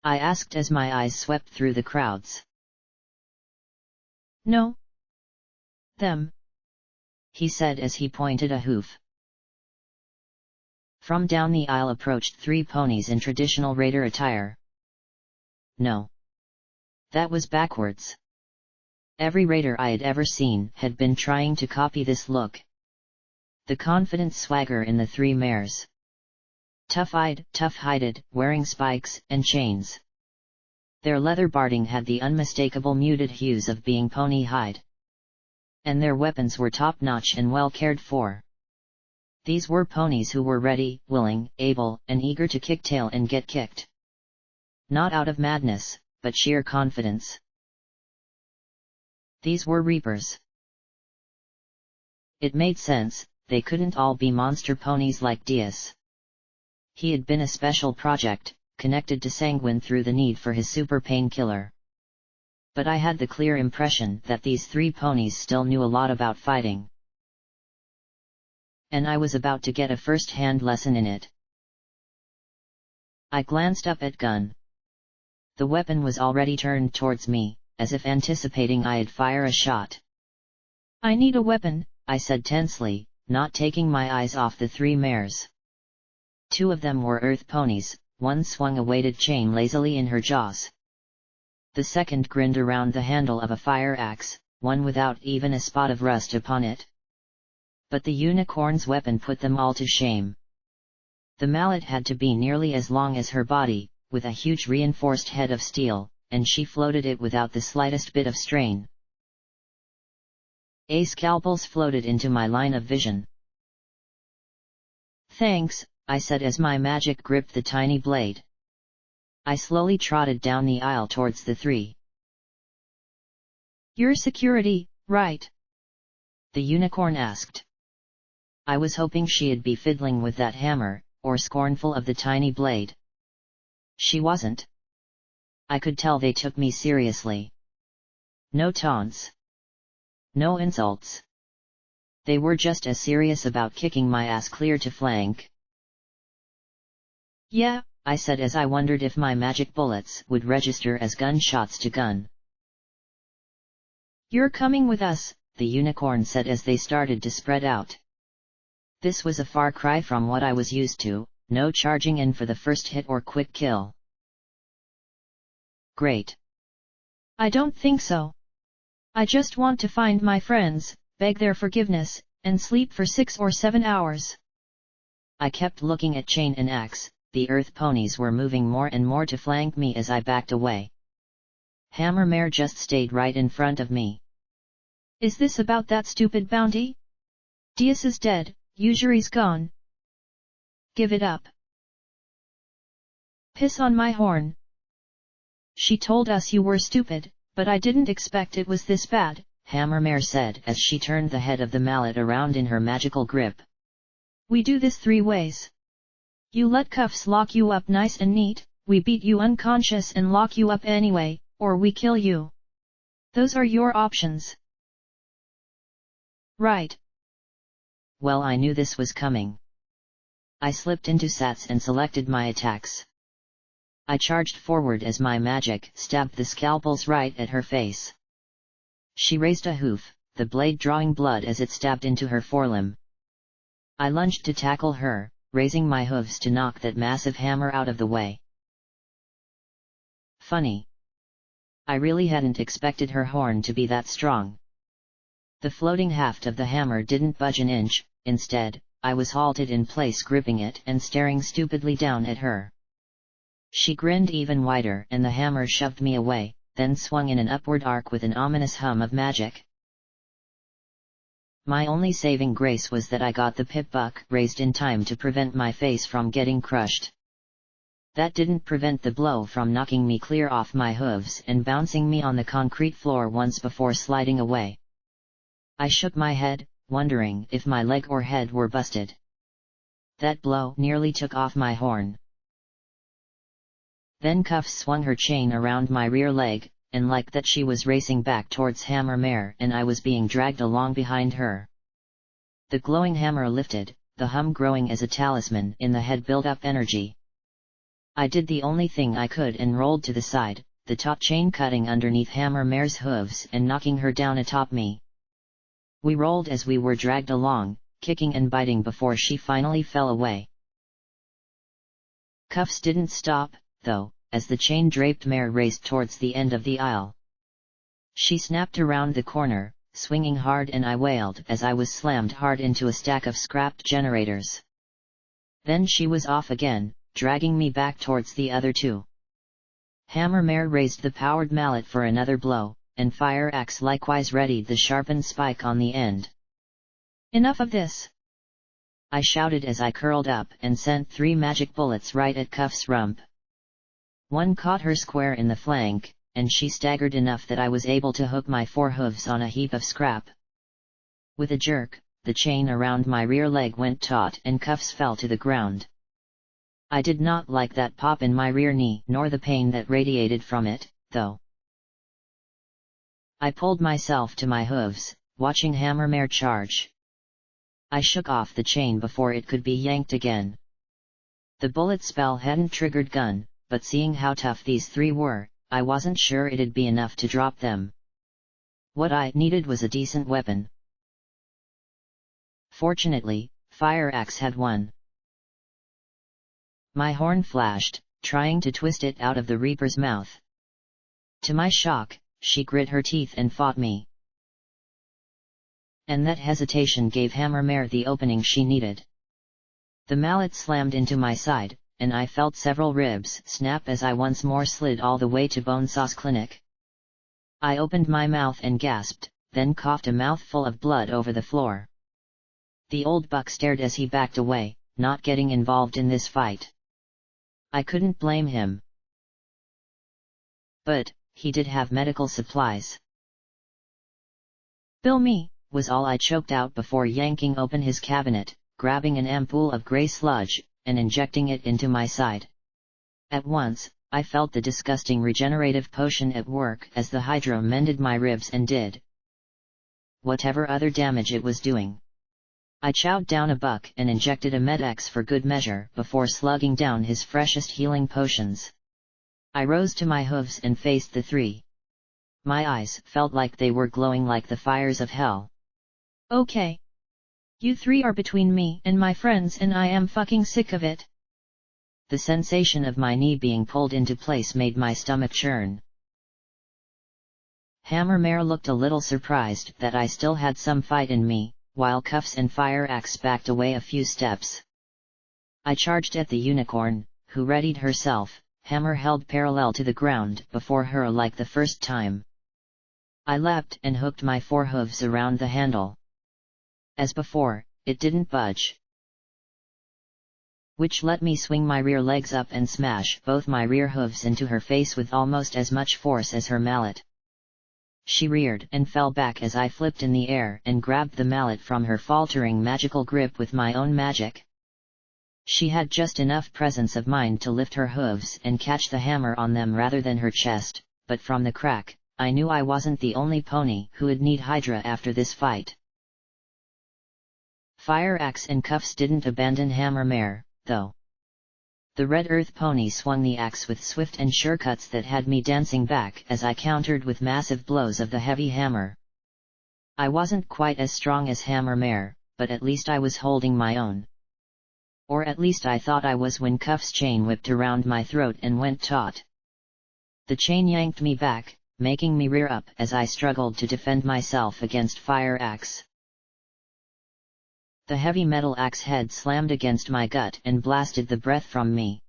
I asked as my eyes swept through the crowds. No. Them. He said as he pointed a hoof. From down the aisle approached 3 ponies in traditional raider attire. No. That was backwards. Every raider I had ever seen had been trying to copy this look. The confident swagger in the 3 mares. Tough-eyed, tough-hided, wearing spikes and chains. Their leather barding had the unmistakable muted hues of being pony hide. And their weapons were top-notch and well cared for. These were ponies who were ready, willing, able, and eager to kick tail and get kicked. Not out of madness, but sheer confidence. These were reapers. It made sense, they couldn't all be monster ponies like Diaz. He had been a special project, connected to Sanguine through the need for his super painkiller. But I had the clear impression that these 3 ponies still knew a lot about fighting. And I was about to get a first-hand lesson in it. I glanced up at gun. The weapon was already turned towards me, as if anticipating I'd fire a shot. I need a weapon, I said tensely, not taking my eyes off the three mares. Two of them were earth ponies, one swung a weighted chain lazily in her jaws. The second grinned around the handle of a fire axe, one without even a spot of rust upon it. But the unicorn's weapon put them all to shame. The mallet had to be nearly as long as her body, with a huge reinforced head of steel, and she floated it without the slightest bit of strain. Scalpels floated into my line of vision. "Thanks," I said as my magic gripped the tiny blade. I slowly trotted down the aisle towards the three. "You're security, right?" the unicorn asked. I was hoping she'd be fiddling with that hammer, or scornful of the tiny blade. She wasn't. I could tell they took me seriously. No taunts. No insults. They were just as serious about kicking my ass clear to flank. "Yeah," I said as I wondered if my magic bullets would register as gunshots to gun. "You're coming with us," the unicorn said as they started to spread out. This was a far cry from what I was used to, no charging in for the first hit or quick kill. Great. "I don't think so. I just want to find my friends, beg their forgiveness, and sleep for 6 or 7 hours. I kept looking at Chain and Axe. The earth ponies were moving more and more to flank me as I backed away. Hammermare just stayed right in front of me. "Is this about that stupid bounty? Diaz is dead, Usury's gone. Give it up. Piss on my horn. She told us you were stupid, but I didn't expect it was this bad," Hammermare said as she turned the head of the mallet around in her magical grip. "We do this 3 ways. You let Cuffs lock you up nice and neat, we beat you unconscious and lock you up anyway, or we kill you. Those are your options." "Right." Well, I knew this was coming. I slipped into Sats and selected my attacks. I charged forward as my magic stabbed the scalpels right at her face. She raised a hoof, the blade drawing blood as it stabbed into her forelimb. I lunged to tackle her, raising my hooves to knock that massive hammer out of the way. Funny. I really hadn't expected her horn to be that strong. The floating haft of the hammer didn't budge an inch, instead, I was halted in place gripping it and staring stupidly down at her. She grinned even wider and the hammer shoved me away, then swung in an upward arc with an ominous hum of magic. My only saving grace was that I got the pip-buck raised in time to prevent my face from getting crushed. That didn't prevent the blow from knocking me clear off my hooves and bouncing me on the concrete floor once before sliding away. I shook my head, wondering if my leg or head were busted. That blow nearly took off my horn. Then Cuffs swung her chain around my rear leg, and like that she was racing back towards Hammermare and I was being dragged along behind her. The glowing hammer lifted, the hum growing as a talisman in the head built up energy. I did the only thing I could and rolled to the side, the taut chain cutting underneath Hammermare's hooves and knocking her down atop me. We rolled as we were dragged along, kicking and biting before she finally fell away. Cuffs didn't stop, though, as the chain-draped mare raced towards the end of the aisle. She snapped around the corner, swinging hard, and I wailed as I was slammed hard into a stack of scrapped generators. Then she was off again, dragging me back towards the other two. Hammermare raised the powered mallet for another blow, and Fire Axe likewise readied the sharpened spike on the end. "Enough of this!" I shouted as I curled up and sent 3 magic bullets right at Cuff's rump. One caught her square in the flank, and she staggered enough that I was able to hook my 4 hooves on a heap of scrap. With a jerk, the chain around my rear leg went taut and Cuffs fell to the ground. I did not like that pop in my rear knee nor the pain that radiated from it, though. I pulled myself to my hooves, watching Hammermare charge. I shook off the chain before it could be yanked again. The bullet spell hadn't triggered gun, but seeing how tough these three were, I wasn't sure it'd be enough to drop them. What I needed was a decent weapon. Fortunately, Fire Axe had one. My horn flashed, trying to twist it out of the Reaper's mouth. To my shock, she grit her teeth and fought me. And that hesitation gave Hammermare the opening she needed. The mallet slammed into my side, and I felt several ribs snap as I once more slid all the way to Bonesaw's clinic. I opened my mouth and gasped, then coughed a mouthful of blood over the floor. The old buck stared as he backed away, not getting involved in this fight. I couldn't blame him. But he did have medical supplies. "Bill me," was all I choked out before yanking open his cabinet, grabbing an ampoule of grey sludge, and injecting it into my side. At once, I felt the disgusting regenerative potion at work as the hydro mended my ribs and did whatever other damage it was doing. I chowed down a buck and injected a Med-X for good measure before slugging down his freshest healing potions. I rose to my hooves and faced the three. My eyes felt like they were glowing like the fires of hell. "Okay. You three are between me and my friends and I am fucking sick of it." The sensation of my knee being pulled into place made my stomach churn. Hammermare looked a little surprised that I still had some fight in me, while Cuffs and Fire Axe backed away a few steps. I charged at the unicorn, who readied herself, hammer held parallel to the ground before her like the first time. I leapt and hooked my forehooves around the handle. As before, it didn't budge, which let me swing my rear legs up and smash both my rear hooves into her face with almost as much force as her mallet. She reared and fell back as I flipped in the air and grabbed the mallet from her faltering magical grip with my own magic. She had just enough presence of mind to lift her hooves and catch the hammer on them rather than her chest, but from the crack, I knew I wasn't the only pony who would need Hydra after this fight. Fire Axe and Cuffs didn't abandon Hammermare, though. The Red Earth pony swung the axe with swift and sure cuts that had me dancing back as I countered with massive blows of the heavy hammer. I wasn't quite as strong as Hammermare, but at least I was holding my own. Or at least I thought I was when Cuff's chain whipped around my throat and went taut. The chain yanked me back, making me rear up as I struggled to defend myself against Fire Axe. The heavy metal axe head slammed against my gut and blasted the breath from me.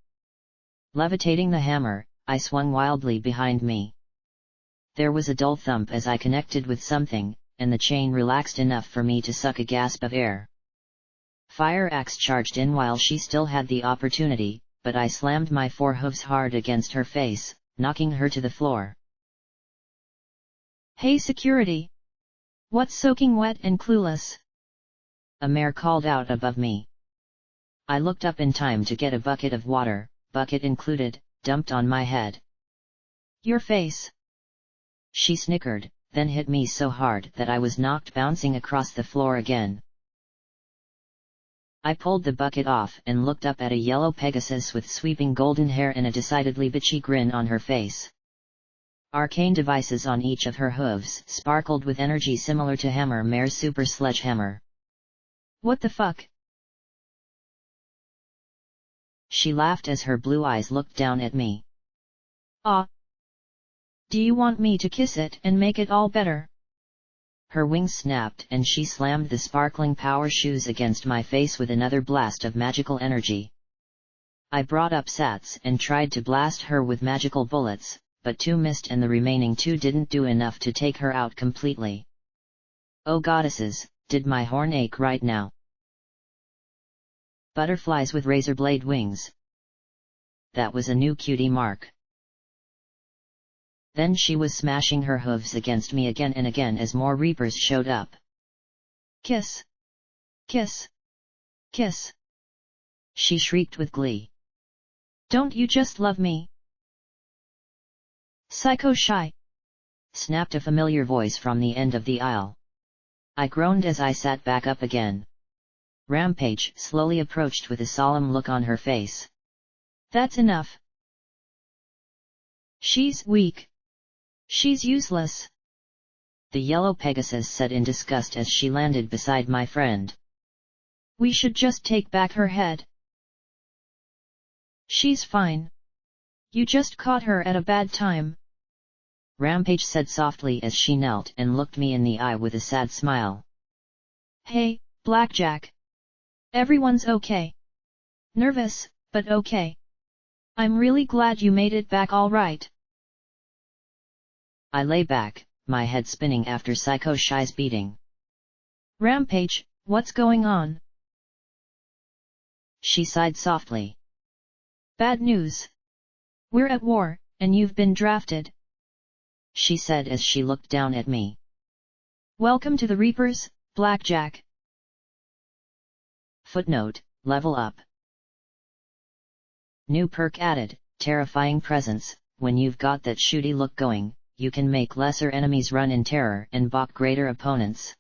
Levitating the hammer, I swung wildly behind me. There was a dull thump as I connected with something, and the chain relaxed enough for me to suck a gasp of air. Fire Axe charged in while she still had the opportunity, but I slammed my forehooves hard against her face, knocking her to the floor. "Hey security! What's soaking wet and clueless?" A mare called out above me. I looked up in time to get a bucket of water, bucket included, dumped on my head. "Your face!" She snickered, then hit me so hard that I was knocked bouncing across the floor again. I pulled the bucket off and looked up at a yellow Pegasus with sweeping golden hair and a decidedly bitchy grin on her face. Arcane devices on each of her hooves sparkled with energy similar to Hammermare's super sledgehammer. "What the fuck?" She laughed as her blue eyes looked down at me. "Ah. Do you want me to kiss it and make it all better?" Her wings snapped and she slammed the sparkling power shoes against my face with another blast of magical energy. I brought up Sats and tried to blast her with magical bullets, but 2 missed and the remaining 2 didn't do enough to take her out completely. Oh goddesses, did my horn ache right now? Butterflies with razor blade wings. That was a new cutie mark. Then she was smashing her hooves against me again and again as more reapers showed up. "Kiss! Kiss! Kiss!" she shrieked with glee. "Don't you just love me?" "Psycho shy!" snapped a familiar voice from the end of the aisle. I groaned as I sat back up again. Rampage slowly approached with a solemn look on her face. That's enough. She's weak. She's useless. The yellow Pegasus said in disgust as she landed beside my friend. We should just take back her head. She's fine. You just caught her at a bad time. Rampage said softly as she knelt and looked me in the eye with a sad smile. Hey, Blackjack. Everyone's okay. Nervous, but okay. I'm really glad you made it back all right. I lay back, my head spinning after Psycho Shy's beating. Rampage, what's going on? She sighed softly. Bad news. We're at war, and you've been drafted, she said as she looked down at me. Welcome to the Reapers, Blackjack. Footnote, level up. New perk added, terrifying presence. When you've got that shooty look going, you can make lesser enemies run in terror and balk greater opponents.